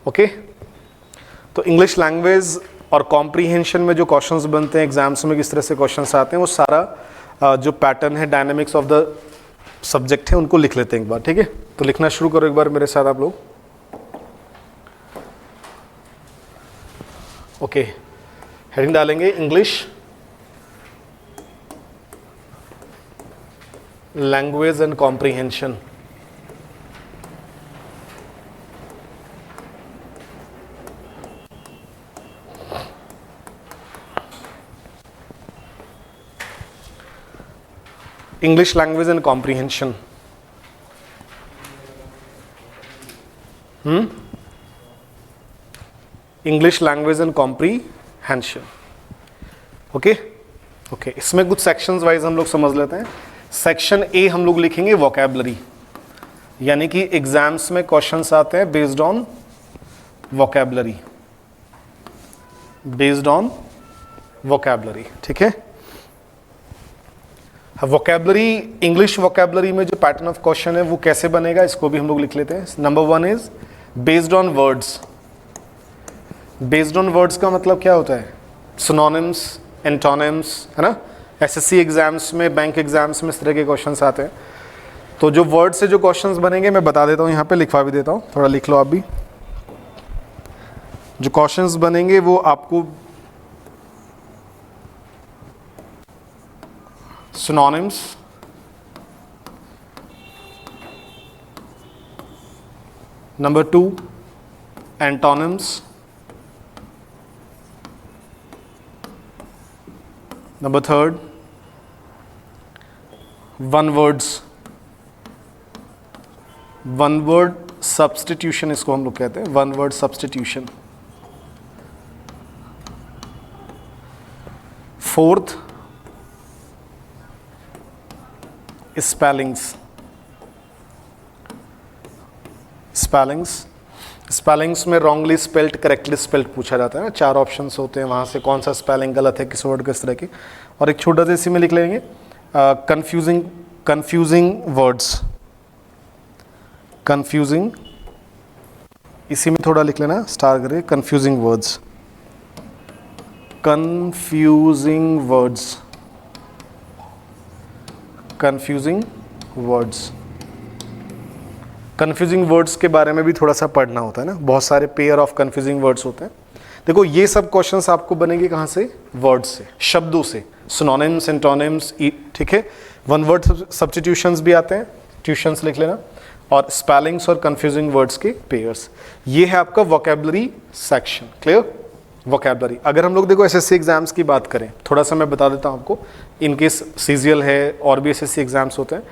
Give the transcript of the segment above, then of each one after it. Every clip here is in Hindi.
ओके। तो इंग्लिश लैंग्वेज और कॉम्प्रीहेंशन में जो क्वेश्चंस बनते हैं एग्जाम्स में, किस तरह से क्वेश्चंस आते हैं, वो सारा जो पैटर्न है, डायनामिक्स ऑफ द सब्जेक्ट है, उनको लिख लेते हैं एक बार, ठीक है। तो लिखना शुरू करो एक बार मेरे साथ आप लोग। ओके, हेडिंग डालेंगे English language and comprehension. English language and comprehension. English language and comprehension. Okay okay, इसमें कुछ सेक्शंस वाइज हम लोग समझ लेते हैं। सेक्शन ए हम लोग लिखेंगे वोकैबुलरी, यानी कि एग्जाम्स में क्वेश्चंस आते हैं based on vocabulary, based on vocabulary, ठीक है। वोकैबुलरी, इंग्लिश वोकैबुलरी में जो पैटर्न ऑफ क्वेश्चन है वो कैसे बनेगा, इसको भी हम लोग लिख लेते हैं। Number 1 is based on words. Based on words का मतलब क्या होता है? सिनोनिम्स, एंटोनिम्स, है ना। एसएससी एग्जाम्स में, बैंक एग्जाम्स में इस तरह के क्वेश्चंस आते हैं। तो जो वर्ड से जो क्वेश्चंस बनेंगे मैं बता देता हूँ, यहाँ पे लिखवा भी देता हूँ, थोड़ा लिख लो आप भी। जो क्वेश्चंस बनेंगे वो आपको synonyms, number 2 antonyms, number 3 one words, one word substitution, इसको हम लोग कहते हैं one word substitution. 4th spellings. Spellings में रॉन्गली स्पेल्ड, करेक्टली स्पेल्ड पूछा जाता है ना। 4 ऑप्शंस होते हैं, वहाँ से कौन सा स्पेलिंग गलत है किस वर्ड को, इस तरह की। और एक छोटा सा इसी में लिख लेंगे कंफ्यूजिंग वर्ड्स। कंफ्यूजिंग, इसी में थोड़ा लिख लेना, स्टार करके confusing words, confusing words, confusing words. Confusing words के बारे में भी थोड़ा सा पढ़ना होता है ना, बहुत सारे पेयर ऑफ कंफ्यूजिंग वर्ड्स होते हैं। देखो ये सब क्वेश्चंस आपको बनेंगे कहाँ से? वर्ड्स से, शब्दों से, सिनोनिम्स, एंटोनिम्स, ठीक है। वन वर्ड सब्स्टिट्यूशंस भी आते हैं, ट्यूशंस लिख लेना, और स्पेलिंग्स और कंफ्यूजिंग वर्ड्स के पेयर्स। ये है आपका वोकैबुलरी सेक्शन, क्लियर। वोकैबुलरी, अगर हम लोग देखो एसएससी एग्जाम्स की बात करें, थोड़ा सा मैं बता देता हूँ आपको, इनकेस सीजीएल है और भी एसएससी एग्जाम्स होते हैं,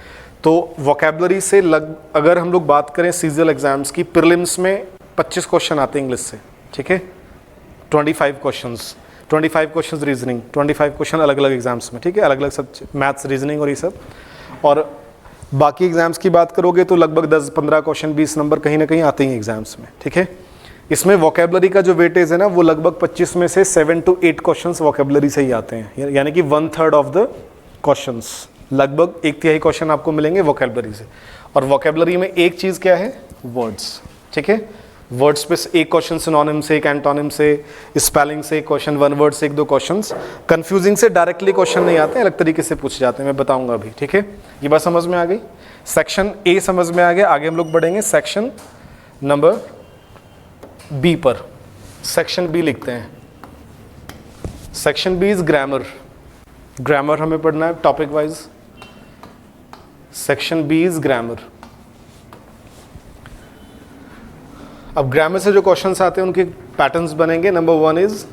तो वोकैबुलरी से अगर हम लोग बात करें सीजीएल एग्जाम्स की, प्रीलिम्स में 25 क्वेश्चन आते हैं इंग्लिश से, ठीक है। 25 क्वेश्चंस रीजनिंग, 25 क्वेश्चन अलग अलग एग्जाम्स में, ठीक है, अलग अलग सब, मैथ्स, रीजनिंग और ये सब। और बाकी एग्जाम्स की बात करोगे तो लगभग 10-15 क्वेश्चन 20 नंबर कहीं ना कहीं आते हैं एग्जाम्स में, ठीक है। इसमें वोकैबुलरी का जो वेटेज है ना, वो लगभग 25 में से 7 to 8 क्वेश्चंस वोकैबुलरी से ही आते हैं, यानी कि 1/3 ऑफ द क्वेश्चंस, लगभग 1/3 क्वेश्चन आपको मिलेंगे वोकैबुलरी से। और वोकैबुलरी में एक चीज़ क्या है? वर्ड्स, ठीक है। वर्ड्स पे एक क्वेश्चन सिनोनिम से, एक एंटोनिम से, स्पेलिंग से एक क्वेश्चन, वन वर्ड से 1-2 क्वेश्चंस। कंफ्यूजिंग से डायरेक्टली क्वेश्चन नहीं आते, अलग तरीके से पूछे जाते हैं, मैं बताऊंगा अभी, ठीक है। ये बात समझ में आ गई? सेक्शन ए समझ में आ गया। आगे हम लोग बढ़ेंगे सेक्शन नंबर बी पर। सेक्शन बी लिखते हैं। Section B is grammar. Grammar हमें पढ़ना है topic wise. Section B is grammar. अब ग्रामर से जो क्वेश्चंस आते हैं उनके पैटर्न्स बनेंगे। Number 1 is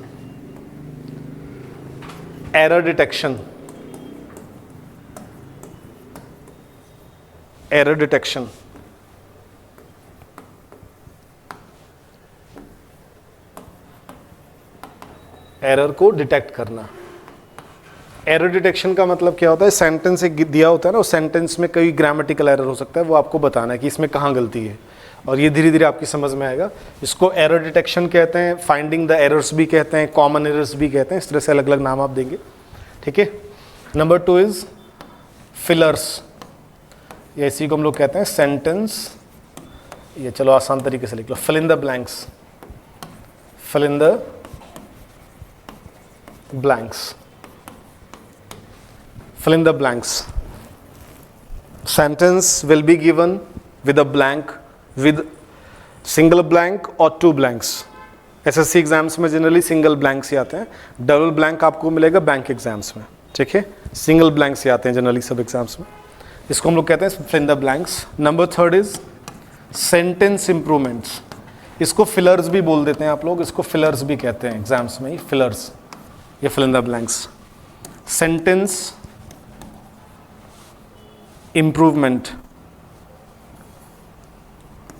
error detection. Error detection, error को डिटेक्ट करना। एरर डिटेक्शन का मतलब क्या होता है? सेंटेंस एक दिया होता है ना, उस सेंटेंस में कई ग्रामेटिकल एरर हो सकता है, वो आपको बताना है कि इसमें कहाँ गलती है, और ये धीरे धीरे आपकी समझ में आएगा। इसको एरर डिटेक्शन कहते हैं, फाइंडिंग द एरर्स भी कहते हैं, कॉमन एरर्स भी कहते हैं, इस तरह से अलग अलग नाम आप देंगे, ठीक है। Number 2 is fillers. ये इसी को हम लोग कहते हैं सेंटेंस, ये चलो आसान तरीके से लिख लो, fill in the blanks. fill in the blanks. Fill in the blanks. Sentence will be given with a blank, with single blank or two blanks. SSC exams में जनरली सिंगल ब्लैंक्स ही आते हैं, डबल ब्लैंक आपको मिलेगा बैंक एग्जाम्स में, ठीक है। सिंगल ब्लैंक्स ही आते हैं जनरली सब एग्जाम्स में, इसको हम लोग कहते हैं fill in the blanks. Number third is sentence improvements. इसको फिलर्स भी बोल देते हैं आप लोग, इसको फिलर्स भी कहते हैं एग्जाम्स में ही, फिलर्स, ये fill in the blanks. Sentence improvement,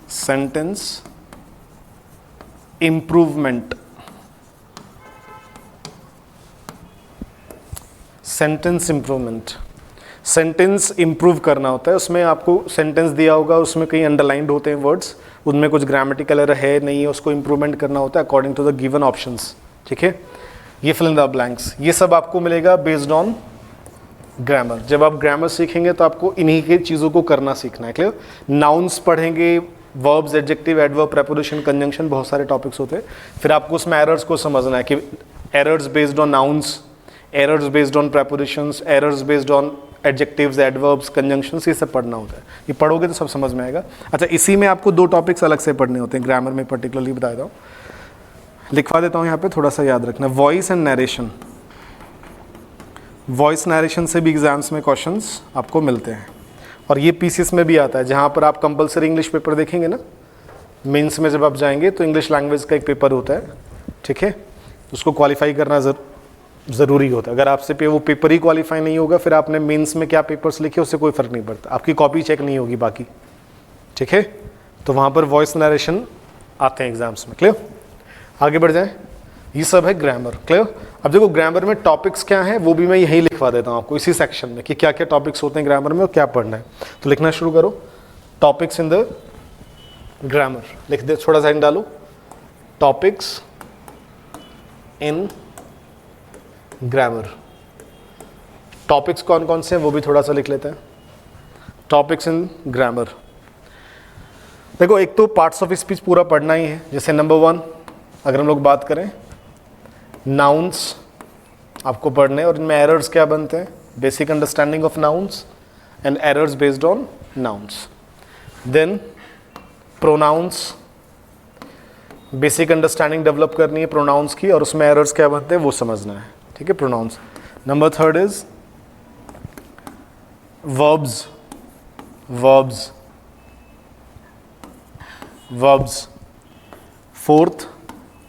sentence improvement, sentence improvement. Sentence improve करना होता है, उसमें आपको सेंटेंस दिया होगा, उसमें कहीं अंडरलाइंड होते हैं वर्ड्स, उनमें कुछ ग्रामेटिकल एरर है नहीं है, उसको इंप्रूवमेंट करना होता है according to the given options, ठीक है। ये फिल इन द ब्लैंक्स, ये सब आपको मिलेगा बेस्ड ऑन ग्रामर। जब आप ग्रामर सीखेंगे तो आपको इन्हीं की चीज़ों को करना सीखना है, क्लियर। नाउन्स पढ़ेंगे, verbs, adjective, adverb, preposition, conjunction, बहुत सारे टॉपिक्स होते हैं। फिर आपको उसमें एरर्स को समझना है कि errors based on nouns, errors based on prepositions, errors based on adjectives, adverbs, conjunctions, ये सब पढ़ना होता है। ये पढ़ोगे तो सब समझ में आएगा। अच्छा, इसी में आपको दो टॉपिक्स अलग से पढ़ने होते हैं ग्रामर में, पर्टिकुलरली बता देता हूँ, लिखवा देता हूँ यहाँ पे, थोड़ा सा याद रखना। Voice and narration. Voice narration से भी एग्जाम्स में क्वेश्चंस आपको मिलते हैं, और ये पीसीएस में भी आता है, जहाँ पर आप कंपलसरी इंग्लिश पेपर देखेंगे ना, मेंस में जब आप जाएंगे तो इंग्लिश लैंग्वेज का एक पेपर होता है, ठीक है, उसको क्वालिफाई करना ज़रूरी होता है। अगर आपसे वो पेपर ही क्वालिफाई नहीं होगा, फिर आपने मेंस में क्या पेपर्स लिखे उससे कोई फ़र्क नहीं पड़ता, आपकी कॉपी चेक नहीं होगी बाकी, ठीक है। तो वहाँ पर वॉइस नरेशन आते हैं एग्जाम्स में, क्लियर। आगे बढ़ जाएँ, ये सब है ग्रामर, क्लियर। अब देखो ग्रामर में टॉपिक्स क्या हैं वो भी मैं यही लिखवा देता हूँ आपको इसी सेक्शन में, कि क्या क्या टॉपिक्स होते हैं ग्रामर में और क्या पढ़ना है। तो लिखना शुरू करो, टॉपिक्स इन द ग्रामर, लिख दे, थोड़ा सा डालो, टॉपिक्स इन ग्रामर। टॉपिक्स कौन कौन से हैं वो भी थोड़ा सा लिख लेते हैं। टॉपिक्स इन ग्रामर, देखो एक तो पार्ट्स ऑफ स्पीच पूरा पढ़ना ही है। जैसे नंबर 1 अगर हम लोग बात करें, नाउन्स आपको पढ़ने, और इनमें एरर्स क्या बनते हैं, basic understanding of nouns and errors based on nouns. Then pronouns, basic understanding develop करनी है प्रोनाउंस की, और उसमें एरर्स क्या बनते हैं वो समझना है, ठीक है, pronouns. Number 3 is verbs, verbs, verbs. 4th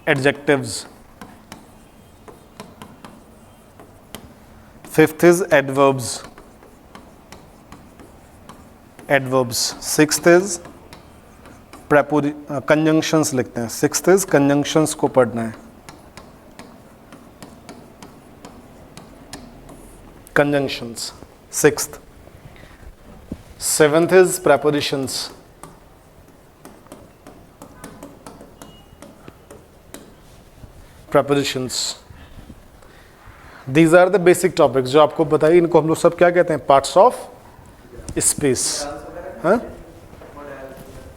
adjectives. 5th is adverbs, adverbs. 6th is conjunctions लिखते हैं, 6th is conjunctions को पढ़ना है, conjunctions 6th. 7th is prepositions, prepositions. These are the basic topics जो आपको बताइए, इनको हम लोग सब क्या कहते हैं, पार्ट्स ऑफ स्पेस। हाँ,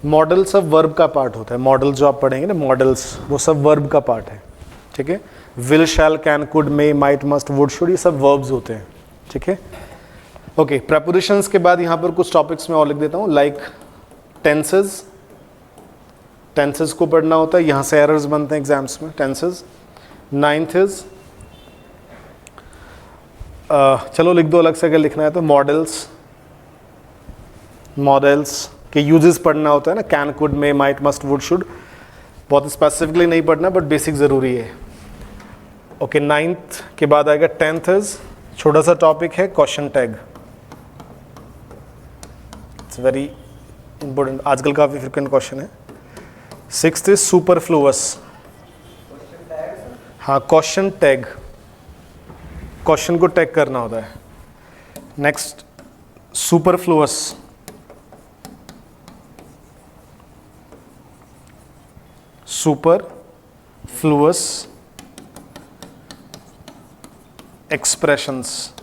मॉडल सब वर्ब का पार्ट होता है, मॉडल जो आप पढ़ेंगे ना, मॉडल्स वो सब वर्ब का पार्ट है, ठीक है। Will, shall, can, could, may, might, must, would, should, ये सब वर्ब्स होते हैं, ठीक है। ओके, प्रेपोजिशंस के बाद यहाँ पर कुछ टॉपिक्स में और लिख देता हूँ, लाइक टेंसेस। टेंसेस को पढ़ना होता है, यहाँ से एरर्स बनते हैं एग्जाम्स में, टेंसेस। 9th इज चलो लिख दो अलग से अगर लिखना है तो, मॉडल्स। मॉडल्स के यूजेस पढ़ना होता है ना, can, could, may, might, must, would, should, बहुत स्पेसिफिकली नहीं पढ़ना बट बेसिक ज़रूरी है। ओके, 9th के बाद आएगा 10th इज, छोटा सा टॉपिक है, question tag. It's very important, आजकल काफ़ी फ्रिक्वेंट क्वेश्चन है। 6th is superfluous. हाँ, क्वेश्चन टैग, क्वेश्चन को टैग करना होता है। Next, superfluous. Superfluous expressions,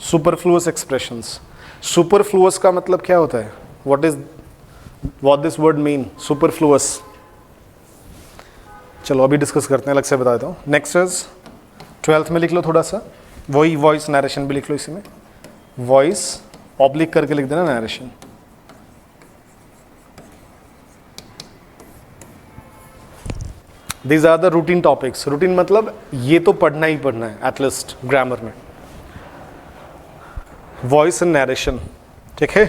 superfluous expressions. Superfluous का मतलब क्या होता है, what this word mean, superfluous. चलो अभी डिस्कस करते हैं, अलग से बता देता हूँ। नेक्स्ट इज 12th में लिख लो थोड़ा सा, वही वॉइस नरेशन भी लिख लो इसी में, वॉइस ऑब्लिक करके लिख देना narration. These are the routine topics. Routine मतलब ये तो पढ़ना ही पढ़ना है एटलीस्ट ग्रामर में, वॉइस एंड नरेशन, ठीक है।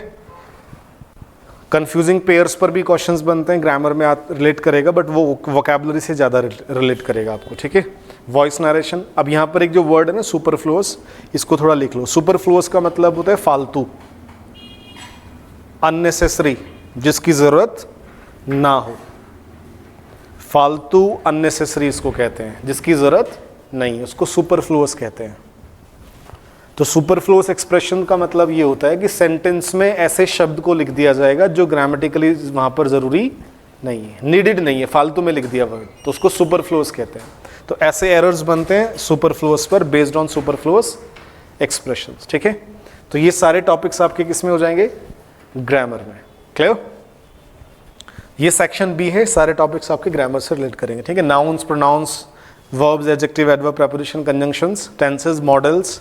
कंफ्यूजिंग पेयर्स पर भी क्वेश्चंस बनते हैं, ग्रामर में रिलेट करेगा बट वो वोकैबुलरी से ज़्यादा रिलेट करेगा आपको, ठीक है। Voice narration. अब यहाँ पर एक जो वर्ड है ना सुपरफ्लुअस, इसको थोड़ा लिख लो। सुपरफ्लुअस का मतलब होता है फालतू, अननेसेसरी, जिसकी ज़रूरत ना हो। फालतू अननेसेसरी इसको कहते हैं, जिसकी ज़रूरत नहीं, उसको सुपरफ्लुअस कहते हैं। तो सुपरफ्लुअस एक्सप्रेशन का मतलब ये होता है कि सेंटेंस में ऐसे शब्द को लिख दिया जाएगा जो ग्रामेटिकली वहाँ पर ज़रूरी नहीं है, नीडेड नहीं है, फालतू में लिख दिया वर्ड, तो उसको सुपरफ्लुअस कहते हैं। तो ऐसे एरर्स बनते हैं सुपरफ्लुअस पर बेस्ड ऑन सुपरफ्लुअस एक्सप्रेशंस, ठीक है। तो ये सारे टॉपिक्स आपके किस में हो जाएंगे? ग्रामर में। क्लियर? ये सेक्शन बी है, सारे टॉपिक्स आपके ग्रामर से रिलेट करेंगे, ठीक है। Nouns, pronouns, verbs, adjective, adverb, preposition, conjunctions, tenses, modals,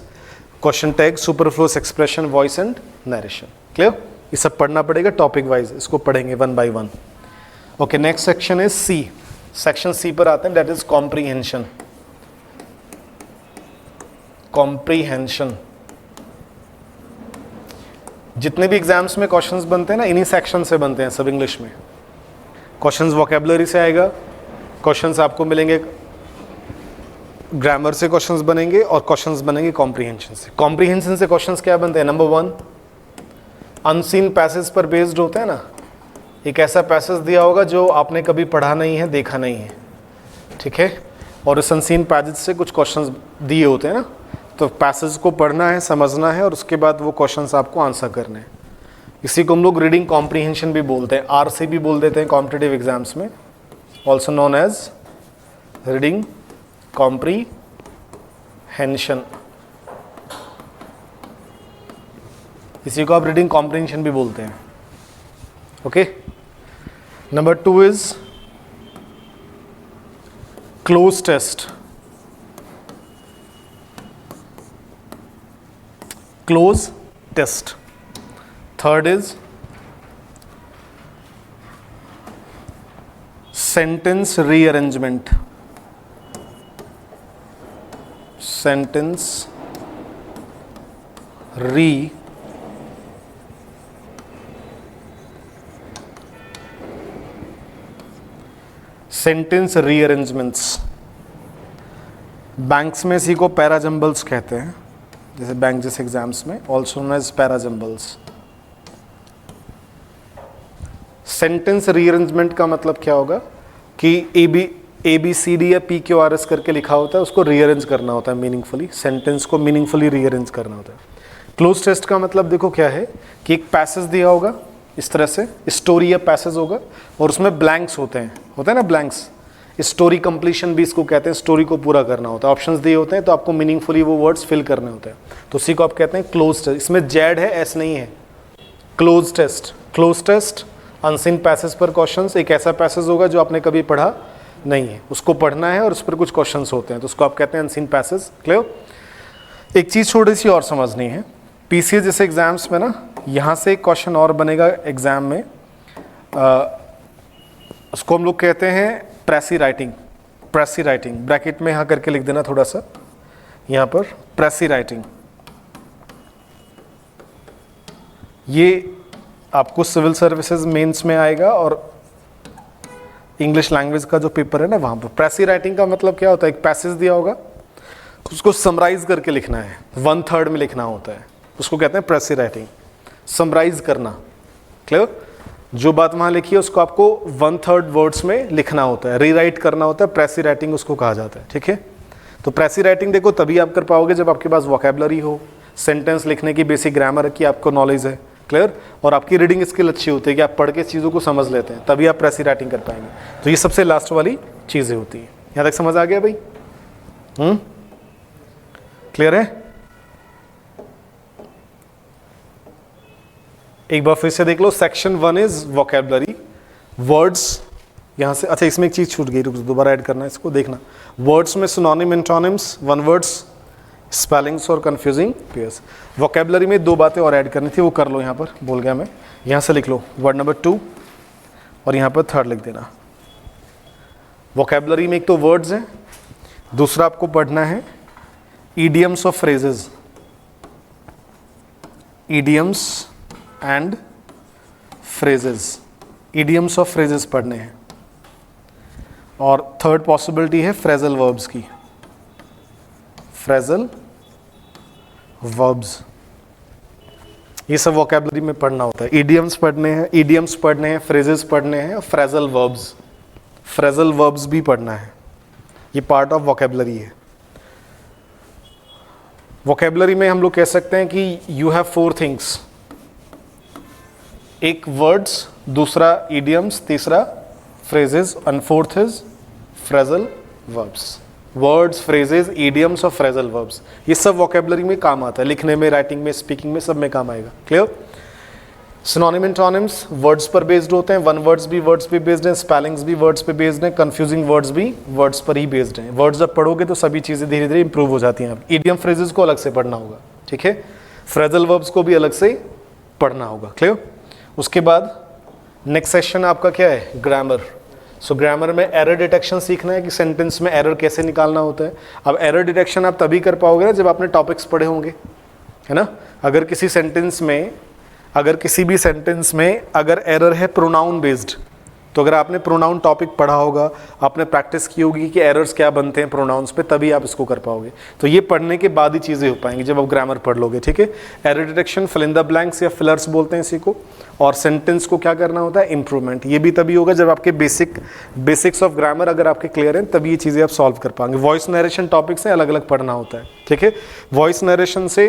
question tag, superfluous expression, voice and narration. Clear? ये सब पढ़ना पड़ेगा टॉपिक वाइज, इसको पढ़ेंगे one by one. Okay, next section is C. Section C पर आते हैं, दैट इज कॉम्प्रीहेंशन। कॉम्प्रीहेंशन, जितने भी एग्जाम्स में क्वेश्चंस बनते हैं ना, इन्हीं सेक्शन से बनते हैं सब इंग्लिश में। क्वेश्चंस वोकैबुलरी से आएगा, क्वेश्चंस आपको मिलेंगे ग्रामर से, क्वेश्चंस बनेंगे और क्वेश्चंस बनेंगे कॉम्प्रीहेंशन से। कॉम्प्रीहेंशन से क्वेश्चंस क्या बनते हैं? नंबर 1, अनसीन पैसेज पर बेस्ड होते हैं ना। एक ऐसा पैसेज दिया होगा जो आपने कभी पढ़ा नहीं है, देखा नहीं है, ठीक है, और उस अनसीन पैसेज से कुछ क्वेश्चंस दिए होते हैं ना, तो पैसेज को पढ़ना है, समझना है और उसके बाद वो क्वेश्चंस आपको आंसर करने हैं। इसी को हम लोग रीडिंग कॉम्प्रीहेंशन भी बोलते हैं, आर से भी बोल देते हैं कॉम्पिटिटिव एग्जाम्स में, also known as reading comprehension. इसी को आप रीडिंग कॉम्प्रीहेंशन भी बोलते हैं। Okay, number 2 is cloze test. Cloze test. Third is sentence rearrangement. Sentence rearrangements. Banks में इसी को पैराजम्बल्स कहते हैं, जैसे बैंक जैसे एग्जाम्स में, also known as parajumbles. Sentence rearrangement का मतलब क्या होगा कि ए बी सी डी या पी क्यू आर एस करके लिखा होता है, उसको रीअरेंज करना होता है मीनिंगफुली, सेंटेंस को मीनिंगफुली रीअरेंज करना होता है। क्लोज टेस्ट का मतलब देखो क्या है कि एक पैसेज दिया होगा इस तरह से, स्टोरी या पैसेज होगा और उसमें ब्लैंक्स होते हैं ना ब्लैंक्स, स्टोरी कंप्लीशन भी इसको कहते हैं, स्टोरी को पूरा करना होता है, ऑप्शंस दिए होते हैं तो आपको मीनिंगफुली वो वर्ड्स फिल करने होते हैं, तो उसी को आप कहते हैं क्लोज टेस्ट। इसमें जेड है, एस नहीं है। Cloze test. Cloze test unseen passage पर क्वेश्चंस, एक ऐसा पैसेज होगा जो आपने कभी पढ़ा नहीं है, उसको पढ़ना है और उस पर कुछ क्वेश्चंस होते हैं, तो उसको आप कहते हैं अनसीन पैसेज। क्लियर? एक चीज़ थोड़ी सी और समझनी है, पीसीएस जैसे एग्जाम्स में ना, यहाँ से एक क्वेश्चन और बनेगा एग्जाम में, उसको हम लोग कहते हैं प्रेसी राइटिंग। प्रेसी राइटिंग ब्रैकेट में यहाँ करके लिख देना थोड़ा सा, यहाँ पर प्रेसी राइटिंग। ये आपको सिविल सर्विसेज मेंस में आएगा और इंग्लिश लैंग्वेज का जो पेपर है ना वहाँ पर। प्रेसी राइटिंग का मतलब क्या होता है? एक पैसेज दिया होगा, उसको समराइज करके लिखना है, 1/3 में लिखना होता है, उसको कहते हैं प्रेसी राइटिंग, समराइज करना। क्लियर? जो बात वहाँ लिखी है उसको आपको 1/3 वर्ड्स में लिखना होता है, रीराइट करना होता है, प्रेसी राइटिंग उसको कहा जाता है, ठीक है। तो प्रेसी राइटिंग देखो तभी आप कर पाओगे जब आपके पास वोकैबुलरी हो, सेंटेंस लिखने की बेसिक ग्रामर की आपको नॉलेज है, क्लियर, और आपकी रीडिंग स्किल अच्छी होती है कि आप पढ़ के चीज़ों को समझ लेते हैं, तभी आप प्रेसी राइटिंग कर पाएंगे। तो ये सबसे लास्ट वाली चीज़ें होती हैं। यहाँ तक समझ आ गया भाई? क्लियर है? एक बार फिर से देख लो। सेक्शन 1 इज वोकैबुलरी, वर्ड्स, यहाँ से, अच्छा इसमें एक चीज़ छूट गई, रुक दोबारा ऐड करना है इसको, देखना वर्ड्स में synonym antonyms, one words, spellings और कंफ्यूजिंग पेयर्स। वोकेबलरी में 2 बातें और ऐड करनी थी, वो कर लो यहाँ पर, भूल गया मैं। यहाँ से लिख लो वर्ड नंबर 2 और यहाँ पर 3rd लिख देना। वोकेबलरी में एक तो वर्ड्स हैं, दूसरा आपको पढ़ना है idioms of phrases, idioms and phrases, idioms of phrases पढ़ने हैं। और 3rd पॉसिबिलिटी है फ्रेजल वर्ब्स की, फ्रेजल वर्ब्स, ये सब वोकेबलरी में पढ़ना होता है। ईडियम्स पढ़ने हैं, ईडियम्स पढ़ने हैं, फ्रेजेस पढ़ने हैं और फ्रेजल वर्ब्स, फ्रेजल वर्ब्स भी पढ़ना है। ये पार्ट ऑफ वोकेबलरी है। वोकेबलरी में हम लोग कह सकते हैं कि यू हैव 4 थिंग्स, एक वर्ड्स, दूसरा ईडियम्स, तीसरा phrases and 4th is phrasal verbs. Words, phrases, idioms और फ्रेजल वर्ब्स, ये सब वोकेबलरी में काम आता है, लिखने में, राइटिंग में, स्पीकिंग में, सब में काम आएगा। क्लियर? सिनोनिम एंटोनिम्स वर्ड्स पर बेस्ड होते हैं, वन वर्ड्स भी वर्ड्स पे बेस्ड हैं, स्पेलिंग्स भी वर्ड्स पे बेस्ड हैं, कंफ्यूजिंग वर्ड्स भी वर्ड्स पर ही बेस्ड हैं। वर्ड्स जब पढ़ोगे तो सभी चीज़ें धीरे धीरे इंप्रूव हो जाती हैं। ईडियम फ्रेजेस को अलग से पढ़ना होगा, ठीक है, फ्रेजल वर्ब्स को भी अलग से पढ़ना होगा। क्लियर? उसके बाद नेक्स्ट सेशन आपका क्या है? ग्रामर। सो ग्रामर में एरर डिटेक्शन सीखना है कि सेंटेंस में एरर कैसे निकालना होता है। अब एरर डिटेक्शन आप तभी कर पाओगे ना जब आपने टॉपिक्स पढ़े होंगे, है ना। अगर किसी सेंटेंस में, अगर किसी भी सेंटेंस में अगर एरर है प्रोनाउन बेस्ड, तो अगर आपने प्रोनाउन टॉपिक पढ़ा होगा, आपने प्रैक्टिस की होगी कि एरर्स क्या बनते हैं प्रोनाउंस पे, तभी आप इसको कर पाओगे। तो ये पढ़ने के बाद ही चीज़ें हो पाएंगी जब आप ग्रामर पढ़ लोगे, ठीक है। Error detection, fill in the blanks या फिलर्स बोलते हैं इसी को, और सेंटेंस को क्या करना होता है? इंप्रूवमेंट। ये भी तभी होगा जब आपके बेसिक्स ऑफ ग्रामर अगर आपके क्लियर हैं, तभी ये चीज़ें आप सॉल्व कर पाएंगे। वॉइस नरेशन टॉपिक से अलग अलग पढ़ना होता है, ठीक है। वॉइस नरेशन से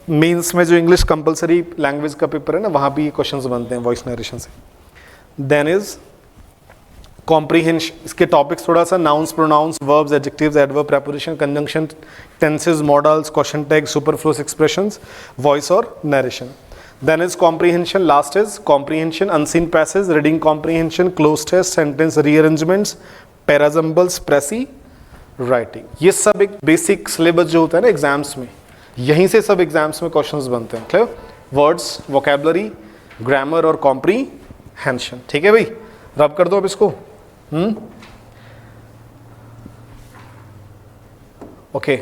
मेंस में जो इंग्लिश कंपलसरी लैंग्वेज का पेपर है ना, वहाँ भी क्वेश्चंस बनते हैं वॉइस नरेशन से। देन इज कॉम्प्रीहेंशन, इसके टॉपिक्स थोड़ा सा nouns, pronouns, verbs, adjectives, adverb, preposition, conjunction, tenses, modals, question tags, superfluous expressions, voice और narration. Then is comprehension, last is comprehension, unseen passage, reading comprehension, close test, sentence rearrangements, parasymbols, pressy writing। ये सब एक बेसिक सिलेबस जो होता है ना एग्जाम्स में, यहीं से सब एग्जाम्स में क्वेश्चंस बनते हैं। क्लियर? वर्ड्स, वोकेबलरी, ग्रामर और कॉम्प्रीहेंशन, ठीक है भाई। रब कर दो अब इसको। ओके,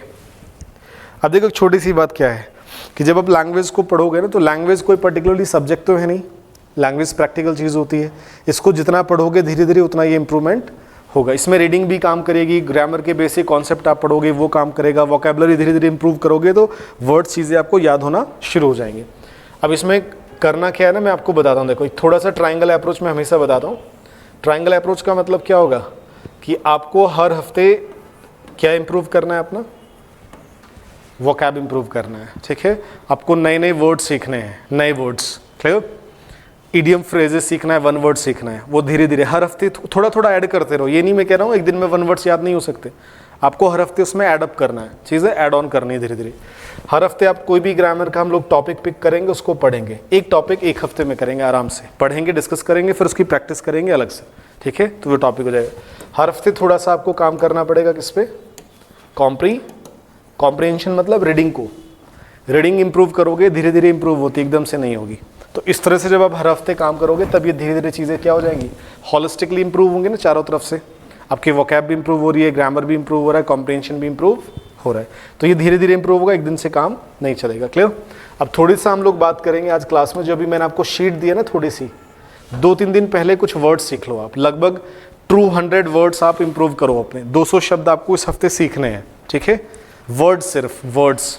अब देखो छोटी सी बात क्या है कि जब आप लैंग्वेज को पढ़ोगे ना, तो लैंग्वेज कोई पर्टिकुलरली सब्जेक्ट तो है नहीं, लैंग्वेज प्रैक्टिकल चीज़ होती है। इसको जितना पढ़ोगे धीरे धीरे उतना ये इंप्रूवमेंट होगा। इसमें रीडिंग भी काम करेगी, ग्रामर के बेसिक कॉन्सेप्ट आप पढ़ोगे वो काम करेगा, वोकेबलरी धीरे धीरे इंप्रूव करोगे तो वर्ड्स, चीज़ें आपको याद होना शुरू हो जाएंगे। अब इसमें करना क्या है ना, मैं आपको बताता हूँ। देखो थोड़ा सा ट्राइंगल अप्रोच मैं हमेशा बताता हूँ। ट्राइंगल अप्रोच का मतलब क्या होगा कि आपको हर हफ्ते क्या इंप्रूव करना है? अपना वोकैब इंप्रूव करना है, ठीक है। आपको नए नए वर्ड्स सीखने हैं, नए वर्ड्स, क्लियर। इडियम फ्रेजेस सीखना है, वन वर्ड सीखना है, वो धीरे धीरे हर हफ्ते थोड़ा थोड़ा ऐड करते रहो। ये नहीं मैं कह रहा हूँ एक दिन में वन वर्ड्स याद नहीं हो सकते, आपको हर हफ्ते उसमें ऐड अप करना है, चीज़ें ऐड ऑन करनी है धीरे धीरे। हर हफ्ते आप कोई भी ग्रामर का हम लोग टॉपिक पिक करेंगे, उसको पढ़ेंगे। एक टॉपिक एक हफ्ते में करेंगे, आराम से पढ़ेंगे, डिस्कस करेंगे, फिर उसकी प्रैक्टिस करेंगे अलग से, ठीक है। तो वो टॉपिक हो जाएगा। हर हफ्ते थोड़ा सा आपको काम करना पड़ेगा किस पे? कॉम्प्रीहेंशन, मतलब रीडिंग को। रीडिंग इंप्रूव करोगे, धीरे धीरे इंप्रूव होती, एकदम से नहीं होगी। तो इस तरह से जब आप हर हफ्ते काम करोगे तब ये धीरे धीरे चीज़ें क्या हो जाएंगी? हॉलिस्टिकली इंप्रूव होंगे ना, चारों तरफ से। आपकी वोकैब भी इंप्रूव हो रही है, ग्रामर भी इंप्रूव हो रहा है, कॉम्प्रीहेंशन भी इंप्रूव हो रहा है। तो ये धीरे धीरे इंप्रूव होगा, एक दिन से काम नहीं चलेगा। क्लियर? अब थोड़ी सा हम लोग बात करेंगे आज क्लास में, जो अभी मैंने आपको शीट दी है ना, थोड़ी सी 2-3 दिन पहले कुछ वर्ड्स सीख लो आप। लगभग 200 वर्ड्स आप इंप्रूव करो अपने। 200 शब्द आपको इस हफ्ते सीखने हैं, ठीक है। वर्ड्स, सिर्फ वर्ड्स।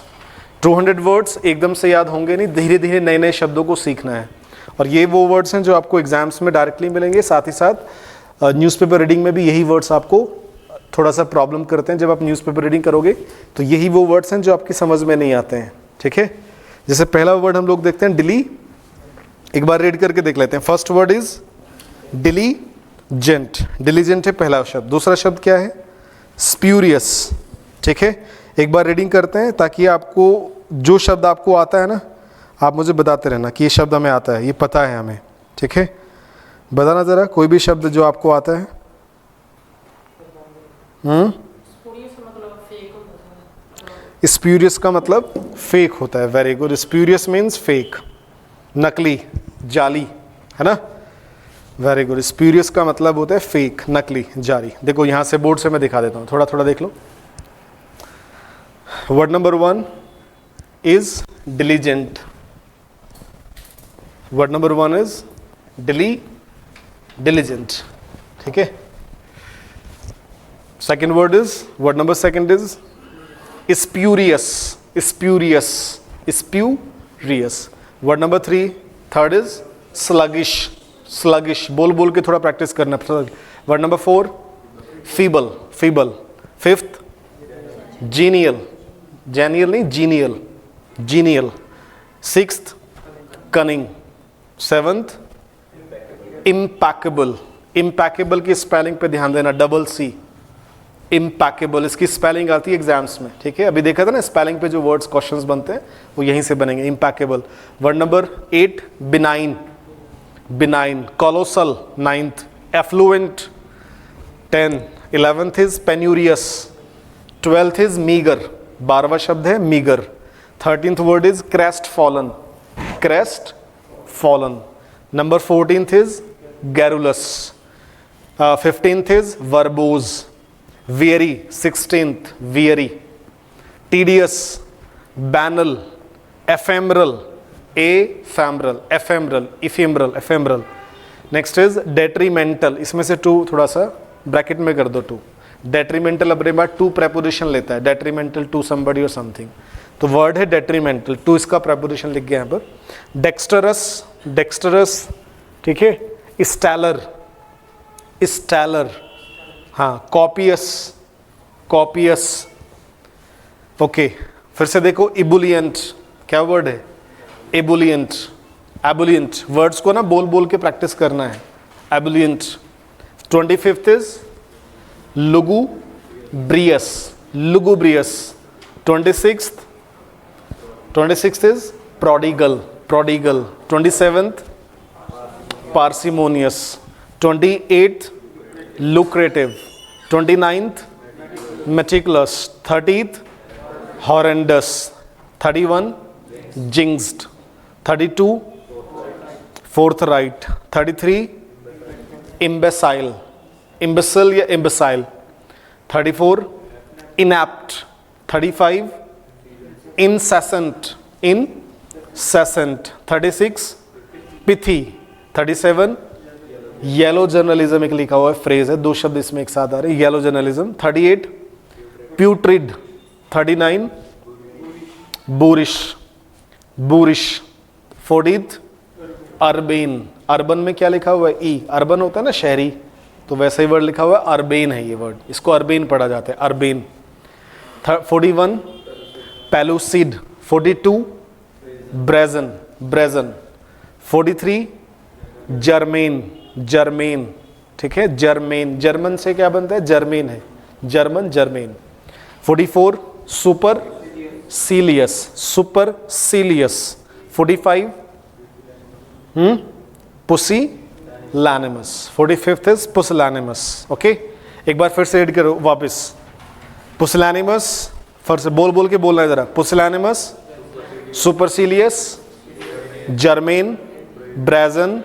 200 वर्ड्स एकदम से याद होंगे नहीं, धीरे धीरे नए नए शब्दों को सीखना है। और ये वो वर्ड्स हैं जो आपको एग्जाम्स में डायरेक्टली मिलेंगे, साथ ही साथ न्यूज़पेपर रीडिंग में भी यही वर्ड्स आपको थोड़ा सा प्रॉब्लम करते हैं। जब आप न्यूज़पेपर रीडिंग करोगे तो यही वो वर्ड्स हैं जो आपकी समझ में नहीं आते हैं, ठीक है। जैसे पहला वर्ड हम लोग देखते हैं डिली, एक बार रीड करके देख लेते हैं। First word is diligent. Diligent है पहला शब्द। दूसरा शब्द क्या है? स्प्यूरियस, ठीक है। एक बार रीडिंग करते हैं ताकि आपको जो शब्द आपको आता है ना, आप मुझे बताते रहना कि ये शब्द हमें आता है, ये पता है हमें, ठीक है। बताना ज़रा कोई भी शब्द जो आपको आता है। स्प्यूरियस का मतलब फेक होता है। Very good. Spurious means fake, नकली, जाली, है ना। Very good. स्प्यूरियस का मतलब होता है फेक, नकली, जाली। देखो यहाँ से बोर्ड से मैं दिखा देता हूँ, थोड़ा थोड़ा देख लो। Word number 1 is diligent. Word number 1 is diligent, ठीक है। Second word is, word number second is spurious, spurious, spurious. Word number 3, third is sluggish, sluggish, बोल बोल के थोड़ा प्रैक्टिस करना। Word number 4 feeble, feeble. Fifth genial, genial नहीं, genial, genial. Sixth cunning. Seventh impeccable. Impeccable की स्पेलिंग पे ध्यान देना, डबल सी, इम्पैकेबल। इसकी स्पेलिंग आती है एग्जाम्स में, ठीक है। अभी देखा था ना स्पेलिंग पे जो वर्ड्स क्वेश्चंस बनते हैं वो यहीं से बनेंगे, impeccable. Word number 8 benign, benign. Colossal 9th, affluent 10, 11th is penurious, 12th is meagre, 12वां शब्द है meagre. 13th word is crestfallen, crestfallen. Number 14th is garrulous, 15th is verbose, weary, 16th weary, tedious, banal, ephemeral, ephemeral, ephemeral, ephemeral, ephemeral. next is detrimental, इसमें से टू थोड़ा सा ब्रैकेट में कर दो, टू। detrimental अपने बाद टू preposition लेता है, detrimental to somebody or something, तो वर्ड है detrimental, टू इसका preposition लिख गया यहाँ पर। dexterous, dexterous, ठीक है। stellar, stellar, हाँ। Copious, copious, okay. फिर से देखो इबुलियंट, क्या वर्ड है, एबुलियंट, एबुलियंट। वर्ड्स को ना बोल बोल के प्रैक्टिस करना है, ebullient. 25th is lugubrious, lugubrious. 26th is prodigal, prodigal. 27th parsimonious. 28th lucrative। 29th meticulous। 30th horrendous। 31 jinxed। 32 forthright। 33 imbecile, imbecile या imbecile। 34 inept। 35 incessant, incessant। 36 pithy। 37 yellow journalism, एक लिखा हुआ है फ्रेज है, दो शब्द इसमें एक साथ आ रहे हैं, yellow journalism. 38 putrid. 39 boorish, boorish. 40th urbane, urban में क्या लिखा हुआ है, ई, अर्बन होता है ना शहरी, तो वैसा ही वर्ड लिखा हुआ है, अर्बेन है ये वर्ड, इसको अर्बेन पढ़ा जाता है, urbane. 41 पेलुसिड। 42 brazen, brazen. 43 Germain, Germain, ठीक है, जर्मेन। जर्मन से क्या बनता है, जर्मेन है, German, germane. 44 supercilious, supercilious. 45 pusillanimous. 45th is pusillanimous, okay. एक बार फिर से रीड करो वापस, पुसलैनिमस, फिर से बोल बोल के बोलना है जरा। Pusillanimous, supercilious, germane, brazen,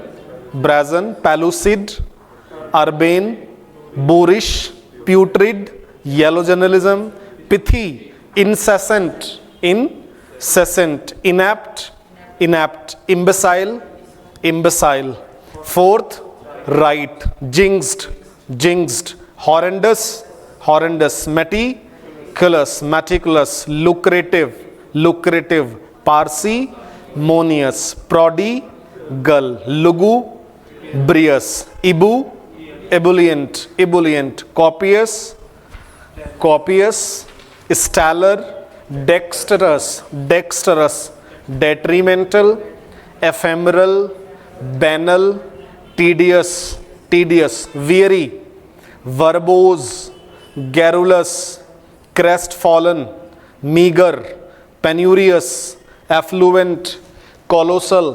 brazen, pellucid, urbane, boorish, putrid, yellow journalism, pithy, incessant, incessant, inept, inept, imbecile, imbecile. 4th right, jinxed, jinxed, horrendous, horrendous, meticulous, meticulous, lucrative, lucrative, parsimonious, prodigal, lugubrious, ebullient, ebullient, copious, copious, stellar, dexterous, dexterous, detrimental, ephemeral, banal, tedious, tedious, weary, verbose, garrulous, crestfallen, meager, penurious, affluent, colossal,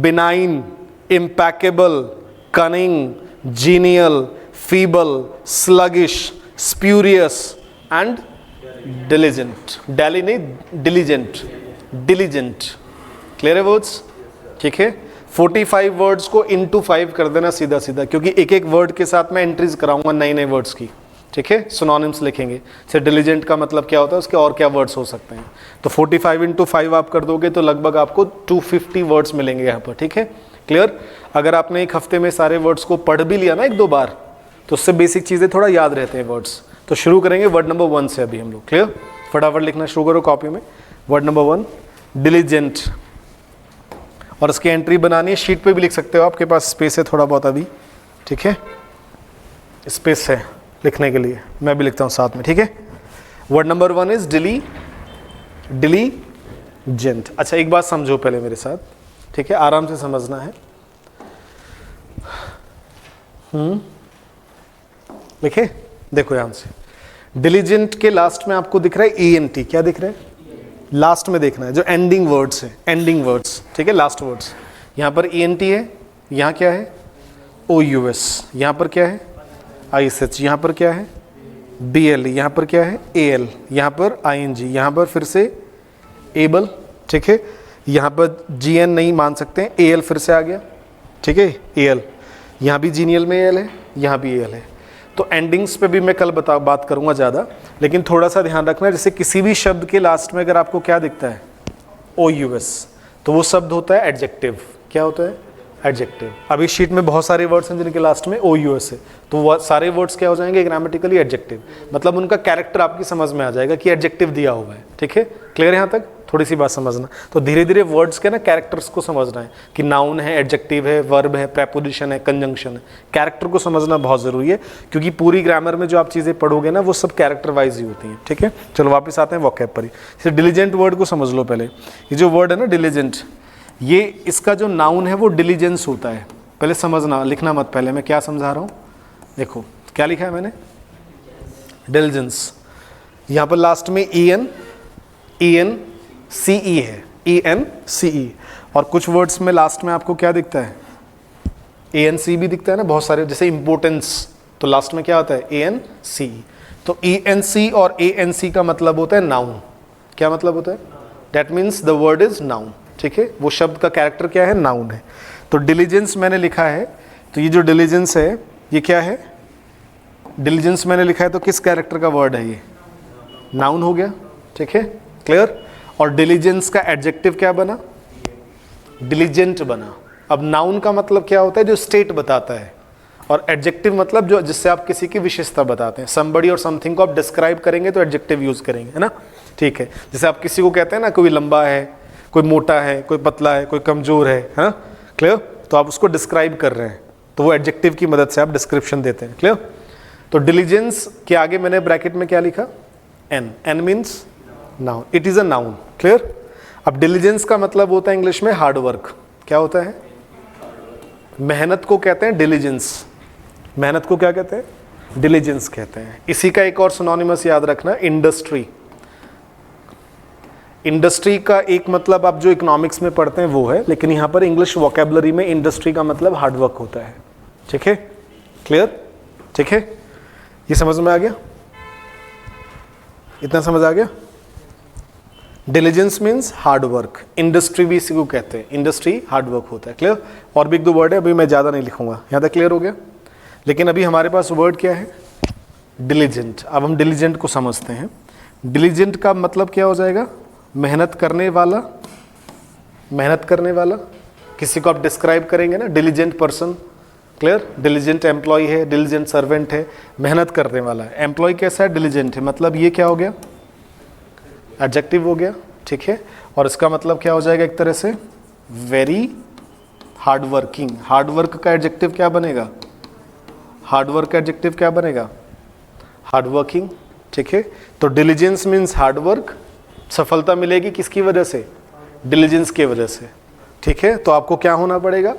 benign, impeccable, cunning, genial, feeble, sluggish, spurious and diligent. Daily नहीं, डिलीजेंट, डिलीजेंट। क्लियर है वर्ड्स? ठीक है, 45 वर्ड्स को इंटू 5 कर देना सीधा सीधा, क्योंकि एक एक वर्ड के साथ मैं एंट्रीज कराऊंगा नए नए वर्ड्स की। ठीक है, सिनोनिम्स लिखेंगे, से डिलीजेंट का मतलब क्या होता है, उसके और क्या वर्ड्स हो सकते हैं। तो 45 इंटू 5 आप कर दोगे तो लगभग आपको 250 वर्ड्स मिलेंगे यहाँ पर। ठीक है, क्लियर? अगर आपने एक हफ्ते में सारे वर्ड्स को पढ़ भी लिया ना एक दो बार, तो उससे बेसिक चीज़ें थोड़ा याद रहते हैं वर्ड्स। तो शुरू करेंगे वर्ड नंबर 1 से अभी हम लोग। क्लियर? फटाफट लिखना शुरू करो कॉपी में। वर्ड नंबर 1 डिलीजेंट, और इसकी एंट्री बनानी है। शीट पे भी लिख सकते हो, आपके पास स्पेस है थोड़ा बहुत अभी। ठीक है, स्पेस है लिखने के लिए, मैं भी लिखता हूँ साथ में। ठीक है, वर्ड नंबर 1 इज डिलीजेंट। अच्छा, एक बात समझो पहले मेरे साथ, ठीक है, आराम से समझना है। लिखे, देखो यहां से डिलीजेंट के लास्ट में आपको दिख रहा है ENT। क्या दिख रहा है? लास्ट में देखना है, जो एंडिंग वर्ड्स है, एंडिंग वर्ड्स। ठीक है, लास्ट वर्ड्स। यहां पर ENT है, यहां क्या है? OUS। यहां पर क्या है? ISH। यहां पर क्या है? BL। यहां पर क्या है? AL। यहां पर ING। यहां पर फिर से एबल। ठीक है, यहां पर GN नहीं मान सकते, AL फिर से आ गया। ठीक है, AL। यहां भी जीनियल में AL है, यहां भी AL है। तो एंडिंग्स पे भी मैं कल बात करूंगा ज़्यादा, लेकिन थोड़ा सा ध्यान रखना, जैसे किसी भी शब्द के लास्ट में अगर आपको क्या दिखता है? OUS, तो वो शब्द होता है एडजेक्टिव। क्या होता है? एडजेक्टिव। अभी शीट में बहुत सारे वर्ड्स हैं जिनके लास्ट में OUS है, तो वो सारे वर्ड्स क्या हो जाएंगे? Grammatically adjective. मतलब उनका कैरेक्टर आपकी समझ में आ जाएगा कि एडजेक्टिव दिया हुआ है। ठीक है, क्लियर? यहाँ तक थोड़ी सी बात समझना। तो धीरे धीरे वर्ड्स के ना कैरेक्टर्स को समझना है कि नाउन है, एडजेक्टिव है, वर्ब है, प्रेपोजिशन है, कंजंक्शन है। कैरेक्टर को समझना बहुत ज़रूरी है, क्योंकि पूरी ग्रामर में जो आप चीज़ें पढ़ोगे ना, वो सब कैरेक्टर वाइज ही होती हैं। ठीक है, चलो वापस आते हैं वोकैब पर ही। जैसे डिलीजेंट वर्ड को समझ लो पहले। ये जो वर्ड है ना डिलीजेंट, ये इसका जो नाउन है वो डिलीजेंस होता है। पहले समझना, लिखना मत पहले, मैं क्या समझा रहा हूँ। देखो क्या लिखा है मैंने? डिलीजेंस। यहाँ पर लास्ट में ENCE है, ENCE। और कुछ वर्ड्स में लास्ट में आपको क्या दिखता है? ANC भी दिखता है ना बहुत सारे, जैसे इम्पोर्टेंस, तो लास्ट में क्या होता है? ANCE। तो ENC और ANC का मतलब होता है नाउन। क्या मतलब होता है? That means the word is noun. ठीक है, वो शब्द का कैरेक्टर क्या है? नाउन है। तो डिलीजेंस मैंने लिखा है, तो ये जो डिलीजेंस है ये क्या है? डिलीजेंस मैंने लिखा है, तो किस कैरेक्टर का वर्ड है ये? नाउन हो गया। ठीक है, क्लियर? और डिलीजेंस का एडजेक्टिव क्या बना? डिलीजेंट बना। अब नाउन का मतलब क्या होता है? जो स्टेट बताता है, और एडजेक्टिव मतलब जो जिससे आप किसी की विशेषता बताते हैं। समबडी और समथिंग को आप डिस्क्राइब करेंगे तो एडजेक्टिव यूज करेंगे, है ना? ठीक है, जैसे आप किसी को कहते हैं ना, कोई लंबा है, कोई मोटा है, कोई पतला है, कोई कमजोर है ना? क्लियर? तो आप उसको डिस्क्राइब कर रहे हैं, तो वो एडजेक्टिव की मदद से आप डिस्क्रिप्शन देते हैं। क्लियर? तो डिलीजेंस के आगे मैंने ब्रैकेट में क्या लिखा? N means noun. It is a noun. Clear? अब डिलीजेंस का मतलब होता है इंग्लिश में हार्ड वर्क। क्या होता है? मेहनत को कहते हैं डिलीजेंस। मेहनत को क्या कहते हैं? डिलीजेंस कहते हैं। इसी का एक और सिनोनिमस याद रखना, इंडस्ट्री। इंडस्ट्री का एक मतलब आप जो इकोनॉमिक्स में पढ़ते हैं वो है, लेकिन यहाँ पर इंग्लिश वोकेबलरी में इंडस्ट्री का मतलब हार्ड वर्क होता है। ठीक है, क्लियर? ठीक है, ये समझ में आ गया? इतना समझ आ गया? Diligence means hard work. Industry भी इसी को कहते हैं, इंडस्ट्री हार्ड वर्क होता है। क्लियर? और भी एक दो वर्ड है, अभी मैं ज़्यादा नहीं लिखूंगा, यहाँ तक क्लियर हो गया? लेकिन अभी हमारे पास वर्ड क्या है? डिलीजेंट। अब हम डिलीजेंट को समझते हैं। डिलीजेंट का मतलब क्या हो जाएगा? मेहनत करने वाला। मेहनत करने वाला किसी को आप डिस्क्राइब करेंगे ना, diligent person. Clear? Diligent employ है, डिलीजेंट सर्वेंट है, मेहनत करने वाला है। एम्प्लॉय कैसा है? डिलीजेंट है। मतलब ये क्या हो गया? एडजेक्टिव हो गया। ठीक है, और इसका मतलब क्या हो जाएगा एक तरह से? Very hard working. Hard work का एडजेक्टिव क्या बनेगा? हार्ड वर्क का एडजेक्टिव क्या बनेगा? Hard working. ठीक है, तो डिलीजेंस मीन्स हार्ड वर्क। सफलता मिलेगी किसकी वजह से? डिलीजेंस की वजह से। ठीक है, तो आपको क्या होना पड़ेगा?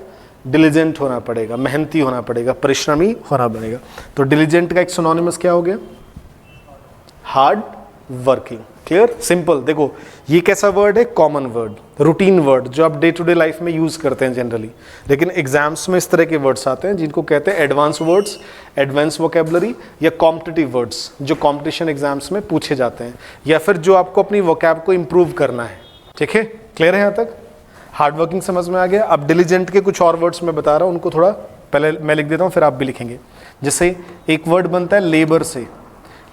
डिलीजेंट होना पड़ेगा, मेहनती होना पड़ेगा, परिश्रमी होना पड़ेगा। तो डिलीजेंट का एक सिनोनिमस क्या हो गया? Hard working. Clear, simple. देखो ये कैसा वर्ड है, कॉमन वर्ड, रूटीन वर्ड जो आप डे टू डे लाइफ में यूज करते हैं जनरली, लेकिन एग्जाम्स में इस तरह के वर्ड्स आते हैं जिनको कहते हैं एडवांस वर्ड्स, एडवांस वोकेबलरी या कॉम्पिटिटिव वर्ड्स, जो कॉम्पिटिशन एग्जाम्स में पूछे जाते हैं, या फिर जो आपको अपनी वोकैब को इंप्रूव करना है। ठीक है, क्लियर है यहाँ तक? हार्ड वर्किंग समझ में आ गया। अब डिलीजेंट के कुछ और वर्ड्स मैं बता रहा हूँ, उनको थोड़ा पहले मैं लिख देता हूँ, फिर आप भी लिखेंगे। जैसे एक वर्ड बनता है लेबर से,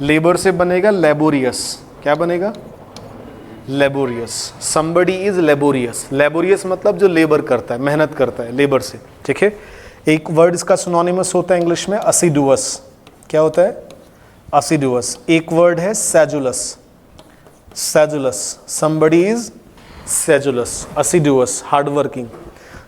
लेबर से बनेगा लेबोरियस। क्या बनेगा? Laborious. Somebody is laborious, laborious मतलब जो लेबर करता है, मेहनत करता है, लेबर से। ठीक है, एक वर्ड इसका सिनोनिमस होता है इंग्लिश में असिडुअस। क्या होता है? असिडुअस। एक वर्ड है सेजुलस, सेजुलस, समबडी इज सेजुलस, असिडुअस, हार्ड वर्किंग।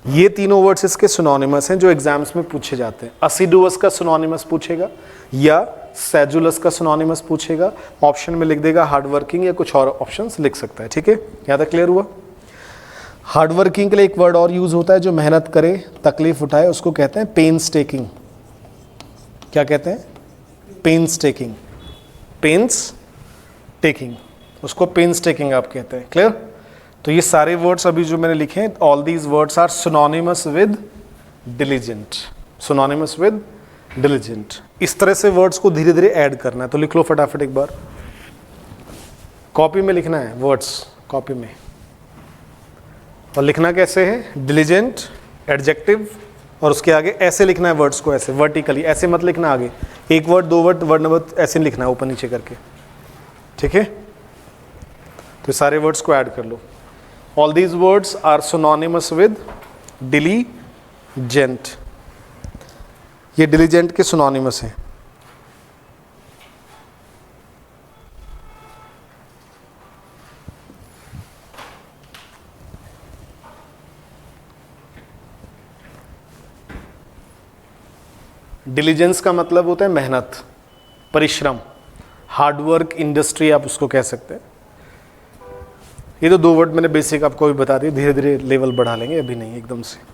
ये तीनों वर्ड्स इसके सिनोनिमस हैं जो एग्जाम्स में पूछे जाते हैं। असिडुअस का सिनोनिमस पूछेगा या सेजुलस का सिनोनिमस पूछेगा, ऑप्शन में लिख देगा हार्ड वर्किंग या कुछ और ऑप्शंस लिख सकता है। ठीक है, यहाँ तक क्लियर हुआ? हार्ड वर्किंग के लिए एक वर्ड और यूज होता है जो मेहनत करे, तकलीफ उठाए, उसको कहते हैं पेन्स टेकिंग। क्या कहते हैं? पेन्स टेकिंग, पेन्स टेकिंग, उसको पेन्स टेकिंग आप कहते हैं। क्लियर? तो ये सारे वर्ड्स अभी जो मैंने लिखे हैं, all these words are synonymous with diligent, synonymous with diligent. इस तरह से वर्ड्स को धीरे धीरे ऐड करना है, तो लिख लो फटाफट एक बार। कॉपी में लिखना है वर्ड्स, कॉपी में। और लिखना कैसे है? डिलीजेंट, एडजेक्टिव, और उसके आगे ऐसे लिखना है वर्ड्स को, ऐसे वर्टिकली, ऐसे मत लिखना आगे, एक वर्ड दो वर्ड वर्ड नंबर ऐसे नहीं लिखना है ऊपर नीचे करके। ठीक है, तो सारे वर्ड्स को ऐड कर लो। All these words are synonymous with diligent. ये डिलीजेंट के सिनोनिमस हैं। डिलीजेंस का मतलब होता है मेहनत, परिश्रम, हार्डवर्क, इंडस्ट्री आप उसको कह सकते हैं। ये तो दो वर्ड मैंने बेसिक आपको भी बता दिए, धीरे धीरे लेवल बढ़ा लेंगे, अभी नहीं एकदम से।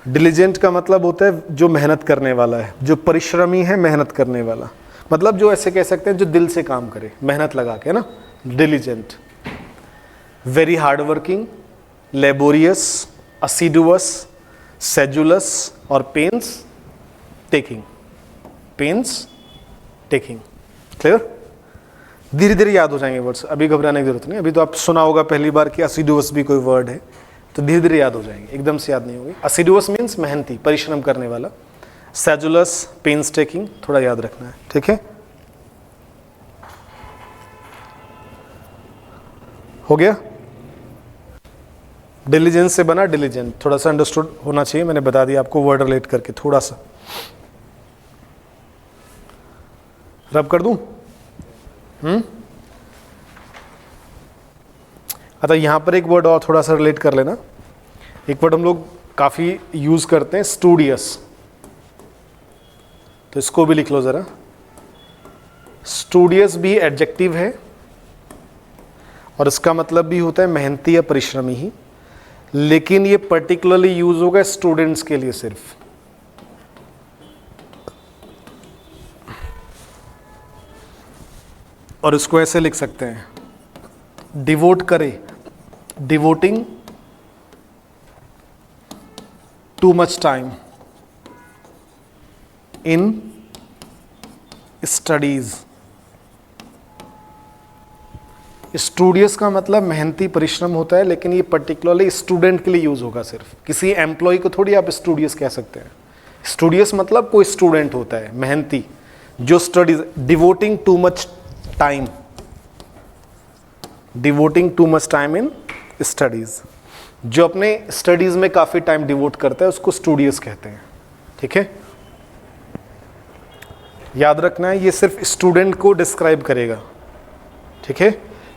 डिलीजेंट का मतलब होता है जो मेहनत करने वाला है, जो परिश्रमी है, मेहनत करने वाला, मतलब जो ऐसे कह सकते हैं जो दिल से काम करे, मेहनत लगा के, ना, diligent. Very hard working, laborious, assiduous, sedulous और painstaking, painstaking. Clear? धीरे धीरे याद हो जाएंगे वर्ड्स, अभी घबराने की जरूरत नहीं। अभी तो आप सुना होगा पहली बार कि असिडुअस भी कोई वर्ड है, तो धीरे धीरे याद हो जाएंगे, एकदम से याद नहीं होगी। असिडुअस मीन्स मेहनती, परिश्रम करने वाला। सेजुलस, पेन्स टेकिंग, थोड़ा याद रखना है। ठीक है, हो गया? डिलीजेंस से बना डिलीजेंट, थोड़ा सा अंडरस्टूड होना चाहिए, मैंने बता दिया आपको वर्ड रिलेट करके थोड़ा सा। रब कर दूं? अच्छा, यहाँ पर एक वर्ड और थोड़ा सा रिलेट कर लेना। एक वर्ड हम लोग काफ़ी यूज़ करते हैं, स्टूडियस, तो इसको भी लिख लो ज़रा। स्टूडियस भी एडजेक्टिव है और इसका मतलब भी होता है मेहनती या परिश्रमी ही, लेकिन ये पर्टिकुलरली यूज होगा स्टूडेंट्स के लिए सिर्फ। और इसको ऐसे लिख सकते हैं, डिवोट करे, devoting too much time in studies. Studious का मतलब मेहनती परिश्रम होता है, लेकिन ये पर्टिकुलरली स्टूडेंट के लिए यूज होगा सिर्फ। किसी एम्प्लॉय को थोड़ी आप स्टूडियस कह सकते हैं। स्टूडियस मतलब कोई स्टूडेंट होता है मेहनती जो studies, devoting too much time, devoting too much time in studies, जो अपने स्टडीज में काफी टाइम डिवोट करता है उसको स्टूडियस कहते हैं। ठीक है, याद रखना है ये सिर्फ स्टूडेंट को डिस्क्राइब करेगा। ठीक है,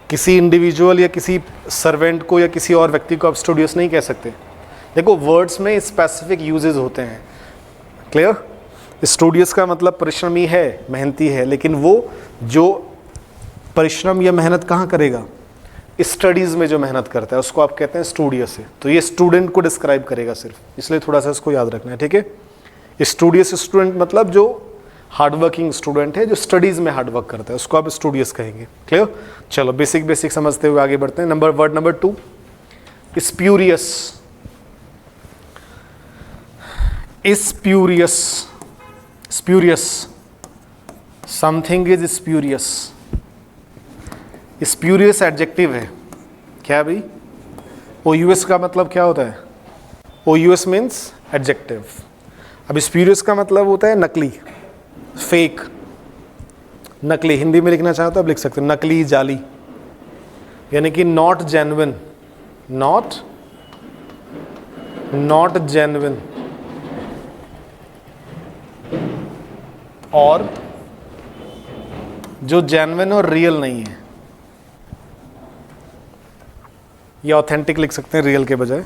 किसी इंडिविजुअल या किसी सर्वेंट को या किसी और व्यक्ति को आप स्टूडियस नहीं कह सकते। देखो वर्ड्स में स्पेसिफिक यूजेस होते हैं। क्लियर? स्टूडियस का मतलब परिश्रमी है, मेहनती है, लेकिन वो जो परिश्रम या मेहनत कहाँ करेगा? स्टडीज में जो मेहनत करता है उसको आप कहते हैं स्टूडियस है। तो ये स्टूडेंट को डिस्क्राइब करेगा सिर्फ, इसलिए थोड़ा सा इसको याद रखना है। ठीक है, स्टूडियस स्टूडेंट मतलब जो हार्ड वर्किंग स्टूडेंट है, जो स्टडीज में हार्ड वर्क करता है, उसको आप स्टूडियस कहेंगे। क्लियर? चलो बेसिक समझते हुए आगे बढ़ते हैं। Word number 2, spurious. Spurious, something is spurious. Spurious adjective है क्या भाई? OUS का मतलब क्या होता है? OUS means adjective. अब स्प्यूरियस का मतलब होता है नकली, फेक। नकली हिंदी में लिखना चाहो तो आप लिख सकते हैं नकली, जाली, यानी कि नॉट जेन्युइन, नॉट जेन्युइन, और जो जेन्युइन और रियल नहीं है। या ऑथेंटिक लिख सकते हैं रियल के बजाय।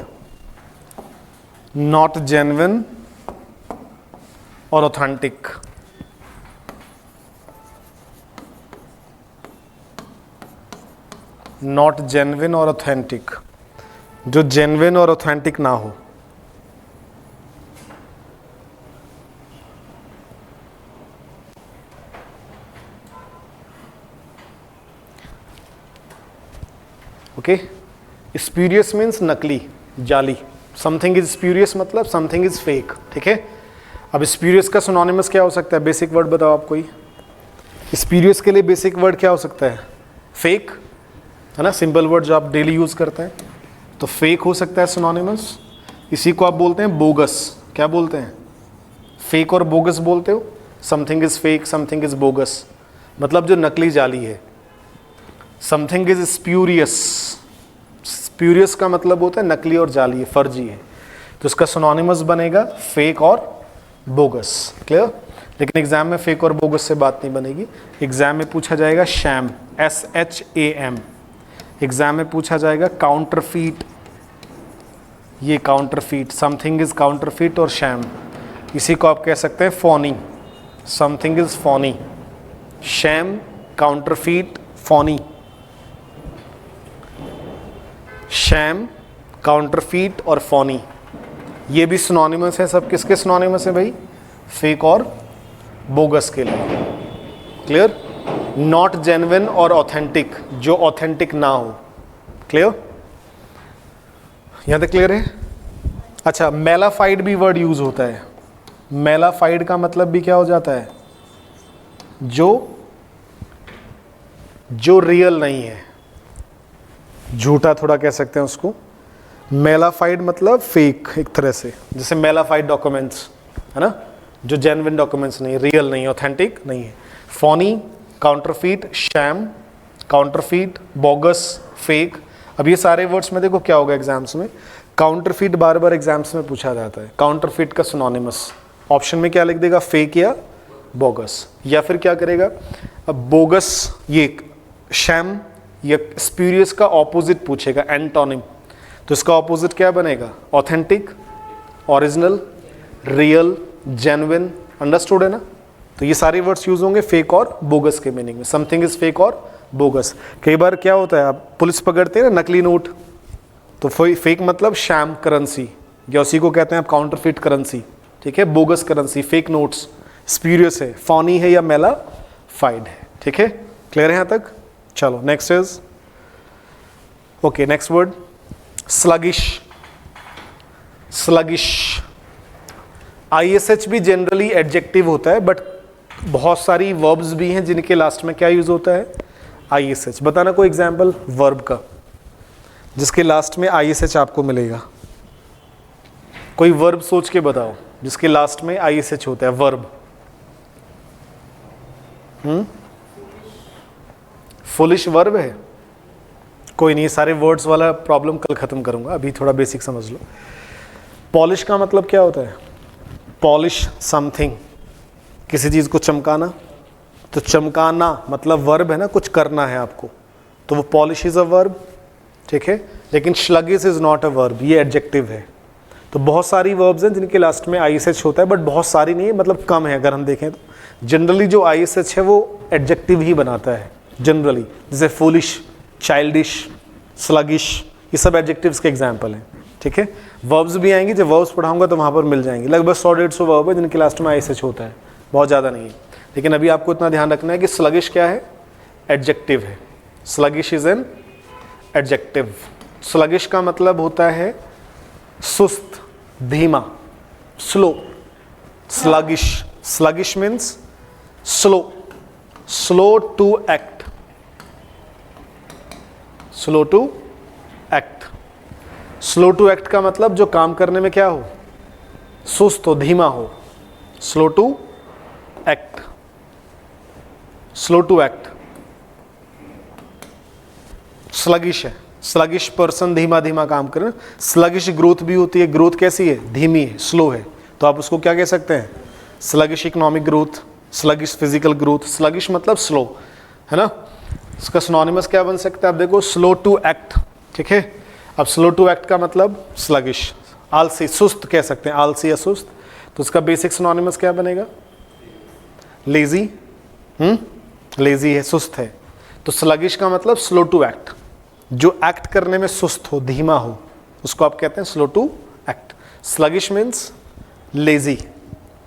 नॉट जेन्युइन और ऑथेंटिक। नॉट जेन्युइन और ऑथेंटिक, जो जेन्युइन और ऑथेंटिक ना हो। ओके, स्प्यूरियस मीन्स नकली, जाली। समथिंग इज स्प्यूरियस मतलब समथिंग इज फेक। ठीक है, अब स्प्यूरियस का सिनोनिमस क्या हो सकता है? बेसिक वर्ड बताओ आप कोई। स्प्यूरियस के लिए बेसिक वर्ड क्या हो सकता है? फेक, है ना, सिंपल वर्ड जो आप डेली यूज करते हैं। तो फेक हो सकता है सिनोनिमस। इसी को आप बोलते हैं बोगस। क्या बोलते हैं? फेक और बोगस बोलते हो। Something is fake, something is bogus, मतलब जो नकली, जाली है। Something is spurious. स्प्यूरियस का मतलब होता है नकली और जाली है, फर्जी है। तो इसका सिनोनिमस बनेगा फेक और बोगस। क्लियर? लेकिन एग्जाम में फेक और बोगस से बात नहीं बनेगी। एग्जाम में पूछा जाएगा शैम, SHAM। एग्जाम में पूछा जाएगा काउंटरफीट। ये काउंटरफीट, समथिंग इज काउंटरफीट और शैम। इसी को आप कह सकते हैं Fani. Something is Fani, sham, counterfeit, Fani. Sham, counterfeit और फोनी, ये भी सिनोनिमस है। सब किसके सिनोनिमस है भाई? फेक और बोगस के लिए। क्लियर? नॉट जेन्युइन और ऑथेंटिक, जो ऑथेंटिक ना हो। क्लियर? यहां तक क्लियर है? अच्छा, मेलाफाइड भी वर्ड यूज होता है। मेलाफाइड का मतलब भी क्या हो जाता है? जो रियल नहीं है, झूठा थोड़ा कह सकते हैं उसको। मेलाफाइड मतलब फेक एक तरह से, जैसे मेलाफाइड डॉक्यूमेंट्स, है ना, जो जेन्युइन डॉक्यूमेंट्स नहीं, रियल नहीं, ऑथेंटिक नहीं है। Fani, counterfeit, sham, counterfeit, bogus, fake. अब ये सारे वर्ड्स में देखो क्या होगा एग्जाम्स में। काउंटरफीट बार बार एग्जाम्स में पूछा जाता है। काउंटरफीट का सिनोनिमस ऑप्शन में क्या लिख देगा? फेक या बोगस। या फिर क्या करेगा? अब बोगस, ये शैम या स्प्यूरियस का ऑपोजिट पूछेगा, एंटोनिम। तो इसका ऑपोजिट क्या बनेगा? Authentic, original, real, genuine. Understood है ना? तो ये सारे वर्ड्स यूज होंगे फेक और बोगस के मीनिंग में। समथिंग इज फेक और बोगस। कई बार क्या होता है, आप पुलिस पकड़ते हैं ना नकली नोट, तो फेक मतलब शैम करेंसी, या उसी को कहते हैं आप काउंटरफीट करेंसी। ठीक है, bogus currency, fake notes. Spurious है, फॉनी है या मेलाफाइड है। ठीक है, क्लियर है यहाँ तक? चलो next is, okay, next word sluggish. Sluggish, ISH भी जनरली एडजेक्टिव होता है, बट बहुत सारी वर्ब्स भी हैं जिनके लास्ट में क्या यूज होता है? ISH। बताना कोई एग्जाम्पल वर्ब का जिसके लास्ट में ISH आपको मिलेगा। कोई वर्ब सोच के बताओ जिसके लास्ट में ISH होता है, वर्ब। फुलिश वर्ब है? कोई नहीं, सारे वर्ड्स वाला प्रॉब्लम कल खत्म करूंगा, अभी थोड़ा बेसिक समझ लो। पॉलिश का मतलब क्या होता है? पॉलिश समथिंग, किसी चीज़ को चमकाना। तो चमकाना मतलब वर्ब है ना, कुछ करना है आपको, तो वो पॉलिश इज़ अ वर्ब। ठीक है, लेकिन sluggish is not a verb, ये एडजेक्टिव है। तो बहुत सारी वर्ब्स हैं जिनके लास्ट में ISH होता है, बट बहुत सारी नहीं है, मतलब कम है। अगर हम देखें तो जनरली जो ISH है वो एडजेक्टिव ही बनाता है जनरली, जैसे फूलिश, चाइल्डिश, स्लगिश, ये सब एडजेक्टिव्स के एग्जाम्पल हैं। ठीक है, वर्ब्स भी आएंगे, जब वर्ब्स पढ़ाऊंगा तो वहाँ पर मिल जाएंगे। लगभग 100-150 वर्ब है जिनके लास्ट में ISH होता है, बहुत ज़्यादा नहीं है। लेकिन अभी आपको इतना ध्यान रखना है कि स्लगिश क्या है, एडजेक्टिव है। Sluggish is an adjective. Sluggish का मतलब होता है सुस्त, धीमा, slow. Sluggish, sluggish means slow, slow to act, slow to act. Slow to act का मतलब जो काम करने में क्या हो, सुस्त हो, धीमा हो। Slow to act, slow to act. Sluggish है, स्लगिश पर्सन धीमा धीमा काम करे। स्लगिश ग्रोथ भी होती है, ग्रोथ कैसी है, धीमी है, स्लो है, तो आप उसको क्या कह सकते हैं, sluggish economic growth, sluggish physical growth. Sluggish मतलब स्लो, है ना। इसका सिनोनिमस क्या बन सकता है, आप देखो, स्लो टू एक्ट, ठीक है। अब स्लो टू एक्ट का मतलब स्लगिश, आलसी, सुस्त कह सकते हैं, आलसी या सुस्त। तो उसका बेसिक सिनोनिमस क्या बनेगा, लेजी। लेजी है, सुस्त है। तो स्लगिश का मतलब स्लो टू एक्ट, जो एक्ट करने में सुस्त हो, धीमा हो, उसको आप कहते हैं slow to act. Sluggish means lazy,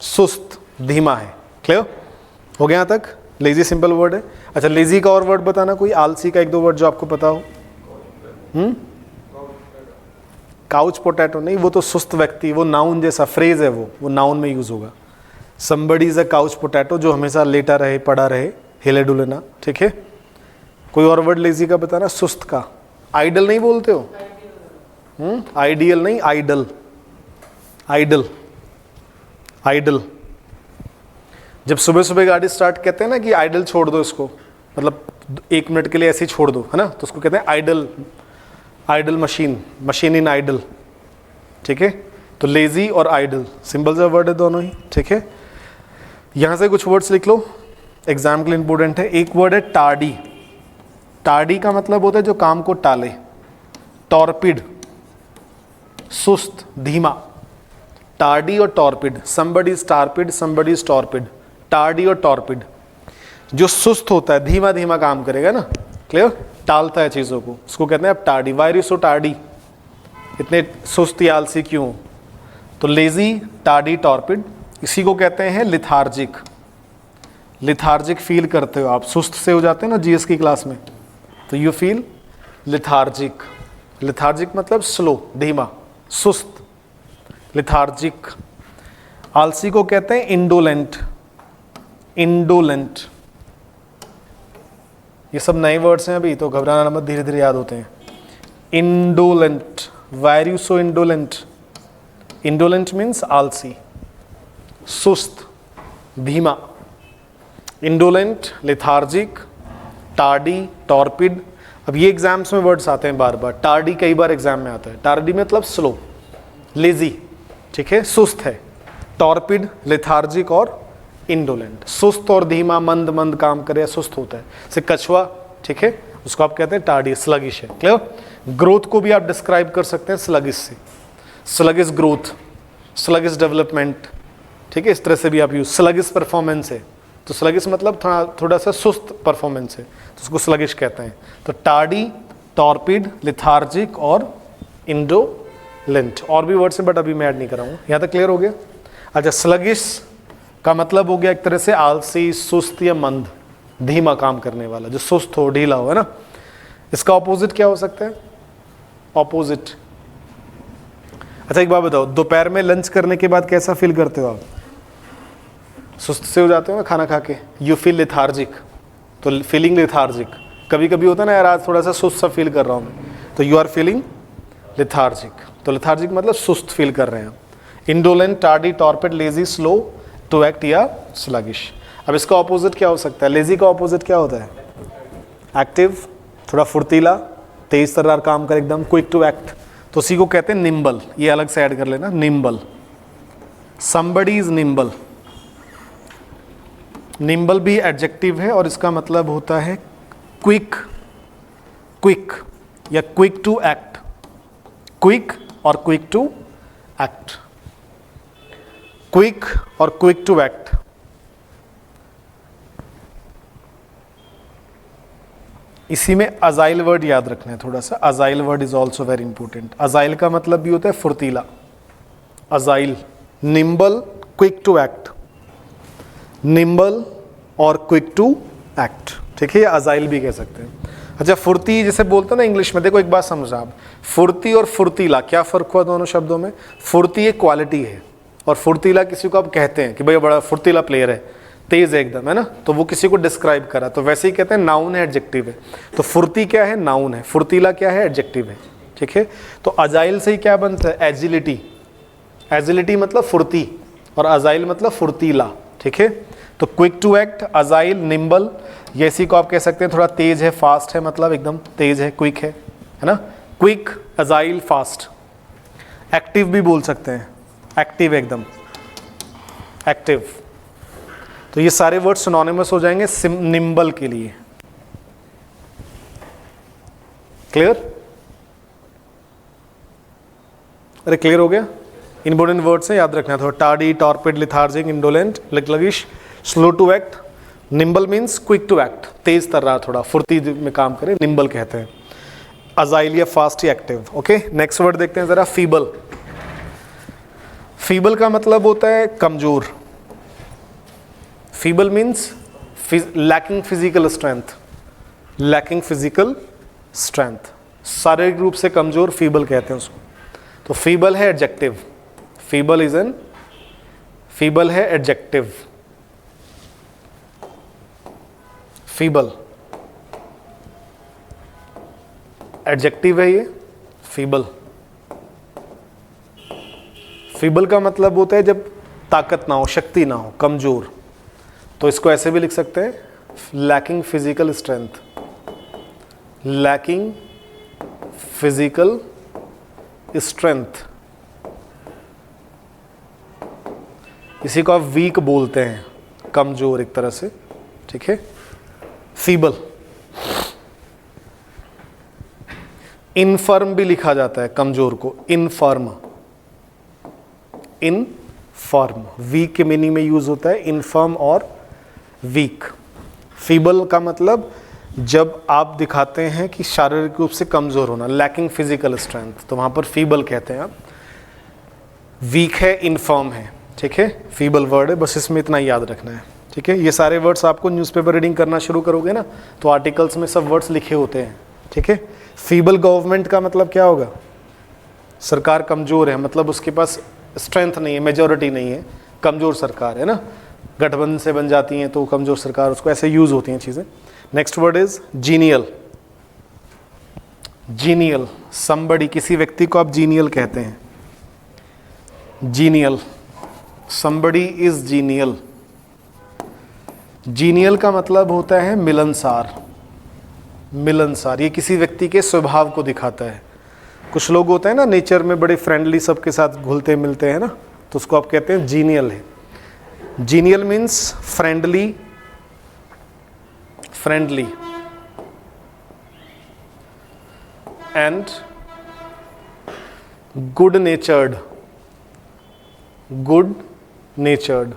सुस्त, धीमा है। क्लियर हो गया यहाँ तक। लेजी सिंपल वर्ड है। अच्छा, लेजी का और वर्ड बताना कोई, आलसी का एक दो वर्ड जो आपको पता हो। काउच पोटैटो नहीं, वो तो सुस्त व्यक्ति, वो नाउन जैसा फ्रेज है, वो नाउन में यूज होगा। Somebody is a couch potato, जो हमेशा लेटा रहे, पड़ा रहे, हिले डुले ना, ठीक है। कोई और वर्ड लेजी का बताना, सुस्त का। आइडल नहीं बोलते हो, आइडियल नहीं, आइडल, आइडल, आइडल। जब सुबह सुबह गाड़ी स्टार्ट कहते हैं ना कि आइडल छोड़ दो इसको, मतलब 1 मिनट के लिए ऐसे ही छोड़ दो, है ना, तो उसको कहते हैं आइडल, आइडल मशीन, मशीन इन आइडल, ठीक है। तो लेजी और आइडल सिंपल सा वर्ड है दोनों ही, ठीक है। यहां से कुछ वर्ड्स लिख लो, एग्जाम के लिए इंपॉर्टेंट है। एक वर्ड है टार्डी। टार्डी का मतलब होता है जो काम को टाले। टॉर्पिड, सुस्त, धीमा। टार्डी और torpid, somebody is टार्पिड, somebody is torpid. Tardy और टॉर्पिड, जो सुस्त होता है, धीमा धीमा काम करेगा ना, क्लियर, टालता है चीजों को, उसको कहते हैं आप tardy. Why are you so tardy, इतने सुस्त या आलसी क्यों। तो लेजी, टार्डी, टॉर्पिड। इसी को कहते हैं लिथार्जिक। लिथार्जिक फील करते हो आप, सुस्त से हो जाते हैं ना जीएस की क्लास में, तो यू फील लिथार्जिक। लिथार्जिक मतलब स्लो, धीमा, सुस्त, लिथार्जिक। आलसी को कहते हैं इंडोलेंट। इंडोलेंट, ये सब नए वर्ड्स हैं अभी, तो घबराना मत, धीरे धीरे याद होते हैं। Indolent, why are you so indolent. Indolent means आलसी, सुस्त, धीमा। Indolent, lethargic, tardy, torpid. अब ये एग्जाम्स में वर्ड्स आते हैं बार बार। टार्डी कई बार एग्जाम में आता है। टार्डी मतलब स्लो, लेजी, ठीक है, सुस्त है। टॉर्पिड, लिथार्जिक और इंडोलेंट, सुस्त और धीमा, मंद मंद काम करे, सुस्त होता है। जैसे कछुआ, ठीक है, उसको आप कहते हैं टार्डी, स्लगिश है। क्लियर। ग्रोथ को भी आप डिस्क्राइब कर सकते हैं स्लगिश से। स्लगिश ग्रोथ, स्लगिश डेवलपमेंट, ठीक है, इस तरह से भी आप यूज। स्लगिश परफॉर्मेंस है, तो स्लगिश मतलब थोड़ा सा सुस्त परफॉर्मेंस है, तो उसको स्लगिश कहते हैं। तो टार्डी, टॉर्पिड, लिथार्जिक और इंडोलेंट। और भी वर्ड्स हैं बट अभी मैं ऐड नहीं कराऊंगा। यहाँ तक क्लियर हो गया। अच्छा, स्लगिश का मतलब हो गया एक तरह से आलसी, सुस्त या मंद, धीमा काम करने वाला, जो सुस्त हो, ढीला हो, है ना। इसका ऑपोजिट क्या हो सकता है, ऑपोजिट। अच्छा, एक बात बताओ, दोपहर में लंच करने के बाद कैसा फील करते हो आप, सुस्त से हो जाते हो ना खाना खा के, यू फील लिथार्जिक, तो फीलिंग लिथार्जिक। कभी कभी होता है ना यार, आज थोड़ा सा सुस्त सा फील कर रहा हूँ मैं, तो यू आर फीलिंग लिथार्जिक। तो लिथार्जिक मतलब सुस्त फील कर रहे हैं। Indolent, tardy, torpid, lazy, slow to act या स्लगिश। अब इसका ऑपोजिट क्या हो सकता है, लेजी का ऑपोजिट क्या होता है, एक्टिव, थोड़ा फुर्तीला, तेज तर्रार काम कर एकदम, क्विक टू एक्ट, तो उसी को कहते हैं निम्बल। ये अलग से ऐड कर लेना, nimble. somebody is nimble. Nimble भी एडजेक्टिव है और इसका मतलब होता है क्विक, क्विक या क्विक टू एक्ट। क्विक और क्विक टू एक्ट, क्विक और क्विक टू एक्ट। इसी में अजाइल वर्ड याद रखना है थोड़ा सा। Agile word is also very important. Agile का मतलब भी होता है फुर्तीला, agile. Nimble, quick to act. Nimble, और क्विक टू एक्ट, ठीक है, या अजाइल भी कह सकते हैं। अच्छा, फुर्ती जैसे बोलते हैं ना इंग्लिश में, देखो एक बात समझो आप, फुर्ती और फुर्तीला क्या फ़र्क हुआ दोनों शब्दों में? फुर्ती एक क्वालिटी है और फुर्तीला किसी को आप कहते हैं कि भाई बड़ा फुर्तीला प्लेयर है, तेज़ है एकदम, है ना, तो वो किसी को डिस्क्राइब करा, तो वैसे ही कहते हैं नाउन है एडजेक्टिव है। तो फुर्ती क्या है? नाउन है। फुर्तीला क्या है? एडजेक्टिव है, ठीक है। तो अजाइल से ही क्या बनता है? एजिलिटी। एजिलिटी मतलब फुर्ती और अजाइल मतलब फुर्तीला, ठीक है। तो quick to act, agile, nimble, ये इसी को आप कह सकते हैं थोड़ा तेज है, फास्ट है, मतलब एकदम तेज है, क्विक है ना। Quick, agile, fast. एक्टिव भी बोल सकते हैं, एक्टिव, एकदम एक्टिव। तो ये सारे वर्ड सिनोनिमस हो जाएंगे निम्बल के लिए। क्लियर? अरे क्लियर हो गया? इंपॉर्टेंट वर्ड्स है, याद रखना है थोड़ा। Tardy, torpid, lethargic, indolent, sluggish, slow to act. Nimble means quick to act, तेज तर रहा, थोड़ा फुर्ती में काम करे, निम्बल कहते हैं। अजाइल या फास्ट या एक्टिव। ओके, नेक्स्ट वर्ड देखते हैं जरा, फीबल। फीबल का मतलब होता है कमजोर। Feeble means lacking physical strength, lacking physical strength, शारीरिक रूप से कमजोर, फीबल कहते हैं उसको। तो फीबल है adjective, feeble is an, feeble है एडजेक्टिव, फीबल एडजेक्टिव है ये, फीबल। फीबल का मतलब होता है जब ताकत ना हो, शक्ति ना हो, कमजोर। तो इसको ऐसे भी लिख सकते हैं, lacking physical strength, lacking physical strength. इसी को आप वीक बोलते हैं, कमजोर एक तरह से, ठीक है। फीबल। इनफर्म भी लिखा जाता है कमजोर को, इनफर्म, इनफर्म, वीक के मीनिंग में यूज होता है इनफर्म और वीक। फीबल का मतलब जब आप दिखाते हैं कि शारीरिक रूप से कमजोर होना, लैकिंग फिजिकल स्ट्रेंथ, तो वहां पर फीबल कहते हैं आप। वीक है, इनफर्म है, ठीक है, फीबल वर्ड है, बस इसमें इतना याद रखना है, ठीक है। ये सारे वर्ड्स आपको न्यूज़पेपर रीडिंग करना शुरू करोगे ना, तो आर्टिकल्स में सब वर्ड्स लिखे होते हैं, ठीक है। फीबल गवर्नमेंट का मतलब क्या होगा? सरकार कमजोर है, मतलब उसके पास स्ट्रेंथ नहीं है, मेजॉरिटी नहीं है, कमजोर सरकार है ना। गठबंधन से बन जाती हैं तो कमजोर सरकार, उसको ऐसे यूज होती हैं चीज़ें। Next word is genial. Genial, somebody, किसी व्यक्ति को आप जीनियल कहते हैं, genial, somebody is genial. Genial का मतलब होता है मिलनसार, मिलनसार, ये किसी व्यक्ति के स्वभाव को दिखाता है। कुछ लोग होते हैं ना नेचर में बड़े फ्रेंडली, सबके साथ घुलते मिलते हैं ना, तो उसको आप कहते हैं जीनियल है। Genial means friendly, friendly and good नेचर्ड, good नेचर्ड,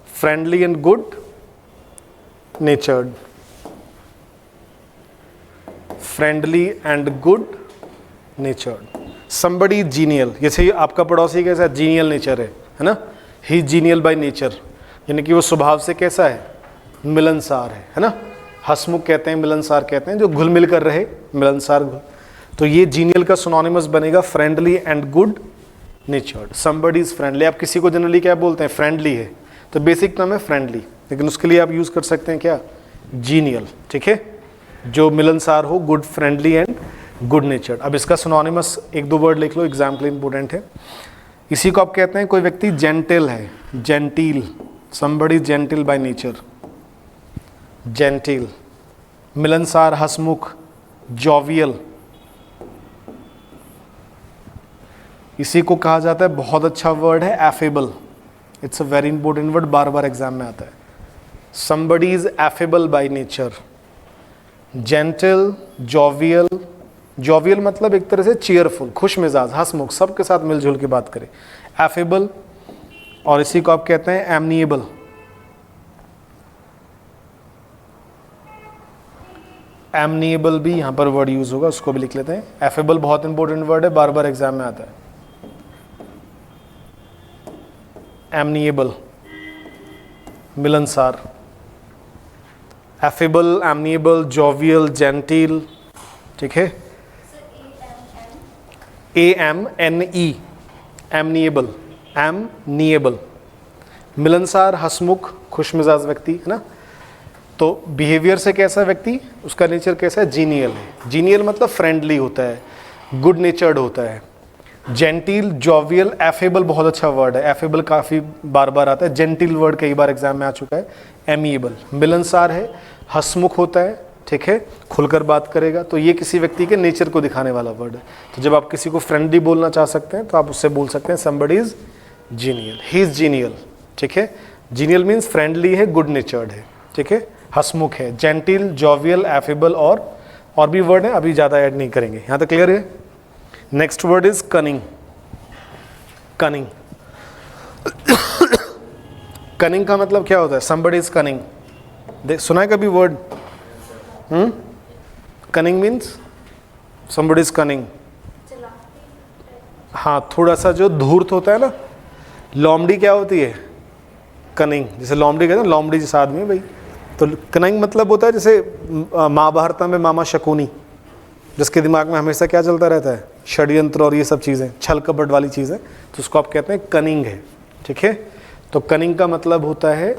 friendly and good नेचर्ड, friendly and good नेचर्ड। Somebody genial, जैसे आपका पड़ोसी कैसा जीनियल नेचर है ना, ही जीनियल बाय नेचर, यानी कि वो स्वभाव से कैसा है? मिलनसार है ना। हंसमुख कहते हैं, मिलनसार कहते हैं, जो घुल मिल कर रहे, मिलनसार। तो ये जीनियल का सिनोनिमस बनेगा friendly and good नेचर्ड। Somebody is friendly, आप किसी को जनरली क्या बोलते हैं? फ्रेंडली है, तो बेसिक टर्म है फ्रेंडली, लेकिन उसके लिए आप यूज कर सकते हैं क्या? जीनियल, ठीक है, जो मिलनसार हो, गुड, फ्रेंडली एंड गुड नेचर्ड। अब इसका सिनोनिमस एक दो वर्ड लिख लो, एग्जाम्पल इंपोर्टेंट है। इसी को आप कहते हैं कोई व्यक्ति जेंटल है, genteel, somebody genteel by nature, genteel, मिलनसार, हंसमुख, जॉवियल। इसी को कहा जाता है, बहुत अच्छा वर्ड है, affable. It's a very important word, bar bar exam में आता है। Somebody is affable by nature, gentle, jovial. Jovial मतलब एक तरह से चीयरफुल, खुश मिजाज, हंसमुख, सबके साथ मिलजुल के बात करे, एफेबल। और इसी को आप कहते हैं एमनिएबल। एमनिएबल भी यहाँ पर वर्ड यूज होगा, उसको भी लिख लेते हैं। एफेबल बहुत इंपॉर्टेंट वर्ड है, बार बार एग्जाम में आता है। एमनिएबल, मिलनसार, एफेबल, एमनिएबल, जोवियल, जेंटिल, ठीक है। AMNE, एमनिएबल, एमनिएबल, मिलनसार, हंसमुख, खुशमिजाज व्यक्ति, है ना। तो बिहेवियर से कैसा व्यक्ति, उसका नेचर कैसा है, जीनियल है। जीनियल मतलब फ्रेंडली होता है, गुड नेचर्ड होता है। जेंटिल, जोवियल, एफेबल बहुत अच्छा वर्ड है, एफेबल काफ़ी बार बार आता है, जेंटिल वर्ड कई बार एग्जाम में आ चुका है। एमिएबल, मिलनसार है, हंसमुख होता है, ठीक है, खुलकर बात करेगा। तो ये किसी व्यक्ति के नेचर को दिखाने वाला वर्ड है। तो जब आप किसी को फ्रेंडली बोलना चाह सकते हैं तो आप उससे बोल सकते हैं somebody is genial, he is genial, ठीक है। जीनियल मीन्स फ्रेंडली है, गुड नेचर्ड है, ठीक है, हंसमुख है। जेंटिल, जोवियल, एफेबल और भी वर्ड है, अभी ज़्यादा ऐड नहीं करेंगे, यहाँ तक क्लियर है। Next word is cunning. Cunning cunning का मतलब क्या होता है, समबडी इज कनिंग। देख सुना है कभी word cunning means somebody is cunning. हाँ, थोड़ा सा जो धूर्त होता है ना, लोमड़ी क्या होती है, कनिंग। जैसे लोमड़ी कहते हैं, लोमड़ी जैसा आदमी भाई, तो कनिंग मतलब होता है जैसे महाभारत में मामा शकुनी, जिसके दिमाग में हमेशा क्या चलता रहता है, षड्यंत्र और ये सब चीज़ें, छल कपट वाली चीज़ें, तो उसको आप कहते हैं कनिंग है, ठीक है। तो कनिंग का मतलब होता है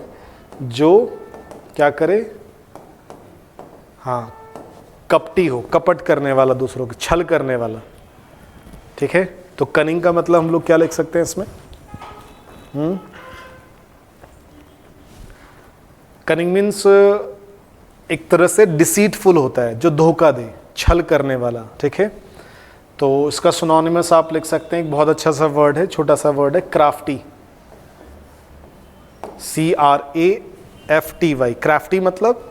जो क्या करे, हाँ, कपटी हो, कपट करने वाला, दूसरों की छल करने वाला, ठीक है। तो कनिंग का मतलब हम लोग क्या लिख सकते हैं इसमें, कनिंग मीन्स एक तरह से डिसीटफुल होता है, जो धोखा दे, छल करने वाला, ठीक है। तो इसका सिनोनिमस आप लिख सकते हैं, एक बहुत अच्छा सा वर्ड है, छोटा सा वर्ड है, क्राफ्टी, CRAFTY। क्राफ्टी मतलब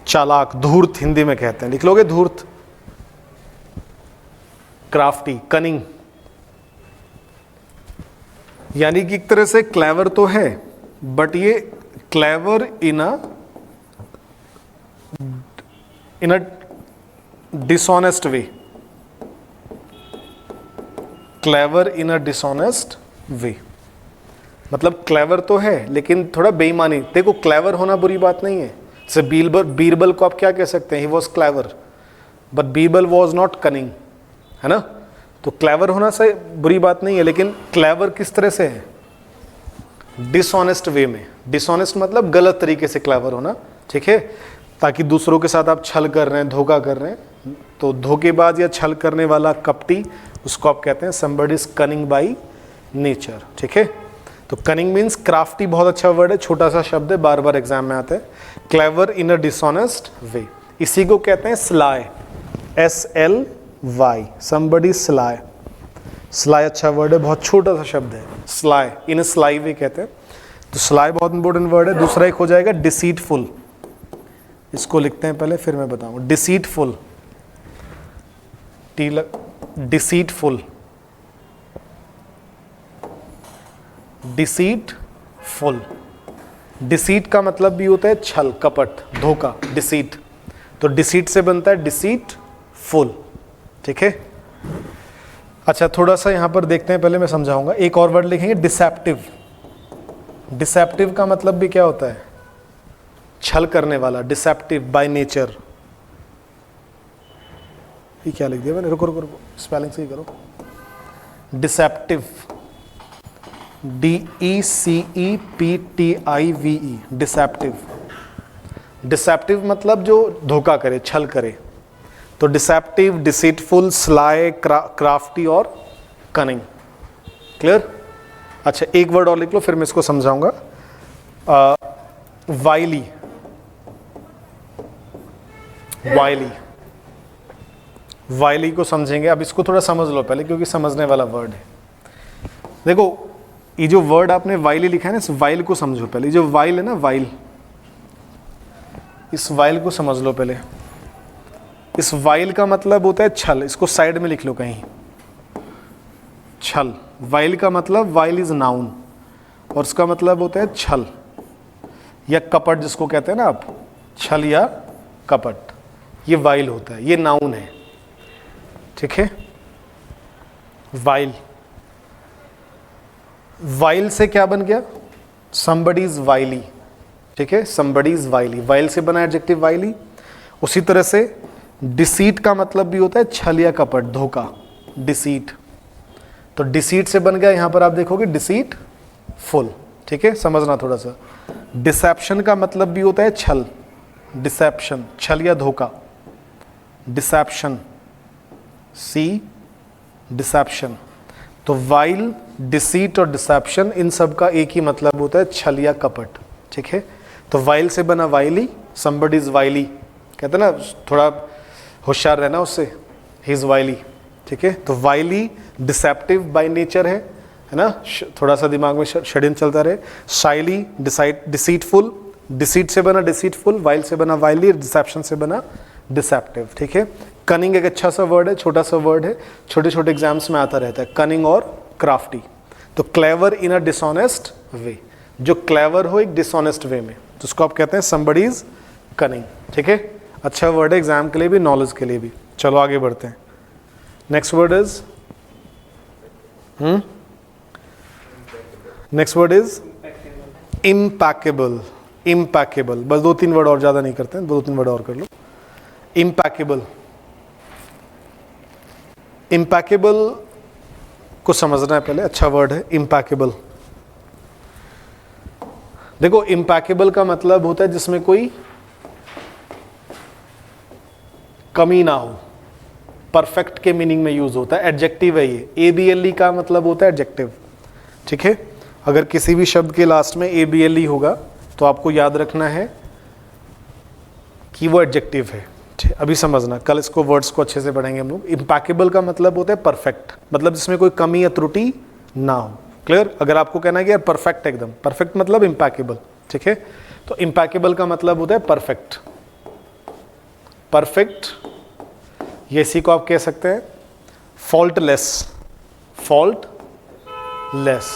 चालाक, धूर्त हिंदी में कहते हैं, लिख लोगे धूर्त, क्राफ्टी, कनिंग, यानी कि एक तरह से क्लेवर तो है, बट ये clever in a dishonest way, clever in a dishonest way, मतलब क्लेवर तो है लेकिन थोड़ा बेईमानी। देखो, क्लेवर होना बुरी बात नहीं है। जैसे बीरबल को आप क्या कह सकते हैं, he was clever, but Birbal was not cunning, है ना। तो क्लेवर होना से बुरी बात नहीं है, लेकिन क्लेवर किस तरह से है, डिसऑनेस्ट वे में। डिसऑनेस्ट मतलब गलत तरीके से क्लेवर होना, ठीक है, ताकि दूसरों के साथ आप छल कर रहे हैं, धोखा कर रहे हैं। तो धोखेबाज या छल करने वाला, कपटी, उसको आप कहते हैं somebody is cunning by nature, ठीक है। तो कनिंग मीन्स क्राफ्टी, बहुत अच्छा वर्ड है, छोटा सा शब्द है, बार बार एग्जाम में आता है। क्लेवर इन अ डिसऑनेस्ट वे, इसी को कहते हैं sly, SLY, somebody sly. Sly अच्छा वर्ड है, बहुत छोटा सा शब्द है, स्लाई, इन अ स्लाई वे कहते हैं। तो स्लाई बहुत इंपॉर्टेंट वर्ड है। दूसरा एक हो जाएगा डिसीटफुल, इसको लिखते हैं पहले, फिर मैं बताऊंगा। डिसीटफुल, डिसीटफुल, डिसीटफुल, डिसीट का मतलब भी होता है छल, कपट, धोखा, डिसीट। तो डिसीट से बनता है डिसीटफुल, ठीक है। अच्छा, थोड़ा सा यहां पर देखते हैं, पहले मैं समझाऊंगा। एक और वर्ड लिखेंगे, डिसेप्टिव। डिसेप्टिव का मतलब भी क्या होता है, छल करने वाला, डिसेप्टिव बाय नेचर। ये क्या लिख दिया मैंने, रुको रुको रुको, स्पेलिंग सही करो। Deceptive, DECEPTIVE, deceptive. डिसेप्टिव मतलब जो धोखा करे, छल करे। तो डिसेप्टिव, डिसीटफुल, स्लाई, क्राफ्टी और कनिंग। क्लियर? अच्छा, एक वर्ड और लिख लो, फिर मैं इसको समझाऊंगा। वाइली, वाइली, वाइली को समझेंगे। अब इसको थोड़ा समझ लो पहले, क्योंकि समझने वाला वर्ड है। देखो, ये जो वर्ड आपने वाइली लिखा है ना, इस वाइल को समझो पहले। ये जो वाइल है ना, वाइल, इस वाइल को समझ लो पहले। इस वाइल का मतलब होता है छल, इसको साइड में लिख लो कहीं, छल। वाइल का मतलब, वाइल इज नाउन, और इसका मतलब होता है छल या कपट, जिसको कहते हैं ना आप, छल या कपट, ये वाइल होता है, ये नाउन है, ठीक है। वाइल, वाइल से क्या बन गया, somebody is wily, ठीक है, somebody is wily, वाइल से बना एडजेक्टिव वाइली। उसी तरह से डिसीट का मतलब भी होता है छल या कपट, धोखा, डिसीट। तो डिसीट से बन गया, यहां पर आप देखोगे डिसीट फुल, ठीक है, समझना थोड़ा सा। डिसेप्शन का मतलब भी होता है छल, डिसेप्शन, छल या धोखा, डिसेप्शन, सी डिसेप्शन। तो वाइल, डिसीट और डिसेप्शन, इन सब का एक ही मतलब होता है छल या कपट, ठीक है। तो वाइल से बना वाइली, somebody is वाइली, कहते हैं ना थोड़ा होशियार रहना उससे, ही इज वाइली, ठीक है। तो वाइली डिसेप्टिव बाय नेचर है ना, थोड़ा सा दिमाग में षड्यंत्र चलता रहे। शाइली डिसीटफुल, डिसीट से बना डिसीटफुल, वाइल से बना वाइली, डिसेप्शन से बना डिसेप्टिव, ठीक है। कनिंग एक अच्छा सा वर्ड है, छोटा सा वर्ड है, छोटे छोटे एग्जाम्स में आता रहता है, कनिंग और क्राफ्टी। तो क्लेवर इन अ डिसऑनेस्ट वे, जो क्लेवर हो एक डिसऑनेस्ट वे में, तो उसको आप कहते हैं somebody is cunning, ठीक है। अच्छा वर्ड है एग्जाम के लिए भी, नॉलेज के लिए भी। चलो आगे बढ़ते हैं। Next word is impeccable. Impeccable, बस 2-3 वर्ड और, ज्यादा नहीं करते हैं, 2-3 वर्ड और कर लो। इम्पैकेबल, इम्पैकेबल को समझना है पहले, अच्छा वर्ड है इम्पैकेबल। देखो इम्पैकेबल का मतलब होता है जिसमें कोई कमी ना हो, परफेक्ट के मीनिंग में यूज होता है, एडजेक्टिव है ये। ABLE का मतलब होता है एडजेक्टिव, ठीक है। अगर किसी भी शब्द के लास्ट में ABLE होगा तो आपको याद रखना है कि वो एडजेक्टिव है। अभी समझना, कल इसको वर्ड्स को अच्छे से पढ़ेंगे हम लोग। इम्पैकेबल का मतलब होता है परफेक्ट, मतलब जिसमें कोई कमी या त्रुटि ना हो। क्लियर? अगर आपको कहना है कि यार परफेक्ट, एकदम परफेक्ट मतलब इम्पैकेबल, ठीक है। तो इम्पैकेबल का मतलब होता है परफेक्ट। परफेक्ट, ये इसी को आप कह सकते हैं फॉल्टलेस। फॉल्टलेस,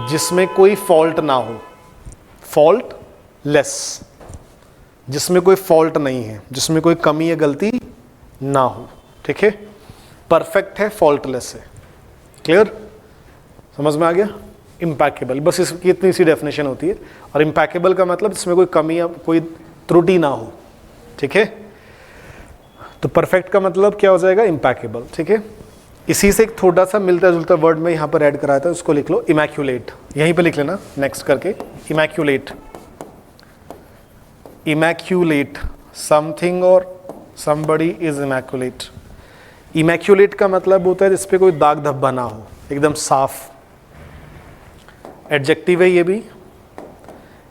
जिसमें कोई फॉल्ट ना हो, फॉल्टलेस, जिसमें कोई फॉल्ट नहीं है, जिसमें कोई कमी या गलती ना हो, ठीक है। परफेक्ट है, फॉल्टलेस है। क्लियर? समझ में आ गया? इम्पैकेबल, बस इसकी इतनी सी डेफिनेशन होती है। और इम्पैकेबल का मतलब जिसमें कोई कमी या कोई त्रुटि ना हो, ठीक है। तो परफेक्ट का मतलब क्या हो जाएगा? इम्पैकेबल, ठीक है। इसी से एक थोड़ा सा मिलता जुलता वर्ड में यहाँ पर ऐड कराया था, उसको लिख लो इमैक्यूलेट। यहीं पे लिख लेना नेक्स्ट करके, इमैक्यूलेट। इमैक्यूलेट, समथिंग और somebody इज इमैक्यूलेट। इमैक्यूलेट का मतलब होता है जिस पे कोई दाग धब्बा ना हो, एकदम साफ। एडजेक्टिव है ये भी।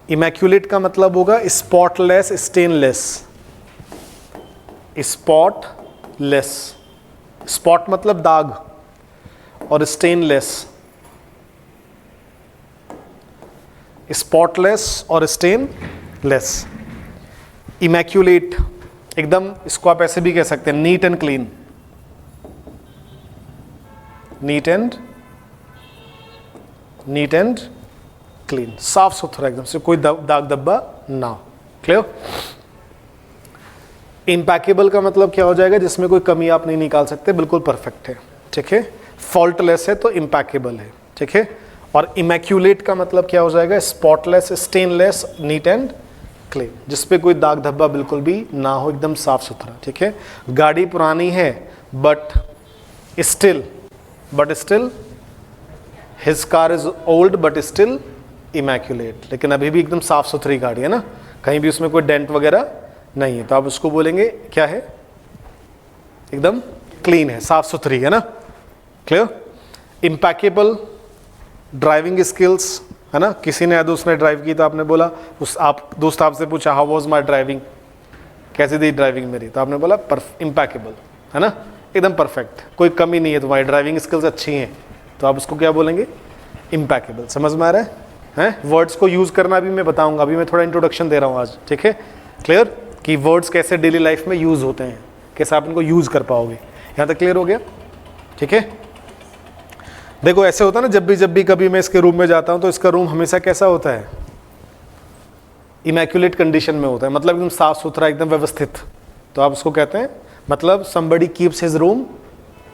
इमैक्यूलेट का मतलब होगा स्पॉटलेस, स्टेनलेस। स्पॉटलेस, स्पॉट मतलब दाग, और स्टेनलेस, स्पॉटलेस और स्टेनलेस। इमैक्यूलेट एकदम, इसको आप ऐसे भी कह सकते हैं neat and clean. Neat and clean, साफ सुथरा एकदम से, कोई दाग धब्बा ना हो। क्लियर? इम्पैकेबल का मतलब क्या हो जाएगा? जिसमें कोई कमी आप नहीं निकाल सकते, बिल्कुल परफेक्ट है, ठीक है। फॉल्टलेस है तो इम्पैकेबल है, ठीक है। और इमैक्यूलेट का मतलब क्या हो जाएगा? Spotless, stainless, neat and clean, जिसपे कोई दाग धब्बा बिल्कुल भी ना हो, एकदम साफ सुथरा, ठीक है। गाड़ी पुरानी है but still his car is old but still immaculate, लेकिन अभी भी एकदम साफ सुथरी गाड़ी है ना, कहीं भी उसमें कोई डेंट वगैरह नहीं है, तो आप उसको बोलेंगे क्या है? एकदम क्लीन है, साफ सुथरी है ना। क्लियर? इम्पैकेबल, ड्राइविंग स्किल्स है ना, किसी ने या दोस्त ने ड्राइव की तो आपने बोला, दोस्त आपसे पूछा हाउ वाज माय ड्राइविंग, कैसी थी ड्राइविंग मेरी, तो आपने बोला इम्पैकेबल, है ना, एकदम परफेक्ट, कोई कमी नहीं है, तुम्हारी ड्राइविंग स्किल्स अच्छी हैं, तो आप उसको क्या बोलेंगे? इम्पैकेबल। समझ में आ रहा है? वर्ड्स को यूज करना भी मैं बताऊंगा, अभी मैं थोड़ा इंट्रोडक्शन दे रहा हूँ आज, ठीक है। क्लियर? कि वर्ड्स कैसे डेली लाइफ में यूज होते हैं, कैसे आप इनको यूज कर पाओगे। यहाँ तक क्लियर हो गया? ठीक है। देखो ऐसे होता है ना, जब भी कभी मैं इसके रूम में जाता हूँ तो इसका रूम हमेशा कैसा होता है? इमैक्यूलेट कंडीशन में होता है, मतलब एकदम साफ सुथरा, एकदम व्यवस्थित। तो आप उसको कहते हैं, मतलब somebody keeps his room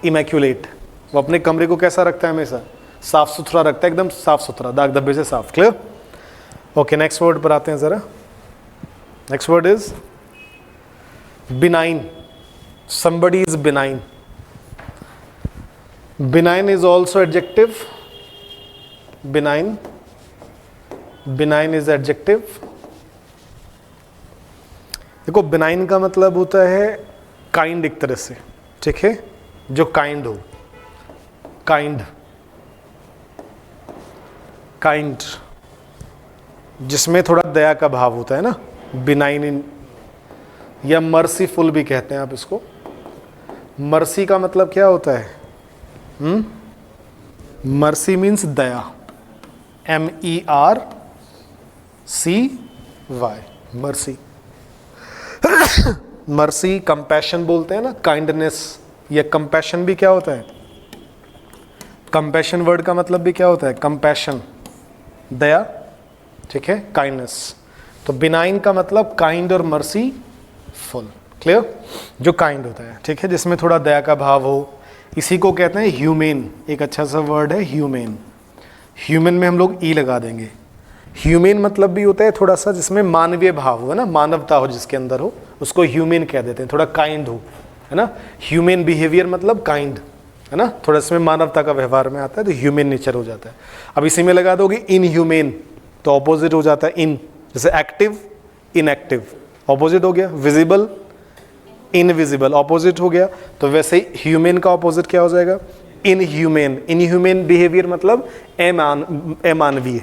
immaculate, वो अपने कमरे को कैसा रखता है? हमेशा साफ सुथरा रखता है, एकदम साफ सुथरा, दाग धब्बे से साफ। क्लियर? ओके, नेक्स्ट वर्ड पर आते हैं जरा। Next word is benign. somebody is benign. Benign is also adjective. Benign is adjective. देखो benign का मतलब होता है काइंड, एक तरह से, ठीक है, जो काइंड हो, काइंड, काइंड जिसमें थोड़ा दया का भाव होता है ना, बिनाइन इन, या मर्सीफुल भी कहते हैं आप इसको। मर्सी का मतलब क्या होता है? मर्सी मीन्स दया, MERCY, मर्सी। मर्सी कंपैशन बोलते हैं ना, काइंडनेस, या कंपैशन भी क्या होता है? कंपैशन वर्ड का मतलब भी क्या होता है? कंपैशन, दया, ठीक है, काइंडनेस। तो बिनाइन का मतलब काइंड और मर्सी फुल। क्लियर? जो काइंड होता है, ठीक है, जिसमें थोड़ा दया का भाव हो, इसी को कहते हैं ह्यूमेन। एक अच्छा सा वर्ड है ह्यूमेन। ह्यूमन में हम लोग ई लगा देंगे। ह्यूमेन मतलब भी होता है थोड़ा सा जिसमें मानवीय भाव हो, है ना, मानवता हो जिसके अंदर हो, उसको ह्यूमेन कह देते हैं। थोड़ा काइंड हो, है ना, ह्यूमेन बिहेवियर मतलब काइंड, है ना, थोड़ा इसमें मानवता का व्यवहार में आता है, तो ह्यूमेन नेचर हो जाता है। अब इसी में लगा दोगे इनह्यूमेन, तो ऑपोजिट हो जाता है इन, जैसे एक्टिव, इनएक्टिव, ऑपोजिट हो गया। विजिबल, इनविजिबल, ऑपोजिट हो गया। तो वैसे ही ह्यूमन का ऑपोजिट क्या हो जाएगा? इनह्यूमेन। इनह्यूमेन बिहेवियर मतलब अमानवीय,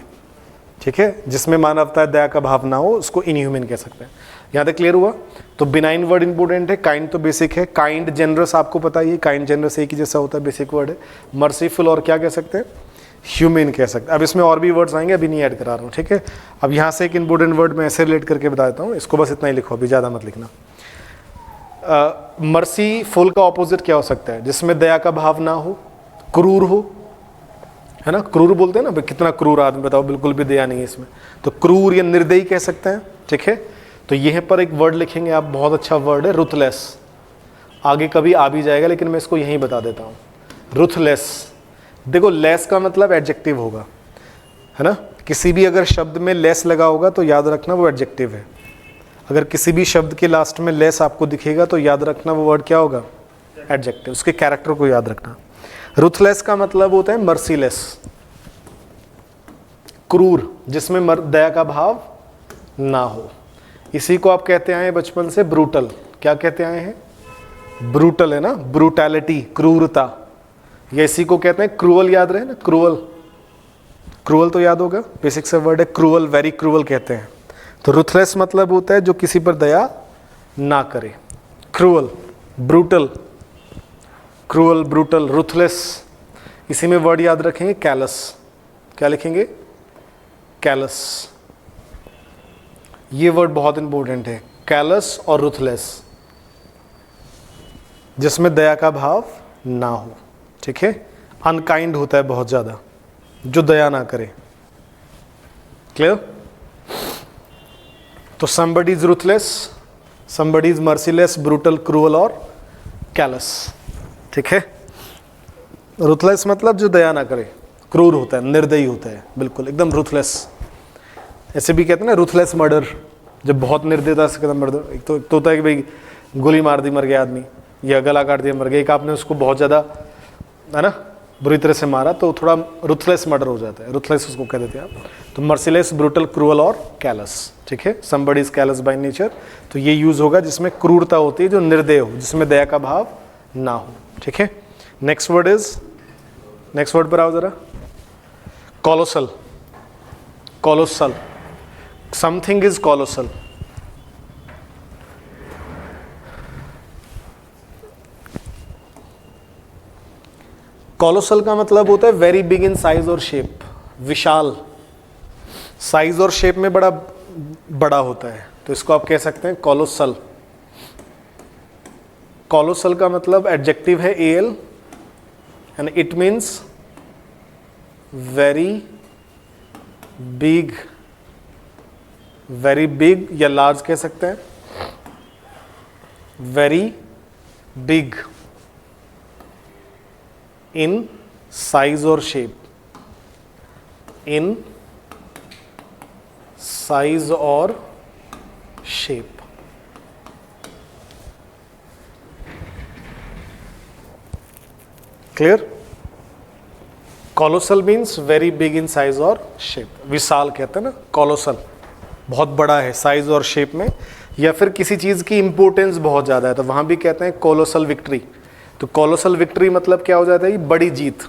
ठीक है, जिसमें मानवता, दया का भाव ना हो, उसको इनह्यूमन कह सकते हैं। यहाँ तक क्लियर हुआ? तो बिनाइन वर्ड इंपॉर्टेंट है। काइंड तो बेसिक है। काइंड, जेनरस आपको पता ही है, काइंड जेनरस एक ही जैसा होता है, बेसिक वर्ड है। मर्सीफुल और क्या कह सकते हैं? ह्यूमन कह सकते हैं। अब इसमें और भी वर्ड्स आएंगे, अभी नहीं ऐड करा रहा हूँ, ठीक है। अब यहाँ से एक इंपॉर्टेंट वर्ड मैं ऐसे रिलेट करके बता देता हूँ, इसको बस इतना ही लिखो, अभी ज़्यादा मत लिखना। मर्सीफुल का ऑपोजिट क्या हो सकता है? जिसमें दया का भाव ना हो, क्रूर हो, है ना, क्रूर बोलते हैं ना, कितना क्रूर आदमी, बताओ, बिल्कुल भी दया नहीं है इसमें, तो क्रूर या निर्दयी कह सकते हैं, ठीक है। तो यहाँ पर एक वर्ड लिखेंगे आप, बहुत अच्छा वर्ड है, रुथलेस। आगे कभी आ भी जाएगा, लेकिन मैं इसको यहीं बता देता हूँ, रुथलेस। देखो, लेस का मतलब एडजेक्टिव होगा, है ना, किसी भी अगर शब्द में लेस लगा होगा तो याद रखना वो एडजेक्टिव है। अगर किसी भी शब्द के लास्ट में लेस आपको दिखेगा तो याद रखना वो वर्ड क्या होगा? एडजेक्टिव। उसके कैरेक्टर को याद रखना। रुथलेस का मतलब होता है मर्सीलेस, क्रूर, जिसमें दया का भाव ना हो। इसी को आप कहते आए हैं बचपन से ब्रूटल। क्या कहते आए हैं? ब्रूटल, है ना, ब्रूटैलिटी, क्रूरता। या इसी को कहते हैं क्रूअल, याद रहे ना, क्रूअल। क्रूअल तो याद होगा, बेसिक से वर्ड है क्रूअल, वेरी क्रूअल कहते हैं। तो रुथलेस मतलब होता है जो किसी पर दया ना करे। Cruel, brutal, cruel, brutal, ruthless. इसी में वर्ड याद रखेंगे कैलस। क्या लिखेंगे? कैलस। ये वर्ड बहुत इंपॉर्टेंट है, कैलस और रुथलेस, जिसमें दया का भाव ना हो, ठीक है। अनकाइंड होता है बहुत ज्यादा, जो दया ना करे। क्लियर? तो somebody is ruthless, somebody is merciless, brutal, cruel और callous, ठीक है। रुथलेस मतलब जो दया ना करे, क्रूर होता है, निर्दयी होता है, बिल्कुल एकदम रुथलेस। ऐसे भी कहते हैं ना रुथलेस मर्डर, जब बहुत निर्दयता से कदम मर्डर। एक तो होता है कि भाई गोली मार दी, मर गया आदमी, या गला काट दिया, मर गया। एक आपने उसको बहुत ज़्यादा, है ना, बुरी तरह से मारा, तो थोड़ा रुथलेस मर्डर हो जाता है, रुथलेस उसको कह देते हैं आप। तो मर्सीलेस, ब्रूटल, क्रूअल और कैलस, ठीक है। Somebody is callus by nature, तो ये यूज होगा जिसमें क्रूरता होती है, जो निर्दय हो, जिसमें दया का भाव ना हो, ठीक है। Next word is, next word पर आओ जरा, colossal. Colossal, something is colossal. Colossal का मतलब होता है वेरी बिग इन साइज और शेप, विशाल, साइज और शेप में बड़ा बड़ा होता है, तो इसको आप कह सकते हैं कॉलोसल। कॉलोसल का मतलब एडजेक्टिव है L, and it means very big, very big या लार्ज कह सकते हैं, वेरी बिग इन साइज और शेप, इन साइज और shape. Clear? Colossal means very big in size और शेप। विशाल कहते हैं ना, कॉलोसल बहुत बड़ा है साइज और शेप में, या फिर किसी चीज की इंपोर्टेंस बहुत ज्यादा है तो वहां भी कहते हैं कोलोसल विक्ट्री। तो कोलोसल विक्ट्री मतलब क्या हो जाता है? बड़ी जीत,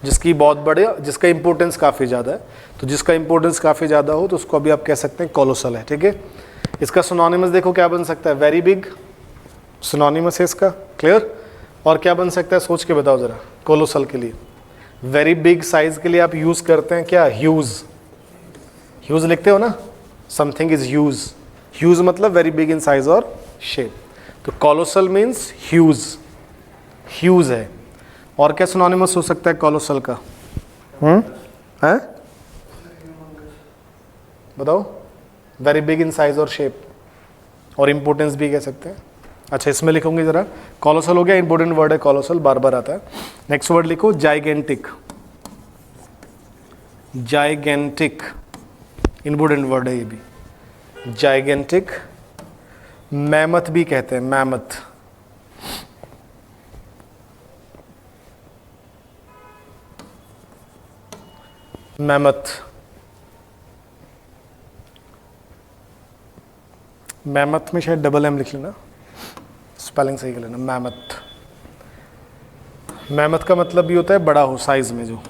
जिसकी बहुत बड़े, जिसका इंपोर्टेंस काफी ज्यादा है। तो जिसका इंपोर्टेंस काफी ज्यादा हो तो उसको अभी आप कह सकते हैं कोलोसल है। ठीक है, इसका सिनोनिमस देखो क्या बन सकता है? वेरी बिग सिनोनिमस है इसका। क्लियर? और क्या बन सकता है सोच के बताओ जरा। कोलोसल के लिए, वेरी बिग साइज के लिए आप यूज करते हैं क्या? ह्यूज। ह्यूज लिखते हो ना, समथिंग इज ह्यूज। ह्यूज मतलब वेरी बिग इन साइज और शेप। तो कोलोसल मीन्स ह्यूज, ह्यूज है। और क्या सिनोनिमस हो सकता है कोलोसल का? है बताओ। वेरी बिग इन साइज और शेप, और इंपोर्टेंस भी कह सकते हैं। अच्छा, इसमें लिखोगे जरा। कोलोसल हो गया, इंपोर्टेंट वर्ड है कोलोसल, बार बार आता है। नेक्स्ट वर्ड लिखो जाइगेंटिक। जाइगेंटिक इंपोर्टेंट वर्ड है ये भी। जाइगेंटिक, मैमथ भी कहते हैं, मैमथ। मैमथ, मैमथ में शायद डबल एम लिख लेना, स्पेलिंग सही कर लेना। मैमथ, मैमथ का मतलब भी होता है बड़ा हो साइज में, जो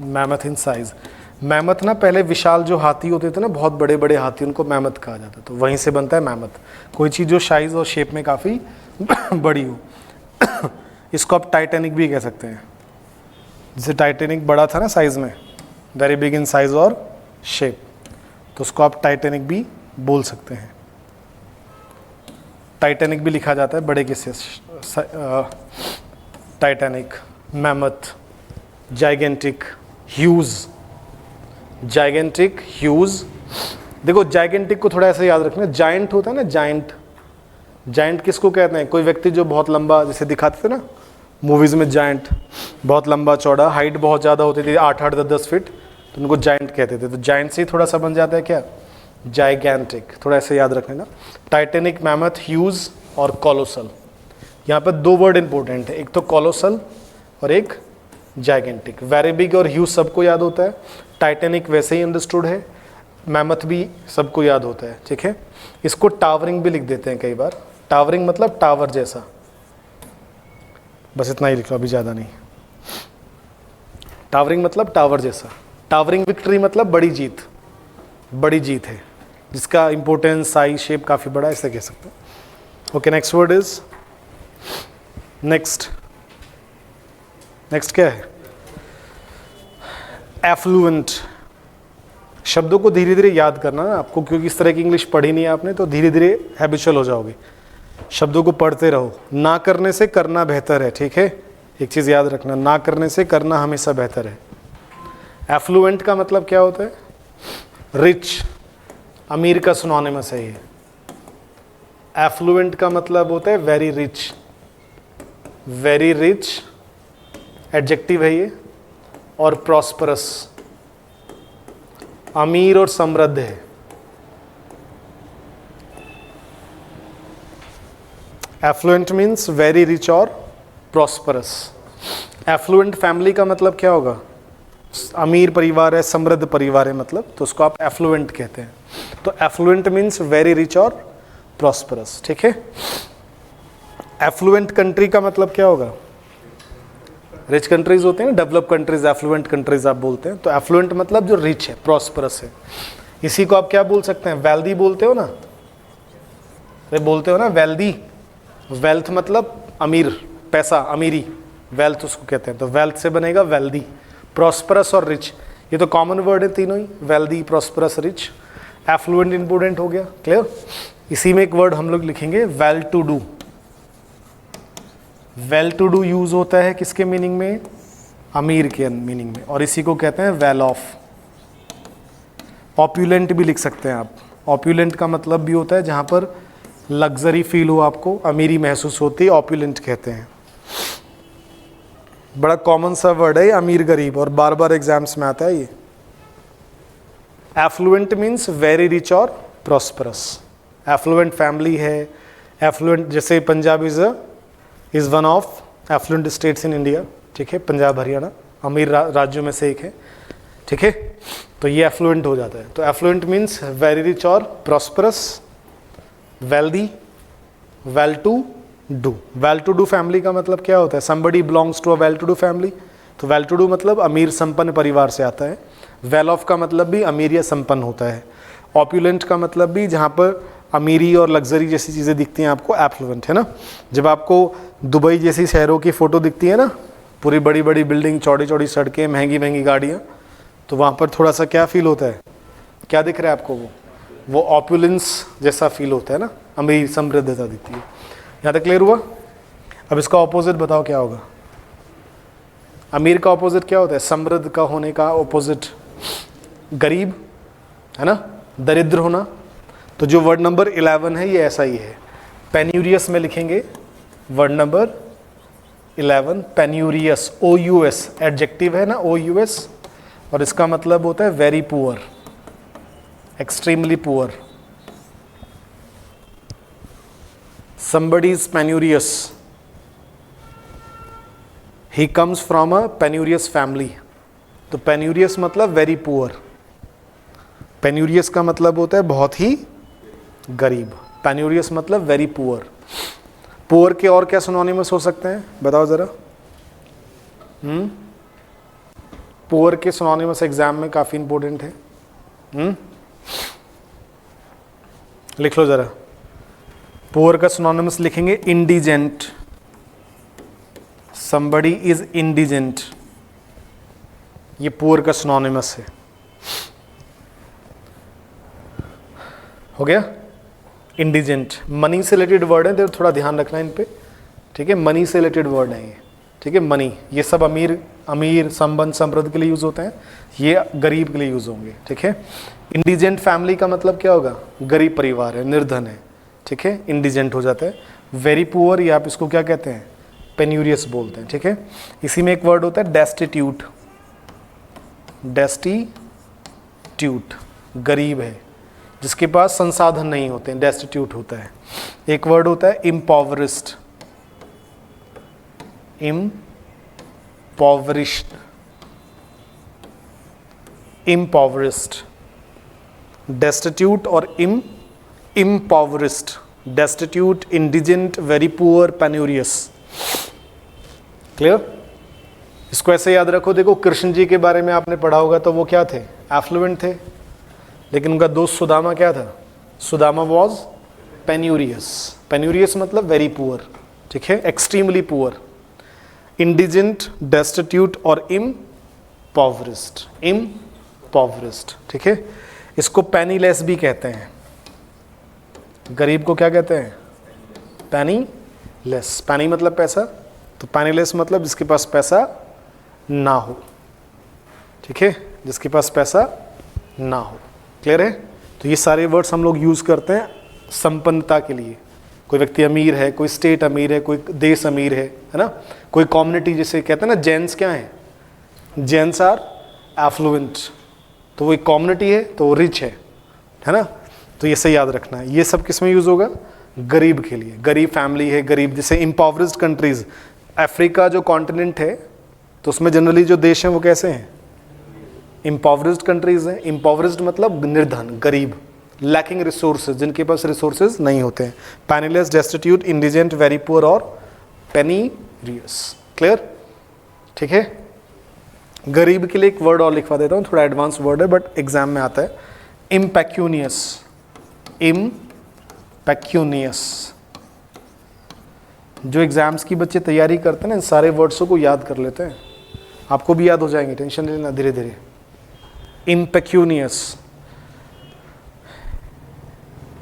मैमथ इन साइज। मैमथ ना पहले विशाल जो हाथी होते थे ना, बहुत बड़े बड़े हाथी, उनको मैमथ कहा जाता है। तो वहीं से बनता है मैमथ, कोई चीज़ जो साइज और शेप में काफ़ी बड़ी हो। इसको आप टाइटैनिक भी कह सकते हैं। जैसे टाइटैनिक बड़ा था ना साइज में, वेरी बिग इन साइज और शेप, तो उसको आप टाइटैनिक भी बोल सकते हैं। टाइटैनिक भी लिखा जाता है बड़े के से, Titanic, mammoth, gigantic, huge. Gigantic, huge. देखो जाइगेंटिक को थोड़ा ऐसे याद रखना, जायंट होता है ना, जायंट। जायंट किसको कहते हैं? कोई व्यक्ति जो बहुत लंबा, जैसे दिखाते थे ना मूवीज में, जायंट बहुत लंबा चौड़ा, हाइट बहुत ज़्यादा होती थी, 8-8, 10-10 फीट, तो उनको जायंट कहते थे। तो जायंट से ही थोड़ा सा बन जाता है क्या? जाइगेंटिक। थोड़ा ऐसे याद रखना ना, टाइटैनिक, मैमथ, ह्यूज और कोलोसल। यहाँ पर दो वर्ड इंपॉर्टेंट है, एक तो कोलोसल और एक जाइगेंटिक। वेरी बिग और ह्यूज सबको याद होता है, टाइटैनिक वैसे ही अंडरस्टूड है, मैमथ भी सबको याद होता है। ठीक है, इसको टावरिंग भी लिख देते हैं कई बार। टावरिंग मतलब टावर जैसा। बस इतना ही लिख लो, अभी ज़्यादा नहीं। टावरिंग मतलब टावर जैसा। टावरिंग विक्ट्री मतलब बड़ी जीत, बड़ी जीत है जिसका इंपोर्टेंस, साइज, शेप काफ़ी बड़ा है, ऐसे कह सकते हैं। Okay, next word is, next क्या है? एफ्लुएंट। शब्दों को धीरे धीरे याद करना ना आपको, क्योंकि इस तरह की इंग्लिश पढ़ी नहीं है आपने, तो धीरे धीरे हैबिचुअल हो जाओगे। शब्दों को पढ़ते रहो। ना करने से करना बेहतर है। ठीक है, एक चीज़ याद रखना, ना करने से करना हमेशा बेहतर है। एफ्लुएंट का मतलब क्या होता है? रिच, अमीर का सिनोनिमस है ये। एफ्लुएंट का मतलब होता है very rich. Very rich adjective है ये। और प्रॉस्परस, अमीर और समृद्ध है। एफ्लुएंट मीन्स वेरी रिच और प्रॉस्परस। एफ्लुएंट फैमिली का मतलब क्या होगा? अमीर परिवार है, समृद्ध परिवार है मतलब, तो उसको आप एफ्लुएंट कहते हैं। तो एफ्लुएंट मीन्स वेरी रिच और प्रॉस्परस। ठीक है, एफ्लुएंट कंट्री का मतलब क्या होगा? रिच कंट्रीज होते हैं, डेवलप कंट्रीज, एफ्लुएंट कंट्रीज आप बोलते हैं। तो एफ्लुएंट मतलब जो रिच है, प्रॉस्परस है। इसी को आप क्या बोल सकते हैं? वेल्दी बोलते हो ना, अरे बोलते हो ना वेल्दी। वेल्थ मतलब अमीर, पैसा, अमीरी, वेल्थ उसको कहते हैं। तो वेल्थ से बनेगा वेल्दी। प्रॉस्परस और रिच, ये तो कॉमन वर्ड है तीनों ही, wealthy, prosperous, rich. Affluent important हो गया, क्लियर। इसी में एक वर्ड हम लोग लिखेंगे, well to do. Well to do use होता है किसके मीनिंग में? अमीर के मीनिंग में, और इसी को कहते हैं वेल ऑफ। ऑप्यूलेंट भी लिख सकते हैं आप। ऑप्यूलेंट का मतलब भी होता है जहां पर लग्जरी फील हो, आपको अमीरी महसूस होती है, ऑप्यूलेंट कहते हैं। बड़ा कॉमन सा वर्ड है अमीर गरीब, और बार बार एग्जाम्स में आता है ये। एफ्लुएंट मीन्स वेरी रिच और प्रॉस्परस। एफ्लुएंट फैमिली है, एफ्लुएंट जैसे Punjab is one of affluent states in India, ठीक है, पंजाब हरियाणा अमीर राज्यों में से एक है, ठीक है, तो ये एफ्लुएंट हो जाता है। तो एफ्लुएंट मीन्स वेरी रिच और prosperous, wealthy, well to do. Well to do family का मतलब क्या होता है? somebody belongs to a well to do family। तो वेल टू डू मतलब अमीर संपन्न परिवार से आता है। वेल ऑफ का मतलब भी अमीर या संपन्न होता है। ऑप्युलेंट का मतलब भी जहाँ पर अमीरी और लग्जरी जैसी चीज़ें दिखती हैं आपको, एफ्लुएंट है ना। जब आपको दुबई जैसी शहरों की फ़ोटो दिखती है ना, पूरी बड़ी बड़ी बिल्डिंग, चौड़ी चौड़ी सड़कें, महंगी महंगी गाड़ियाँ, तो वहाँ पर थोड़ा सा क्या फील होता है? क्या दिख रहा है आपको? वो ऑप्युलेंस जैसा फील होता है ना, अमीर समृद्धता दिखती है। यहाँ तक क्लियर हुआ? अब इसका ऑपोजिट बताओ क्या होगा? अमीर का ऑपोजिट क्या होता है? समृद्ध का होने का ऑपोजिट गरीब है ना, दरिद्र होना। तो जो वर्ड नंबर 11 है ये ऐसा ही है। पेन्यूरियस में लिखेंगे वर्ड नंबर 11, पेन्यूरियस, OUS एडजेक्टिव है ना, OUS, और इसका मतलब होता है very poor, extremely poor. Somebody is penurious, he comes from a penurious family। तो penurious मतलब very poor, penurious का मतलब होता है बहुत ही गरीब, penurious मतलब very poor। poor के और क्या synonymous हो सकते हैं बताओ ज़रा? poor के synonymous एग्जाम में काफ़ी इंपॉर्टेंट है। लिख लो ज़रा। पुअर का सिनोनिमस लिखेंगे इंडिजेंट, somebody इज इंडिजेंट, ये पुअर का सिनोनिमस है। हो गया? इंडिजेंट मनी से रिलेटेड वर्ड है, तो थोड़ा ध्यान रखना इन पे, ठीक है। मनी से रिलेटेड वर्ड है ये, ठीक है। मनी ये सब अमीर संबंध समृद्ध के लिए यूज होते हैं, ये गरीब के लिए यूज होंगे, ठीक है। इंडिजेंट फैमिली का मतलब क्या होगा? गरीब परिवार है, निर्धन है, ठीक है, इंडिजेंट हो जाता है। वेरी पुअर, या आप इसको क्या कहते हैं? पेन्यूरियस बोलते हैं, ठीक है। इसी में एक वर्ड होता है डेस्टिट्यूट, डेस्टिट्यूट गरीब है, जिसके पास संसाधन नहीं होते हैं, डेस्टिट्यूट होता है। एक वर्ड होता है इम्पॉवरिस्ड, इम्पॉवरिस्ड, डेस्टिट्यूट और impoverished, destitute, indigent, very poor, penurious। Clear? इसको ऐसे याद रखो। देखो कृष्ण जी के बारे में आपने पढ़ा होगा, तो वो क्या थे? एफ्लुएंट थे, लेकिन उनका दोस्त सुदामा क्या था? सुदामा वॉज पेन्यूरियस। पेन्यूरियस मतलब वेरी पुअर, ठीक है, एक्सट्रीमली पुअर। इंडिजेंट, डेस्टिट्यूट और इम्पॉवरिस्ड, ठीक है। इसको पेनीलेस भी कहते हैं। गरीब को क्या कहते हैं? पेनीलेस। पेनी मतलब पैसा, तो पेनीलेस मतलब जिसके पास पैसा ना हो, ठीक है, जिसके पास पैसा ना हो। क्लियर है? तो ये सारे वर्ड्स हम लोग यूज करते हैं संपन्नता के लिए। कोई व्यक्ति अमीर है, कोई स्टेट अमीर है, कोई देश अमीर है ना, कोई कम्युनिटी, जैसे कहते हैं ना जैन्स क्या है? जैन्स आर एफ्लुएंट, तो वो एक कम्युनिटी है, तो वो रिच है ना। तो ये सही याद रखना है। ये सब किस में यूज होगा? गरीब के लिए। गरीब फैमिली है, गरीब, जैसे इम्पॉवरिस्ड कंट्रीज, अफ्रीका जो कॉन्टिनेंट है, तो उसमें जनरली जो देश हैं वो कैसे हैं? इम्पॉवरिस्ड कंट्रीज हैं। इम्पॉवरिस्ड मतलब निर्धन, गरीब, लैकिंग रिसोर्सेज, जिनके पास रिसोर्सेज नहीं होते हैं। Penniless, destitute, indigent, very poor और पेनीरियस। क्लियर? ठीक है। गरीब के लिए एक वर्ड और लिखवा देता हूँ, थोड़ा एडवांस वर्ड है बट एग्जाम में आता है। इम्पेक्यूनियस, इम्पेक्यूनियस। जो एग्जाम्स की बच्चे तैयारी करते हैं ना, इन सारे वर्ड्सों को याद कर लेते हैं, आपको भी याद हो जाएंगे, टेंशन नहीं लेना, धीरे धीरे। इम्पेक्यूनियस,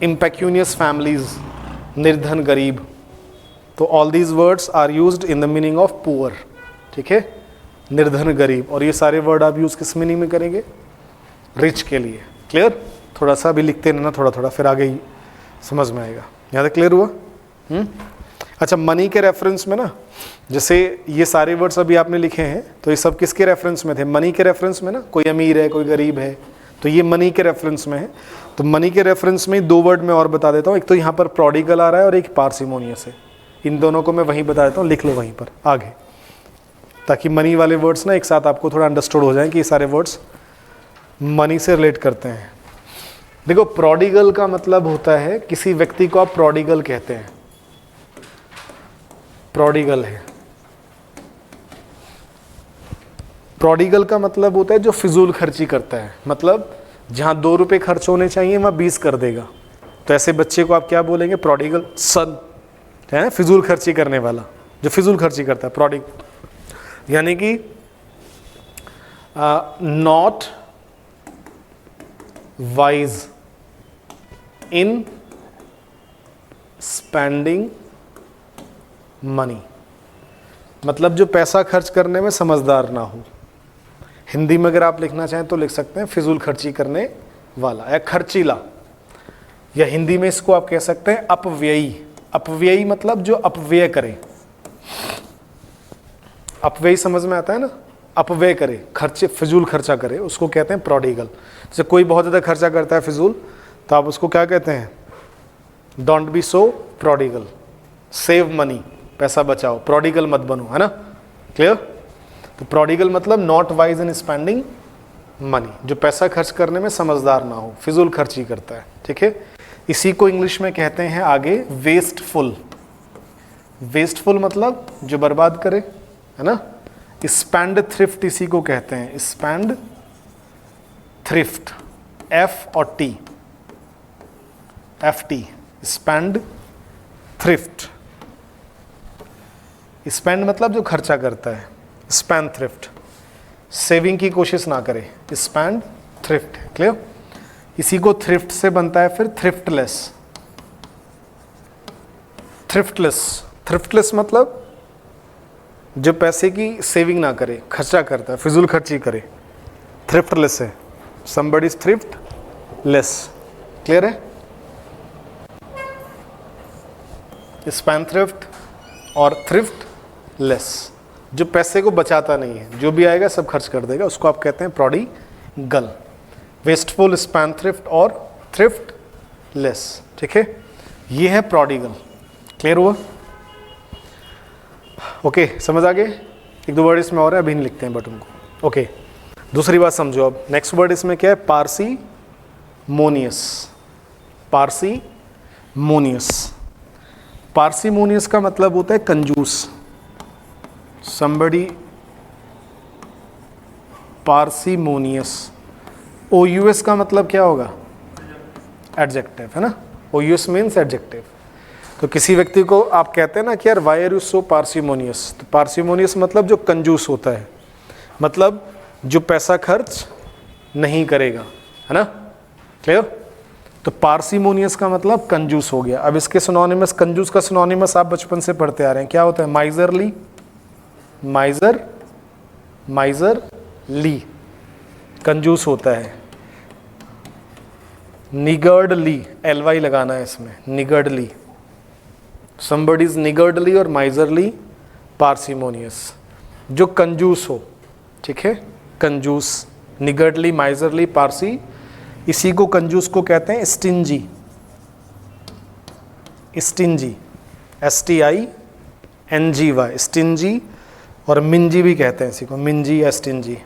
इम्पेक्यूनियस फैमिलीज, निर्धन, गरीब। तो all these words are used in the meaning of poor, ठीक है, निर्धन, गरीब। और ये सारे वर्ड आप यूज किस मीनिंग में करेंगे? रिच के लिए। क्लियर? थोड़ा सा भी लिखते रहना, थोड़ा थोड़ा, फिर आगे ही समझ में आएगा। यहाँ तक क्लियर हुआ? अच्छा, मनी के रेफरेंस में ना, जैसे ये सारे वर्ड्स अभी आपने लिखे हैं, तो ये सब किसके रेफरेंस में थे? मनी के रेफरेंस में ना। कोई अमीर है, कोई गरीब है, तो ये मनी के रेफरेंस में है। तो मनी के रेफरेंस में 2 वर्ड मैं और बता देता हूँ। एक तो यहाँ पर प्रोडिगल आ रहा है और एक पार्सिमोनियस है। इन दोनों को मैं वहीं बता देता हूँ, लिख लो वहीं पर आगे, ताकि मनी वाले वर्ड्स ना एक साथ आपको थोड़ा अंडरस्टूड हो जाए कि ये सारे वर्ड्स मनी से रिलेट करते हैं। देखो, प्रोडिगल का मतलब होता है किसी व्यक्ति को आप प्रोडिगल कहते हैं, प्रोडिगल है। प्रोडिगल का मतलब होता है जो फिजूल खर्ची करता है, मतलब जहां 2 रुपए खर्च होने चाहिए वहां 20 कर देगा। तो ऐसे बच्चे को आप क्या बोलेंगे? प्रोडिगल सन, है फिजूल खर्ची करने वाला, जो फिजूल खर्ची करता है, प्रोडिगल। यानी कि not wise in spending money, मतलब जो पैसा खर्च करने में समझदार ना हो। हिंदी में अगर आप लिखना चाहें तो लिख सकते हैं फिजूल खर्ची करने वाला या खर्चीला, या हिंदी में इसको आप कह सकते हैं अपव्ययी। अपव्ययी मतलब जो अपव्यय करे। अपव्ययी समझ में आता है ना? अपव्यय करे, खर्चे, फिजूल खर्चा करे, उसको कहते हैं प्रोडिगल। जैसे कोई बहुत ज़्यादा खर्चा करता है फिजूल, तो आप उसको क्या कहते हैं? Don't be so prodigal, save money, पैसा बचाओ, प्रोडिगल मत बनो, है ना? क्लियर? तो प्रोडिगल मतलब not wise in spending money, जो पैसा खर्च करने में समझदार ना हो, फिजूल खर्ची करता है। ठीक है, इसी को इंग्लिश में कहते हैं आगे वेस्टफुल। वेस्टफुल मतलब जो बर्बाद करे, है ना? स्पेंड थ्रिफ्ट इसी को कहते हैं, स्पेंड थ्रिफ्ट, एफ और T, F T, spend thrift. Spend मतलब जो खर्चा करता है, स्पेंड थ्रिफ्ट, सेविंग की कोशिश ना करे, स्पेंड थ्रिफ्ट। क्लियर? इसी को थ्रिफ्ट से बनता है फिर थ्रिफ्टलेस। थ्रिफ्टलेस, थ्रिफ्टलेस मतलब जो पैसे की सेविंग ना करे, खर्चा करता है, फिजूल खर्ची करे, थ्रिफ्टलेस है। somebody is thriftless। क्लियर है? स्पेंड थ्रिफ्ट और थ्रिफ्टलेस, जो पैसे को बचाता नहीं है, जो भी आएगा सब खर्च कर देगा, उसको आप कहते हैं प्रोडिगल। वेस्टफुल, स्पेंड थ्रिफ्ट और थ्रिफ्टलेस। ठीक है, ये है प्रोडिगल। क्लियर हुआ? ओके, समझ आ गए? 1-2 वर्ड इसमें और है, अभी नहीं लिखते हैं बट उनको। ओके, दूसरी बात समझो अब। नेक्स्ट वर्ड इसमें क्या है? पार्सीमोनियस। पार्सीमोनियस, पार्सीमोनियस का मतलब होता है कंजूस। somebody पार्सीमोनियस। OUS का मतलब क्या होगा? एडजेक्टिव, है ना? OUS means adjective. तो किसी व्यक्ति को आप कहते हैं ना कि यार वाई आर यू सो पार्सीमोनियस, तो पार्सीमोनियस मतलब जो कंजूस होता है, मतलब जो पैसा खर्च नहीं करेगा, है ना? क्लियर? तो पार्सीमोनियस का मतलब कंजूस हो गया। अब इसके सिनोनिमस, कंजूस का सिनोनिमस आप बचपन से पढ़ते आ रहे हैं, क्या होता है? माइजरली, माइजरली कंजूस होता है। निगर्डली, LY लगाना है इसमें, निगर्डली। somebody is निगर्डली और माइजरली पार्सीमोनियस, जो कंजूस हो। ठीक है, कंजूस, निगर्डली, माइजरली, पार्सी। इसी को कंजूस को कहते हैं स्टिंजी। Stingy, STINGY, stingy. और मिंजी भी कहते हैं इसी को, मिंजी या स्टिंजी।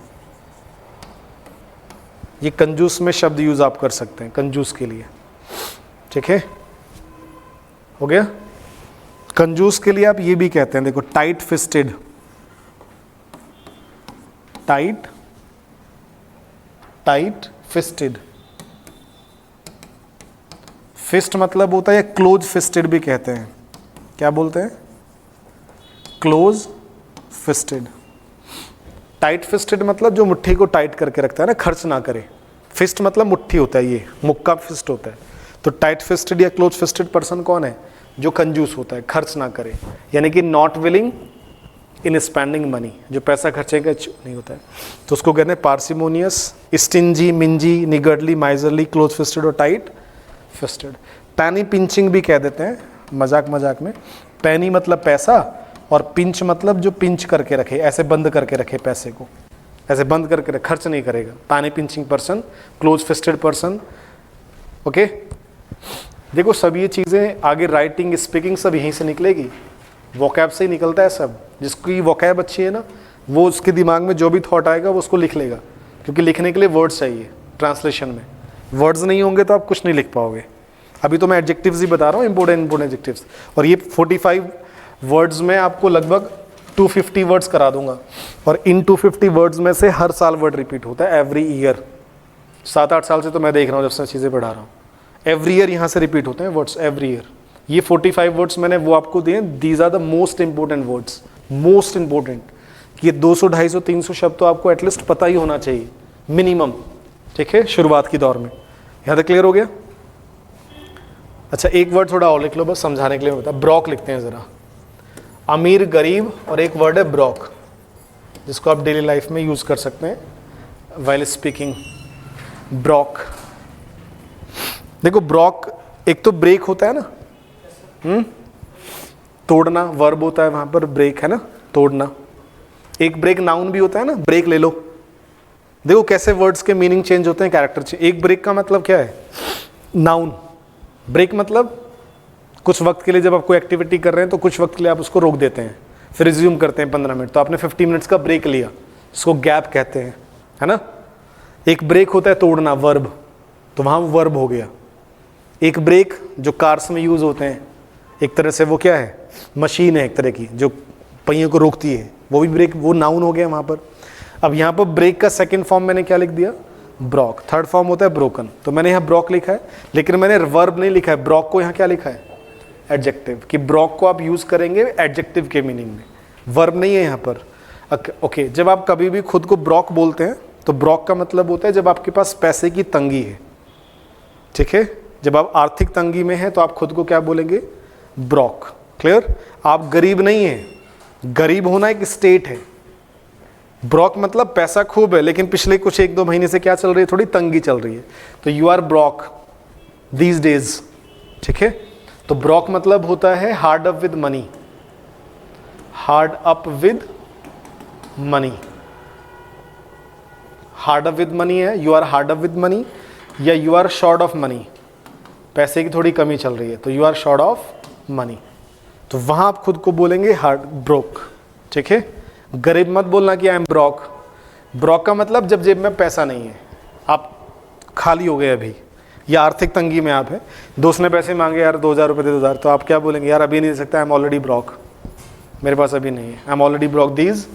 ये कंजूस में शब्द यूज आप कर सकते हैं कंजूस के लिए। ठीक है, हो गया? कंजूस के लिए आप ये भी कहते हैं, देखो, tight fisted. Tight fisted, fist मतलब होता है, क्लोज फिस्टेड भी कहते हैं। क्या बोलते हैं? Close fisted. टाइट फिस्टेड मतलब जो मुट्ठी को टाइट करके रखता है ना, खर्च ना करे। फिस्ट मतलब मुट्ठी होता है, ये मुक्का फिस्ट होता है। तो टाइट फिस्टेड या क्लोज फिस्टेड पर्सन कौन है? जो कंजूस होता है, खर्च ना करे, यानी कि not willing in spending money, जो पैसा खर्चे का नहीं होता है, तो उसको कहते हैं parsimonious, stingy, mingy, niggardly, miserly, close fisted और टाइट फिस्टेड। पैनी पिंचिंग भी कह देते हैं मजाक मजाक में, पैनी मतलब पैसा, और पिंच मतलब जो पिंच करके रखे, ऐसे बंद करके रखे पैसे को, ऐसे बंद करके रखे, खर्च नहीं करेगा। पैनी pinching person, close fisted person. Okay, देखो सब ये चीज़ें आगे राइटिंग स्पीकिंग सब यहीं से निकलेगी, वोकैब से ही निकलता है सब। जिसकी वोकैब अच्छी है ना, वो उसके दिमाग में जो भी थॉट आएगा वो उसको लिख लेगा, क्योंकि लिखने के लिए वर्ड्स चाहिए। ट्रांसलेशन में वर्ड्स नहीं होंगे तो आप कुछ नहीं लिख पाओगे। अभी तो मैं एडजेक्टिव्स ही बता रहा हूँ, इंपोर्टेंट एडजेक्टिव्स। और ये 45 वर्ड्स में आपको लगभग 250 वर्ड्स करा दूंगा, और इन 250 वर्ड्स में से हर साल वर्ड रिपीट होता है, एवरी ईयर। 7-8 साल से तो मैं देख रहा हूँ जब से चीज़ें पढ़ा रहा हूँ, एवरी ईयर यहाँ से रिपीट होते हैं वर्ड्स, एवरी ईयर। ये 45 वर्ड्स मैंने वो आपको दिए, these are the most important words, most important. ये 200, 250, 300 शब्द तो आपको एटलीस्ट पता ही होना चाहिए मिनिमम, ठीक है, शुरुआत की दौर में। यहाँ तक क्लियर हो गया? अच्छा, एक वर्ड थोड़ा और लिख लो बस समझाने के लिए बता, ब्रॉक लिखते हैं ज़रा। अमीर गरीब, और एक वर्ड है ब्रॉक, जिसको आप डेली लाइफ में यूज़ कर सकते हैं वाइल स्पीकिंग। ब्रॉक, देखो ब्रॉक एक तो ब्रेक होता है ना, तोड़ना वर्ब होता है वहाँ पर, ब्रेक है ना, तोड़ना। एक ब्रेक नाउन भी होता है ना, ब्रेक ले लो। देखो कैसे वर्ड्स के मीनिंग चेंज होते हैं, कैरेक्टर चेंज। एक ब्रेक का मतलब क्या है? नाउन। ब्रेक मतलब कुछ वक्त के लिए जब आप कोई एक्टिविटी कर रहे हैं तो कुछ वक्त के लिए आप उसको रोक देते हैं, फिर रिज्यूम करते हैं 15 मिनट, तो आपने 50 मिनट्स का ब्रेक लिया, इसको गैप कहते हैं, है ना। एक ब्रेक होता है तोड़ना, वर्ब, तो वहाँ वर्ब हो गया। एक ब्रेक जो कार्स में यूज़ होते हैं, एक तरह से वो क्या है, मशीन है एक तरह की जो पहियों को रोकती है, वो भी ब्रेक, वो नाउन हो गया वहाँ पर। अब यहाँ पर ब्रेक का सेकंड फॉर्म मैंने क्या लिख दिया? ब्रॉक। थर्ड फॉर्म होता है ब्रोकन, तो मैंने यहाँ ब्रॉक लिखा है, लेकिन मैंने वर्ब नहीं लिखा है। ब्रॉक को यहाँ क्या लिखा है? एडजेक्टिव, कि ब्रॉक को आप यूज़ करेंगे एडजेक्टिव के मीनिंग में, वर्ब नहीं है यहाँ पर। ओके, जब आप कभी भी खुद को ब्रॉक बोलते हैं तो ब्रॉक का मतलब होता है जब आपके पास पैसे की तंगी है, ठीक है। जब आप आर्थिक तंगी में हैं तो आप खुद को क्या बोलेंगे? ब्रॉक। क्लियर? आप गरीब नहीं हैं, गरीब होना एक स्टेट है। ब्रॉक मतलब पैसा खूब है लेकिन पिछले कुछ 1-2 महीने से क्या चल रही है? थोड़ी तंगी चल रही है, तो you are broke these days, ठीक है। तो ब्रॉक मतलब होता है hard up with money, hard up with money. Hard up with money है, you are hard up with money, या you are short of money, पैसे की थोड़ी कमी चल रही है, तो you are short of money. तो वहां आप खुद को बोलेंगे हार्ड ब्रोक, ठीक है। गरीब मत बोलना कि आई एम ब्रॉक। ब्रॉक का मतलब जब जेब में पैसा नहीं है, आप खाली हो गए अभी, या आर्थिक तंगी में आप है, दोस्त ने पैसे मांगे, यार 2000 रुपये दे 2000, तो आप क्या बोलेंगे? यार अभी नहीं दे सकता, आई एम ऑलरेडी ब्रॉक, मेरे पास अभी नहीं है, I am already Brock these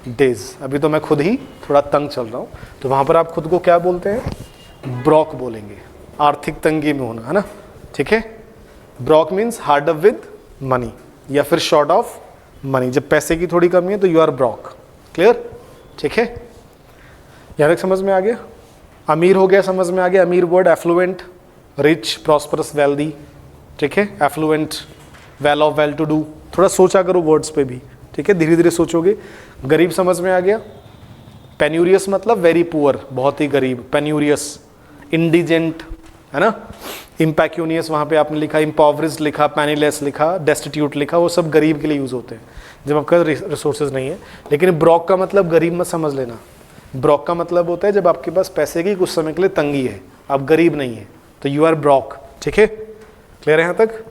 days, अभी तो मैं खुद ही थोड़ा तंग चल रहा हूँ। तो वहाँ पर आप खुद को क्या बोलते हैं? ब्रॉक बोलेंगे, आर्थिक तंगी में होना, है ना, ठीक है। Brock means hard up with money, या फिर शॉर्ट ऑफ मनी, जब पैसे की थोड़ी कमी है तो यू आर ब्रॉक। क्लियर? ठीक है, यहाँ तक समझ में आ गया? अमीर हो गया, समझ में आ गया। अमीर word affluent, rich, prosperous, wealthy, ठीक है। Affluent, well off, well to do. थोड़ा सोचा करो वर्ड्स पे भी, ठीक है, धीरे धीरे सोचोगे। गरीब समझ में आ गया। पेन्यूरियस मतलब वेरी पुअर, बहुत ही गरीब, पेन्यूरियस। इंडिजेंट, है ना। इम्पैक्यूनियस वहाँ पे आपने लिखा, इम्पॉवरिस्ड लिखा, पैनीलेस लिखा, डेस्टिट्यूट लिखा, वो सब गरीब के लिए यूज़ होते हैं जब आपका रिसोर्सेज नहीं है। लेकिन ब्रॉक का मतलब गरीब मत समझ लेना। ब्रॉक का मतलब होता है जब आपके पास पैसे की कुछ समय के लिए तंगी है, आप गरीब नहीं है, तो यू आर ब्रॉक, ठीक है। क्लियर है यहाँ तक?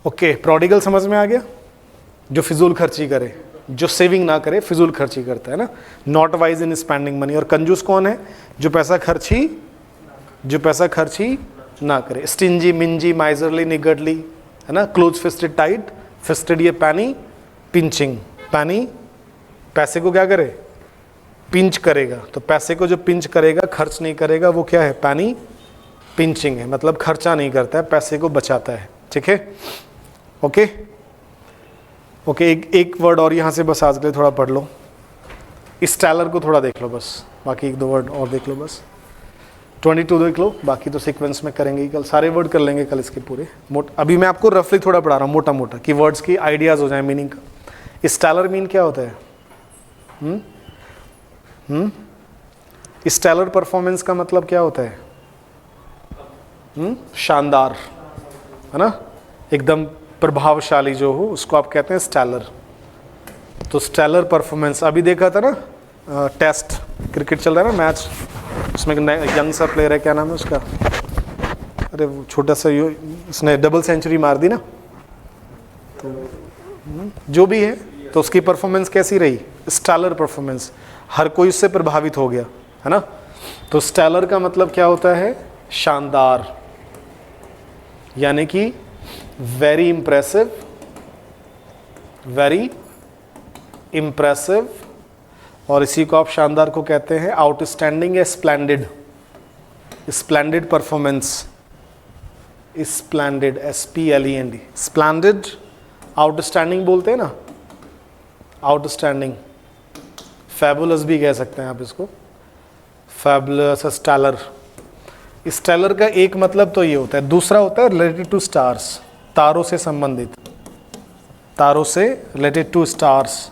ओके, प्रोडिगल समझ में आ गया, जो फिजूल खर्ची करे, जो सेविंग ना करे, फिजूल खर्ची करता है ना, not wise in spending money. और कंजूस कौन है? जो पैसा खर्ची ना करे। स्टिंजी, मिंजी, माइजरली, निगर्डली, है ना। क्लोज फिस्टेड, टाइट फिस्टेड, ये पैनी, पिंचिंग। पैनी पैसे को क्या करे? पिंच करेगा, तो पैसे को जो पिंच करेगा, खर्च नहीं करेगा, वो क्या है? पैनी पिंचिंग है, मतलब खर्चा नहीं करता है, पैसे को बचाता है, ठीक है। ओके ओके, एक वर्ड और यहाँ से बस आज के लिए थोड़ा पढ़ लो। स्टैलर को थोड़ा देख लो बस, बाकी 1-2 वर्ड और देख लो बस। 22 देख लो, बाकी तो सीक्वेंस में करेंगे ही, कल सारे वर्ड कर लेंगे कल इसके पूरे। अभी मैं आपको रफली थोड़ा पढ़ा रहा हूँ, मोटा मोटा, कि वर्ड्स की आइडियाज़ हो जाए मीनिंग का। स्टैलर मीन क्या होता है? स्टैलर परफॉर्मेंस का मतलब क्या होता है? शानदार, है ना, एकदम प्रभावशाली जो हो उसको आप कहते हैं स्टैलर। तो स्टैलर परफॉर्मेंस, अभी देखा था ना टेस्ट क्रिकेट चल रहा है ना मैच, उसमें यंग सा प्लेयर है, क्या नाम है उसका, अरे वो छोटा सा उसने डबल सेंचुरी मार दी ना, तो जो भी है, तो उसकी परफॉर्मेंस कैसी रही, स्टैलर परफॉर्मेंस, हर कोई उससे प्रभावित हो गया, है ना। तो स्टैलर का मतलब क्या होता है, शानदार, यानी कि वेरी इंप्रेसिव, वेरी इंप्रेसिव, और इसी को आप शानदार को कहते हैं आउटस्टैंडिंग या splendid, splendid performance, splendid, SPLEND, splendid, outstanding बोलते हैं ना, आउटस्टैंडिंग, फैबुलस भी कह सकते हैं आप इसको, फैबुलस, स्टैलर। स्टैलर का एक मतलब तो ये होता है, दूसरा होता है रिलेटेड टू स्टार्स, तारों से संबंधित, तारों से related to stars.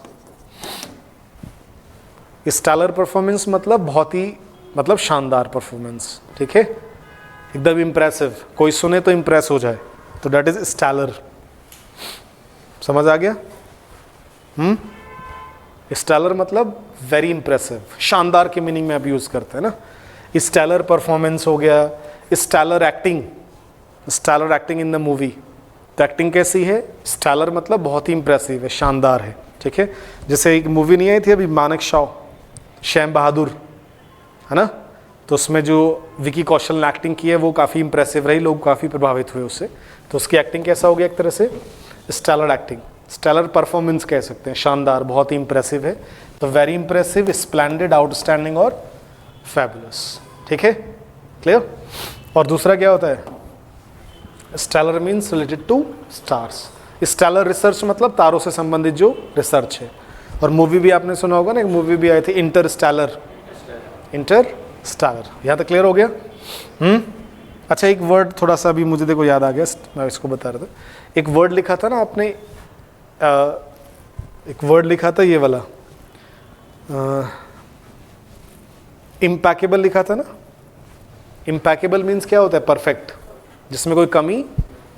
Stellar performance मतलब बहुत ही, मतलब शानदार परफॉर्मेंस, ठीक है, एकदम इंप्रेसिव, कोई सुने तो इंप्रेस हो जाए, तो दैट इज स्टैलर। समझ आ गया? स्टैलर मतलब वेरी इंप्रेसिव, शानदार के मीनिंग में अब यूज करते हैं ना। स्टैलर परफॉर्मेंस हो गया, stellar acting, stellar acting in the movie, तो एक्टिंग कैसी है, स्टैलर मतलब बहुत ही इंप्रेसिव है, शानदार है, ठीक है। जैसे एक मूवी नहीं आई थी अभी, मानेकशॉ, श्याम बहादुर, है ना, तो उसमें जो विकी कौशल ने एक्टिंग की है वो काफ़ी इंप्रेसिव रही, लोग काफ़ी प्रभावित हुए उससे, तो उसकी एक्टिंग कैसा हो गया, एक तरह से स्टैलर एक्टिंग, स्टैलर परफॉर्मेंस कह सकते हैं, शानदार, बहुत ही इंप्रेसिव है, तो वेरी इंप्रेसिव, स्प्लेंडेड, आउटस्टैंडिंग और फैबुलस, ठीक है, क्लियर। और दूसरा क्या होता है, stellar means related to stars, stellar research मतलब तारों से संबंधित जो रिसर्च है। और मूवी भी आपने सुना होगा ना, एक मूवी भी आई थी इंटरस्टेलर, इंटरस्टेलर, यहाँ तक क्लियर हो गया। अच्छा, एक वर्ड थोड़ा सा अभी मुझे देखो याद आ गया, मैं इसको बता रहा था, एक वर्ड लिखा था ना आपने, एक वर्ड लिखा था ये वाला, इम्पैकेबल लिखा था ना। इम्पैकेबल मीन्स क्या होता है, परफेक्ट, जिसमें कोई कमी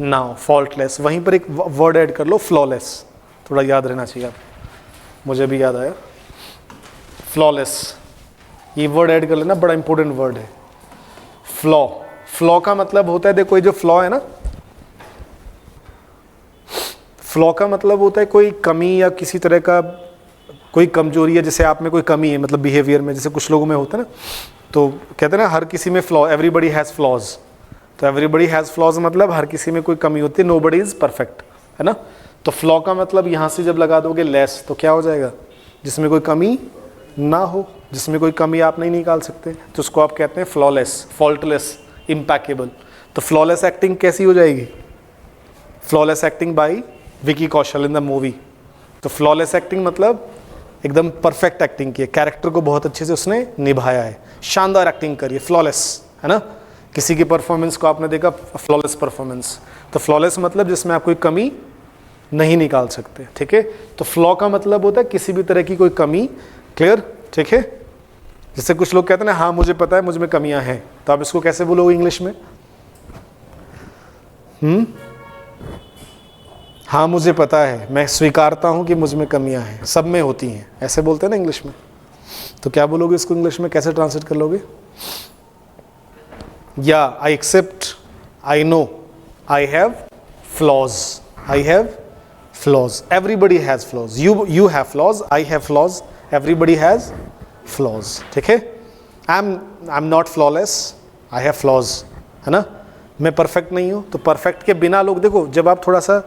ना हो, फॉल्टलेस। वहीं पर एक वर्ड ऐड कर लो, फ्लॉलेस, थोड़ा याद रहना चाहिए आप, मुझे भी याद आया, फ्लॉलेस, ये वर्ड ऐड कर लेना, बड़ा इंपॉर्टेंट वर्ड है। फ्लॉ, फ्लॉ का मतलब होता है, देखो ये जो फ्लॉ है ना, फ्लॉ का मतलब होता है कोई कमी या किसी तरह का कोई कमजोरी है, जैसे आप में कोई कमी है, मतलब बिहेवियर में, जैसे कुछ लोगों में होता है ना, तो कहते हैं ना हर किसी में फ्लॉ, एवरीबडी हैज़ फ्लॉज, तो एवरीबडी हैज़ फ्लॉज मतलब हर किसी में कोई कमी होती है, नोबडी इज़ परफेक्ट, है ना। तो फ्लॉ का मतलब यहाँ से जब लगा दोगे लेस, तो क्या हो जाएगा, जिसमें कोई कमी ना हो, जिसमें कोई कमी आप नहीं निकाल सकते, तो उसको आप कहते हैं फ्लॉलेस, फॉल्टलेस, इम्पैकेबल। तो फ्लॉलेस एक्टिंग कैसी हो जाएगी, flawless acting by Vicky Kaushal in the movie. तो फ्लॉलेस एक्टिंग मतलब एकदम परफेक्ट एक्टिंग की है, कैरेक्टर को बहुत अच्छे से उसने निभाया है, शानदार एक्टिंग करी है, फ्लॉलेस, है ना। किसी की परफॉर्मेंस को आपने देखा, फ्लॉलेस परफॉर्मेंस, तो फ्लॉलेस मतलब जिसमें आप कोई कमी नहीं निकाल सकते, ठीक है। तो फ्लॉ का मतलब होता है किसी भी तरह की कोई कमी, क्लियर, ठीक है। जैसे कुछ लोग कहते हैं ना, हाँ मुझे पता है मुझ में कमियां हैं, तो आप इसको कैसे बोलोगे इंग्लिश में, हाँ मुझे पता है, मैं स्वीकारता हूं कि मुझ में कमियां हैं, सब में होती हैं, ऐसे बोलते हैं ना इंग्लिश में। तो क्या बोलोगे इसको इंग्लिश में, कैसे ट्रांसलेट कर लोगे, या I accept, I know, I have flaws, I have flaws, everybody has flaws, you have flaws, I have flaws, everybody has flaws, ठीक है। I am not flawless, I have flaws, है ना। मैं परफेक्ट नहीं हूँ, तो परफेक्ट के बिना लोग, देखो जब आप थोड़ा सा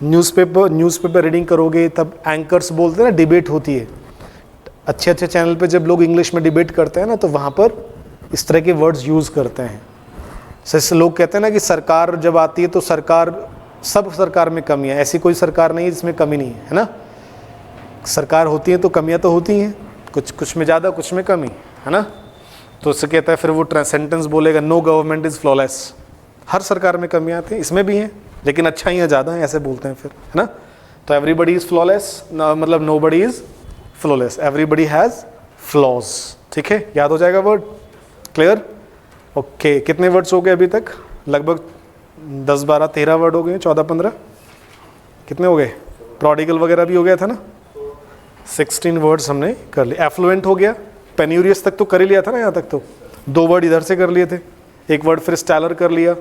न्यूज़पेपर रीडिंग करोगे, तब एंकर्स बोलते हैं ना, डिबेट होती है अच्छे अच्छे चैनल पे, जब लोग इंग्लिश में डिबेट करते हैं ना, तो वहाँ पर इस तरह के वर्ड्स यूज़ करते हैं। जैसे लोग कहते हैं ना कि सरकार जब आती है तो सब सरकार में कमी है, ऐसी कोई सरकार नहीं है जिसमें कमी नहीं है ना। सरकार होती है तो कमियां तो होती हैं, कुछ में ज़्यादा, कुछ में कमी, है ना। तो उससे कहता है, फिर वो सेंटेंस बोलेगा, नो गवर्नमेंट इज़ फ्लॉलेस, हर सरकार में कमियां आती हैं, इसमें भी हैं, लेकिन अच्छाइयाँ ज़्यादा हैं, ऐसे बोलते हैं फिर, है ना। तो एवरीबडी इज़ फ्लॉलेस मतलब nobody is flawless, everybody has flaws, ठीक है, याद हो जाएगा वर्ड, क्लियर, ओके। कितने वर्ड्स हो गए अभी तक, लगभग 10, 12, 13 वर्ड हो गए, 14, 15, कितने हो गए? प्रोडिगल वगैरह भी हो गया था ना, 16 वर्ड्स हमने कर लिए। एफ्लुएंट हो गया, पेन्यूरियस तक तो कर ही लिया था ना, यहाँ तक तो 2 वर्ड इधर से कर लिए थे, 1 वर्ड फिर स्टैलर कर लिया,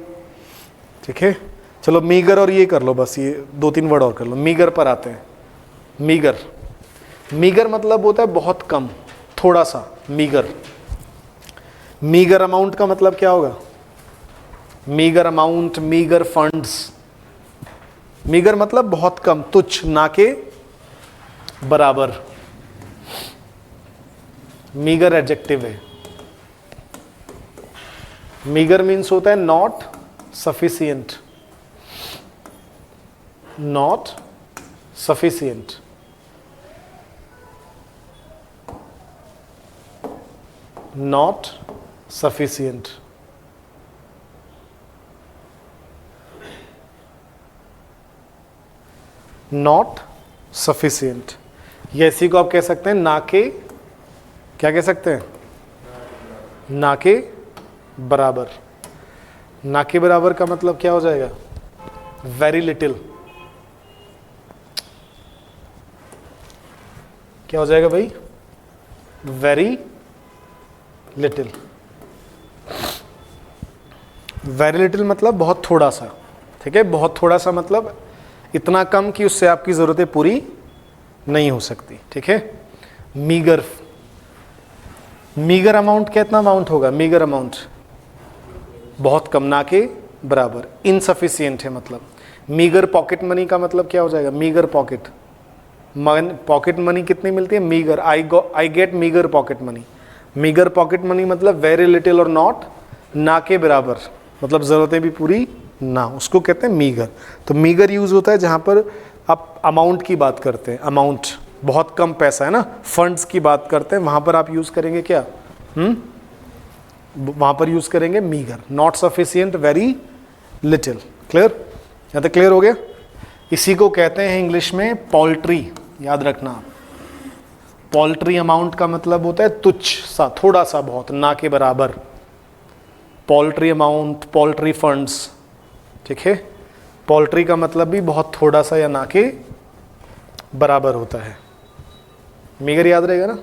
ठीक है। चलो मीगर और ये कर लो, बस ये 2-3 वर्ड और कर लो। मीगर पर आते हैं। मीगर, मीगर मतलब होता है बहुत कम, थोड़ा सा, मीगर। मीगर अमाउंट का मतलब क्या होगा? Meagre amount, meagre funds. Meagre मतलब बहुत कम, तुच्छ, ना के बराबर। मीगर एडजेक्टिव है। मीगर मीन्स होता है not sufficient, not sufficient. Not sufficient. Not sufficient, ये इसी को आप कह सकते हैं ना के, क्या कह सकते हैं? ना के बराबर। ना के बराबर का मतलब क्या हो जाएगा? Very little. क्या हो जाएगा भाई? Very little. वेरी लिटिल मतलब बहुत थोड़ा सा, ठीक है। बहुत थोड़ा सा मतलब इतना कम कि उससे आपकी ज़रूरतें पूरी नहीं हो सकती, ठीक है। मीगर, मीगर अमाउंट कितना अमाउंट होगा? मीगर अमाउंट बहुत कम, ना के बराबर। इनसफिशिएंट है मतलब। मीगर पॉकेट मनी का मतलब क्या हो जाएगा? मीगर पॉकेट पॉकेट मनी कितनी मिलती है? Meagre. I get meagre pocket money. Meagre pocket money मतलब वेरी लिटिल और नॉट, ना के बराबर, मतलब ज़रूरतें भी पूरी ना, उसको कहते हैं मीगर। तो मीगर यूज़ होता है जहाँ पर आप अमाउंट की बात करते हैं, अमाउंट बहुत कम पैसा है ना, फंड्स की बात करते हैं, वहाँ पर आप यूज़ करेंगे क्या? वहाँ पर यूज़ करेंगे meagre. Not sufficient, very little. Clear? यहाँ तक क्लियर हो गया? इसी को कहते हैं इंग्लिश में पॉल्ट्री, याद रखना। पॉल्ट्री अमाउंट का मतलब होता है तुच्छ सा, थोड़ा सा, बहुत, ना के बराबर। पॉल्ट्री अमाउंट, पॉल्ट्री फंड्स, ठीक है। पॉल्ट्री का मतलब भी बहुत थोड़ा सा या ना के बराबर होता है। मीगर याद रहेगा ना?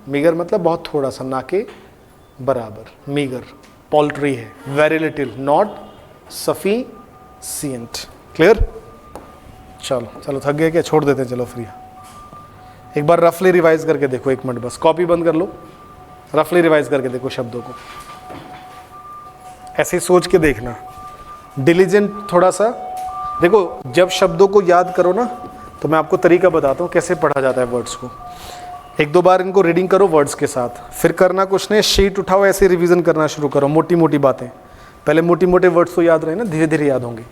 मीगर मतलब बहुत थोड़ा सा, ना के बराबर। मीगर पॉल्ट्री है। Very little, not sufficient. Clear? चलो चलो, थक गए क्या? छोड़ देते हैं, चलो फ्री। एक बार रफली रिवाइज करके देखो, 1 मिनट बस, कॉपी बंद कर लो, रफली रिवाइज करके देखो शब्दों को, ऐसे सोच के देखना। डिलीजेंट थोड़ा सा देखो, जब शब्दों को याद करो ना, तो मैं आपको तरीका बताता हूँ कैसे पढ़ा जाता है वर्ड्स को। 1-2 बार इनको रीडिंग करो वर्ड्स के साथ, फिर करना कुछ नहीं, शीट उठाओ, ऐसे रिवीजन करना शुरू करो, मोटी मोटी बातें। पहले मोटी मोटे वर्ड्स तो याद रहे ना, धीरे धीरे याद होंगे।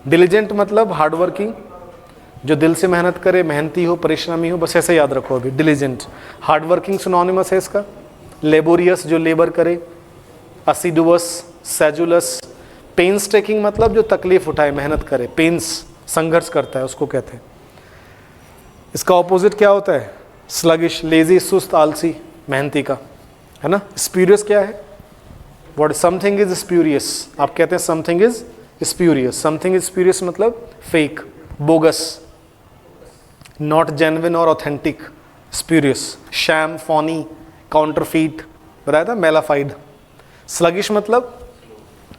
डिलीजेंट मतलब हार्ड वर्किंग, जो दिल से मेहनत करे, मेहनती हो, परिश्रमी हो, बस ऐसे याद रखो अभी। डिलीजेंट, हार्ड वर्किंग सिनोनिमस है इसका। लेबोरियस, जो लेबर करे। असिडुअस, सेजुलस। पेन्स टेकिंग मतलब जो तकलीफ उठाए, मेहनत करे, पेन्स, संघर्ष करता है, उसको कहते हैं। इसका ऑपोजिट क्या होता है? स्लगिश, लेजी, सुस्त, आलसी, मेहनती का, है ना। स्प्यूरियस क्या है? व्हाट समथिंग इज स्प्यूरियस, आप कहते हैं something is spurious. Something is spurious मतलब फेक, बोगस, नॉट जेन्युइन और authentic, spurious. Sham, phony, counterfeit, बताया था, मेलाफाइड। स्लगिश मतलब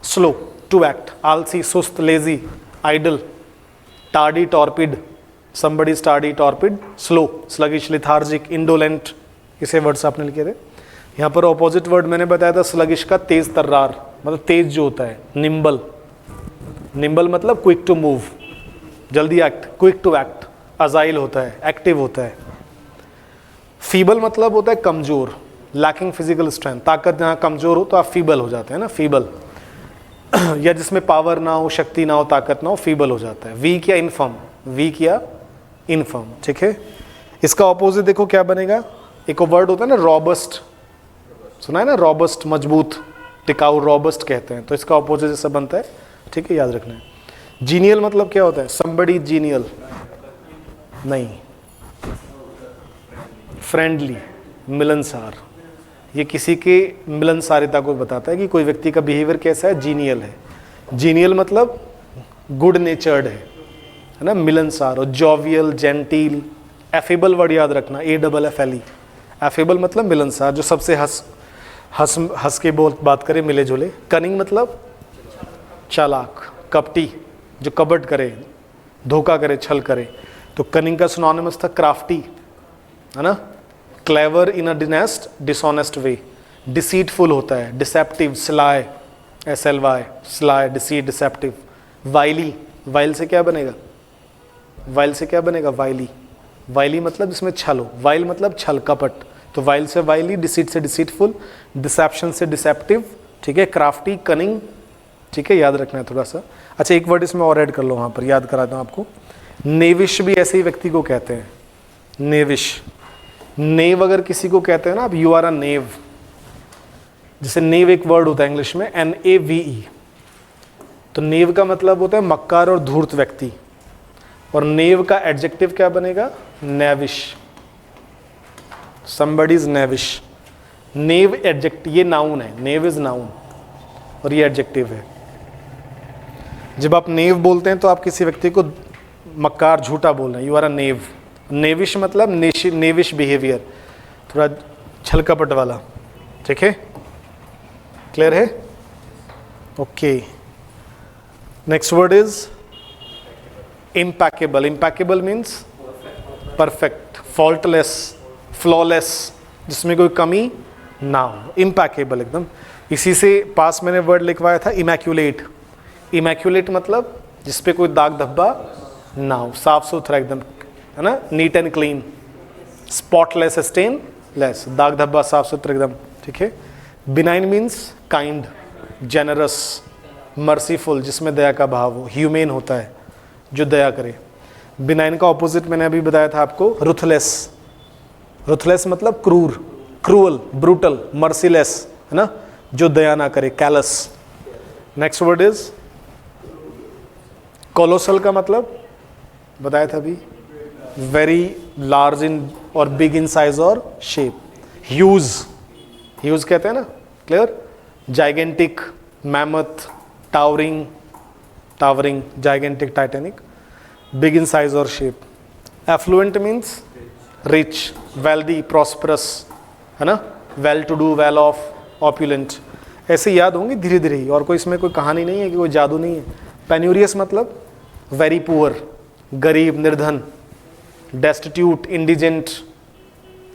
स्लो टू एक्ट, आलसी, सुस्त, lazy, idle. Tardy, torpid, somebody tardy, torpid, slow, sluggish, lethargic, indolent, इसे वर्ड्स आपने लिखे थे। यहाँ पर ऑपोजिट वर्ड मैंने बताया था स्लगिश का, तेज तर्रार, मतलब तेज जो होता है। निम्बल, निम्बल मतलब क्विक टू मूव, जल्दी act, quick to act. Agile होता है, एक्टिव होता है। फीबल मतलब होता है कमजोर, लैकिंग फिजिकल स्ट्रेंथ, ताकत जहाँ कमजोर हो तो आप फीबल हो जाते हैं ना, फीबल। या जिसमें पावर ना हो, शक्ति ना हो, ताकत ना हो, फीबल हो जाता है। वीक या इनफर्म, वीक या इनफर्म, ठीक है। इसका ऑपोजिट देखो क्या बनेगा। एक वर्ड होता है ना रॉबस्ट, सुना है ना, रॉबस्ट, मजबूत, टिकाऊ, रॉबस्ट कहते हैं। तो इसका ऑपोजिट जैसा बनता है, ठीक है, याद रखना है। जीनियल मतलब क्या होता है? समबडी जीनियल, नहीं, फ्रेंडली, मिलनसार। ये किसी के मिलनसारिता को बताता है कि कोई व्यक्ति का बिहेवियर कैसा है, जीनियल है। जीनियल मतलब गुड नेचर्ड है है ना, मिलनसार। और जॉवियल, जेंटिल, एफेबल वर्ड याद रखना, AFFLE, एफेबल मतलब मिलनसार, जो सबसे हंस के बात करे, मिले जुले। कनिंग मतलब चालाक, कपटी, जो कपट करे, धोखा करे, छल करे। तो कनिंग का सिनोनिमस था क्राफ्टी, है ना। Clever in a dishonest way, deceitful होता है, डिसेप्टिव, स्लाय, SLY, स्लाय, डिसीट, डिसेप्टिव। वाइली, वाइल से क्या बनेगा, वाइल से क्या बनेगा, वाइली। वाइली मतलब जिसमें छल हो, वाइल मतलब छल, कपट। तो वाइल से वाइली, डिसीट से डिसीटफुल, डिसेप्शन से डिसेप्टिव, ठीक है, क्राफ्टी, कनिंग, ठीक है, याद रखना है थोड़ा सा। अच्छा, एक वर्ड इसमें और ऐड कर लो, वहाँ पर याद कराता हूँ आपको। नेविश भी ऐसे ही व्यक्ति को कहते हैं, नेविश। नेव अगर किसी को कहते हैं ना आप, यू आर अ नेव। जैसे नेव एक वर्ड होता है इंग्लिश में, NAVE। तो नेव का मतलब होता है मक्कार और धूर्त व्यक्ति, और नेव का एडजेक्टिव क्या बनेगा, नेविश। somebody is नेविश। नेव एडजेक्टिव, ये नाउन है, नेव इज नाउन, और ये एडजेक्टिव है। जब आप नेव बोलते हैं तो आप किसी व्यक्ति को मक्कार, झूठा बोल रहे हैं, यू आर अ नेव। नेविश मतलब नेविश बिहेवियर, थोड़ा छल कपट वाला, ठीक है, क्लियर है, okay. Next word is impeccable. Impeccable means perfect, faultless, flawless, जिसमें कोई कमी ना हो, इम्पैकेबल एकदम। इसी से पास मैंने वर्ड लिखवाया था इमैक्यूलेट। इमैक्यूलेट मतलब जिस पे कोई दाग धब्बा ना हो, साफ सुथरा एकदम, है ना, neat and clean, spotless, stainless, दाग धब्बा साफ सुथरा एकदम, ठीक है। Benign means kind, generous, merciful, जिसमें दया का भाव हो, ह्यूमेन होता है, जो दया करे। बिनाइन का ऑपोजिट मैंने अभी बताया था आपको, रुथलेस। रुथलेस मतलब क्रूर, क्रूअल, ब्रूटल, मर्सीलेस, है ना, जो दया ना करे, callous. Next word is colossal. का मतलब बताया था अभी, वेरी लार्ज इन और बिग इन साइज और शेप। ह्यूज, ह्यूज कहते हैं ना, clear. Gigantic, mammoth, towering, towering, gigantic, titanic, big in size और shape. Affluent means rich, wealthy, prosperous, है ना, well to do, well off, opulent. ऐसे याद होंगे धीरे धीरे ही, और कोई इसमें कोई कहानी नहीं है कि कोई जादू नहीं है। पेन्यूरियस मतलब वेरी पुअर, गरीब, निर्धन। डेस्टिट्यूट, इंडिजेंट,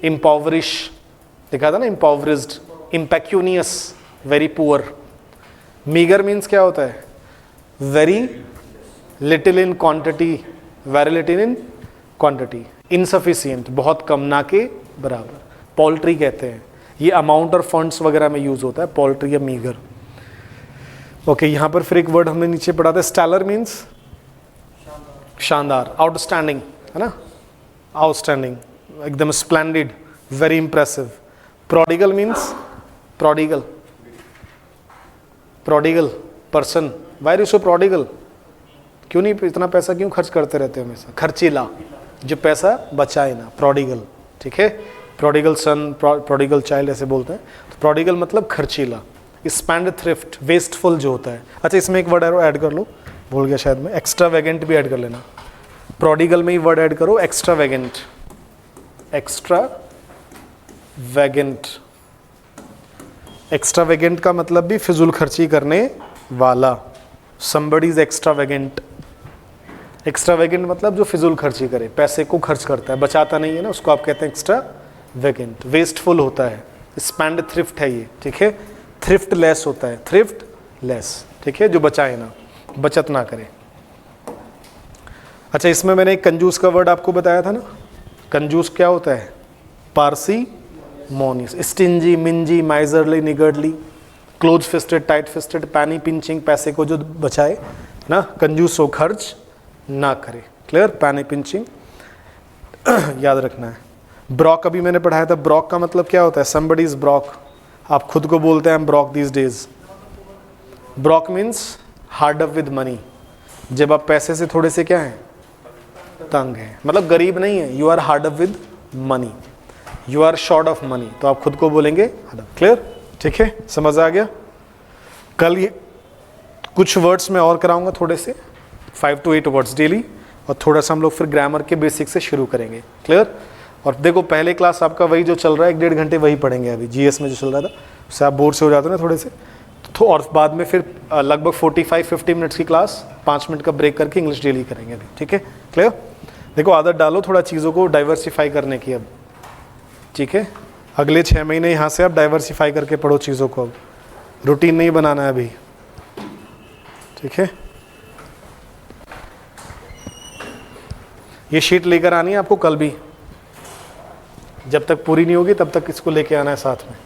इम्पॉवरिश, लिखा था ना, इम्पॉवरिज्ड। इम्पेक्यूनियस, वेरी पुअर। मीगर मीन्स क्या होता है, very little in quantity, very little in quantity. Insufficient, बहुत कम, ना के बराबर। पोल्ट्री कहते हैं, ये अमाउंट और फंड्स वगैरह में यूज होता है, पोल्ट्री या मीगर। ओके, यहाँ पर फिर एक वर्ड हमने नीचे पढ़ा था, स्टैलर मीन्स शानदार, आउटस्टैंडिंग, है ना, आउटस्टैंडिंग, एकदम splendid, very impressive. Prodigal means prodigal, prodigal person, why are you so prodigal, क्यों नहीं इतना पैसा क्यों खर्च करते रहते हो हमेशा, खर्चीला, जो पैसा बचाए ना, प्रोडिगल, ठीक है। प्रोडिगल सन, प्रोडिगल चाइल्ड ऐसे बोलते हैं। तो प्रोडिगल मतलब खर्चीला। स्पेंड, थ्रिफ्ट, वेस्टफुल जो होता है। अच्छा, इसमें एक वर्ड ऐड कर लो, भूल गया शायद मैं, एक्स्ट्रावेगेंट भी ऐड कर लेना। प्रोडिगल में ही वर्ड ऐड करो, एक्स्ट्रावेगेंट, एक्स्ट्रावेगेंट। एक्स्ट्रावेगेंट का मतलब भी फिजूल खर्ची करने वाला। somebody is extravagant। एक्स्ट्रावेगेंट मतलब जो फिजूल खर्ची करे, पैसे को खर्च करता है, बचाता नहीं है ना, उसको आप कहते हैं एक्स्ट्रावेगेंट। वेस्टफुल होता है, स्पेंड, थ्रिफ्ट है ये, ठीक है। थ्रिफ्ट लेस होता है, थ्रिफ्ट लेस, ठीक है, जो बचाए ना, बचत ना करे। अच्छा, इसमें मैंने एक कंजूस का वर्ड आपको बताया था ना। कंजूस क्या होता है, parsimonious, stingy, mingy, miserly, niggardly, close fisted, tight fisted, penny pinching, पैसे को जो बचाए ना, कंजूस हो, खर्च ना करे, क्लियर। पैनी पिंचिंग याद रखना है। ब्रॉक अभी मैंने पढ़ाया था, ब्रॉक का मतलब क्या होता है, somebody is ब्रॉक। आप खुद को बोलते हैं Brock these days. Brock means hard up with money, जब आप पैसे से थोड़े से क्या हैं, तंग हैं, मतलब गरीब नहीं है, you are hard up with money, you are short of money, तो आप खुद को बोलेंगे हार्ड अप, क्लियर, ठीक है, समझ आ गया। कल ये कुछ वर्ड्स मैं और कराऊंगा थोड़े से, 5 to 8 वर्ड्स डेली, और थोड़ा सा हम लोग फिर ग्रामर के बेसिक से शुरू करेंगे। क्लियर? और देखो पहले क्लास आपका वही जो चल रहा है 1-1.5 घंटे वही पढ़ेंगे अभी, जीएस में जो चल रहा था उससे आप बोर से हो जाते हो ना थोड़े से, तो और बाद में फिर लगभग 45-50 मिनट्स की क्लास 5 मिनट का ब्रेक करके इंग्लिश डेली करेंगे अभी। ठीक है? क्लियर? देखो आदत डालो थोड़ा चीज़ों को डाइवर्सिफाई करने की अब। ठीक है? अगले 6 महीने यहाँ से आप डाइवर्सिफाई करके पढ़ो चीज़ों को, अब रूटीन नहीं बनाना है अभी। ठीक है? ये शीट लेकर आनी है आपको कल भी, जब तक पूरी नहीं होगी तब तक इसको लेके आना है साथ में।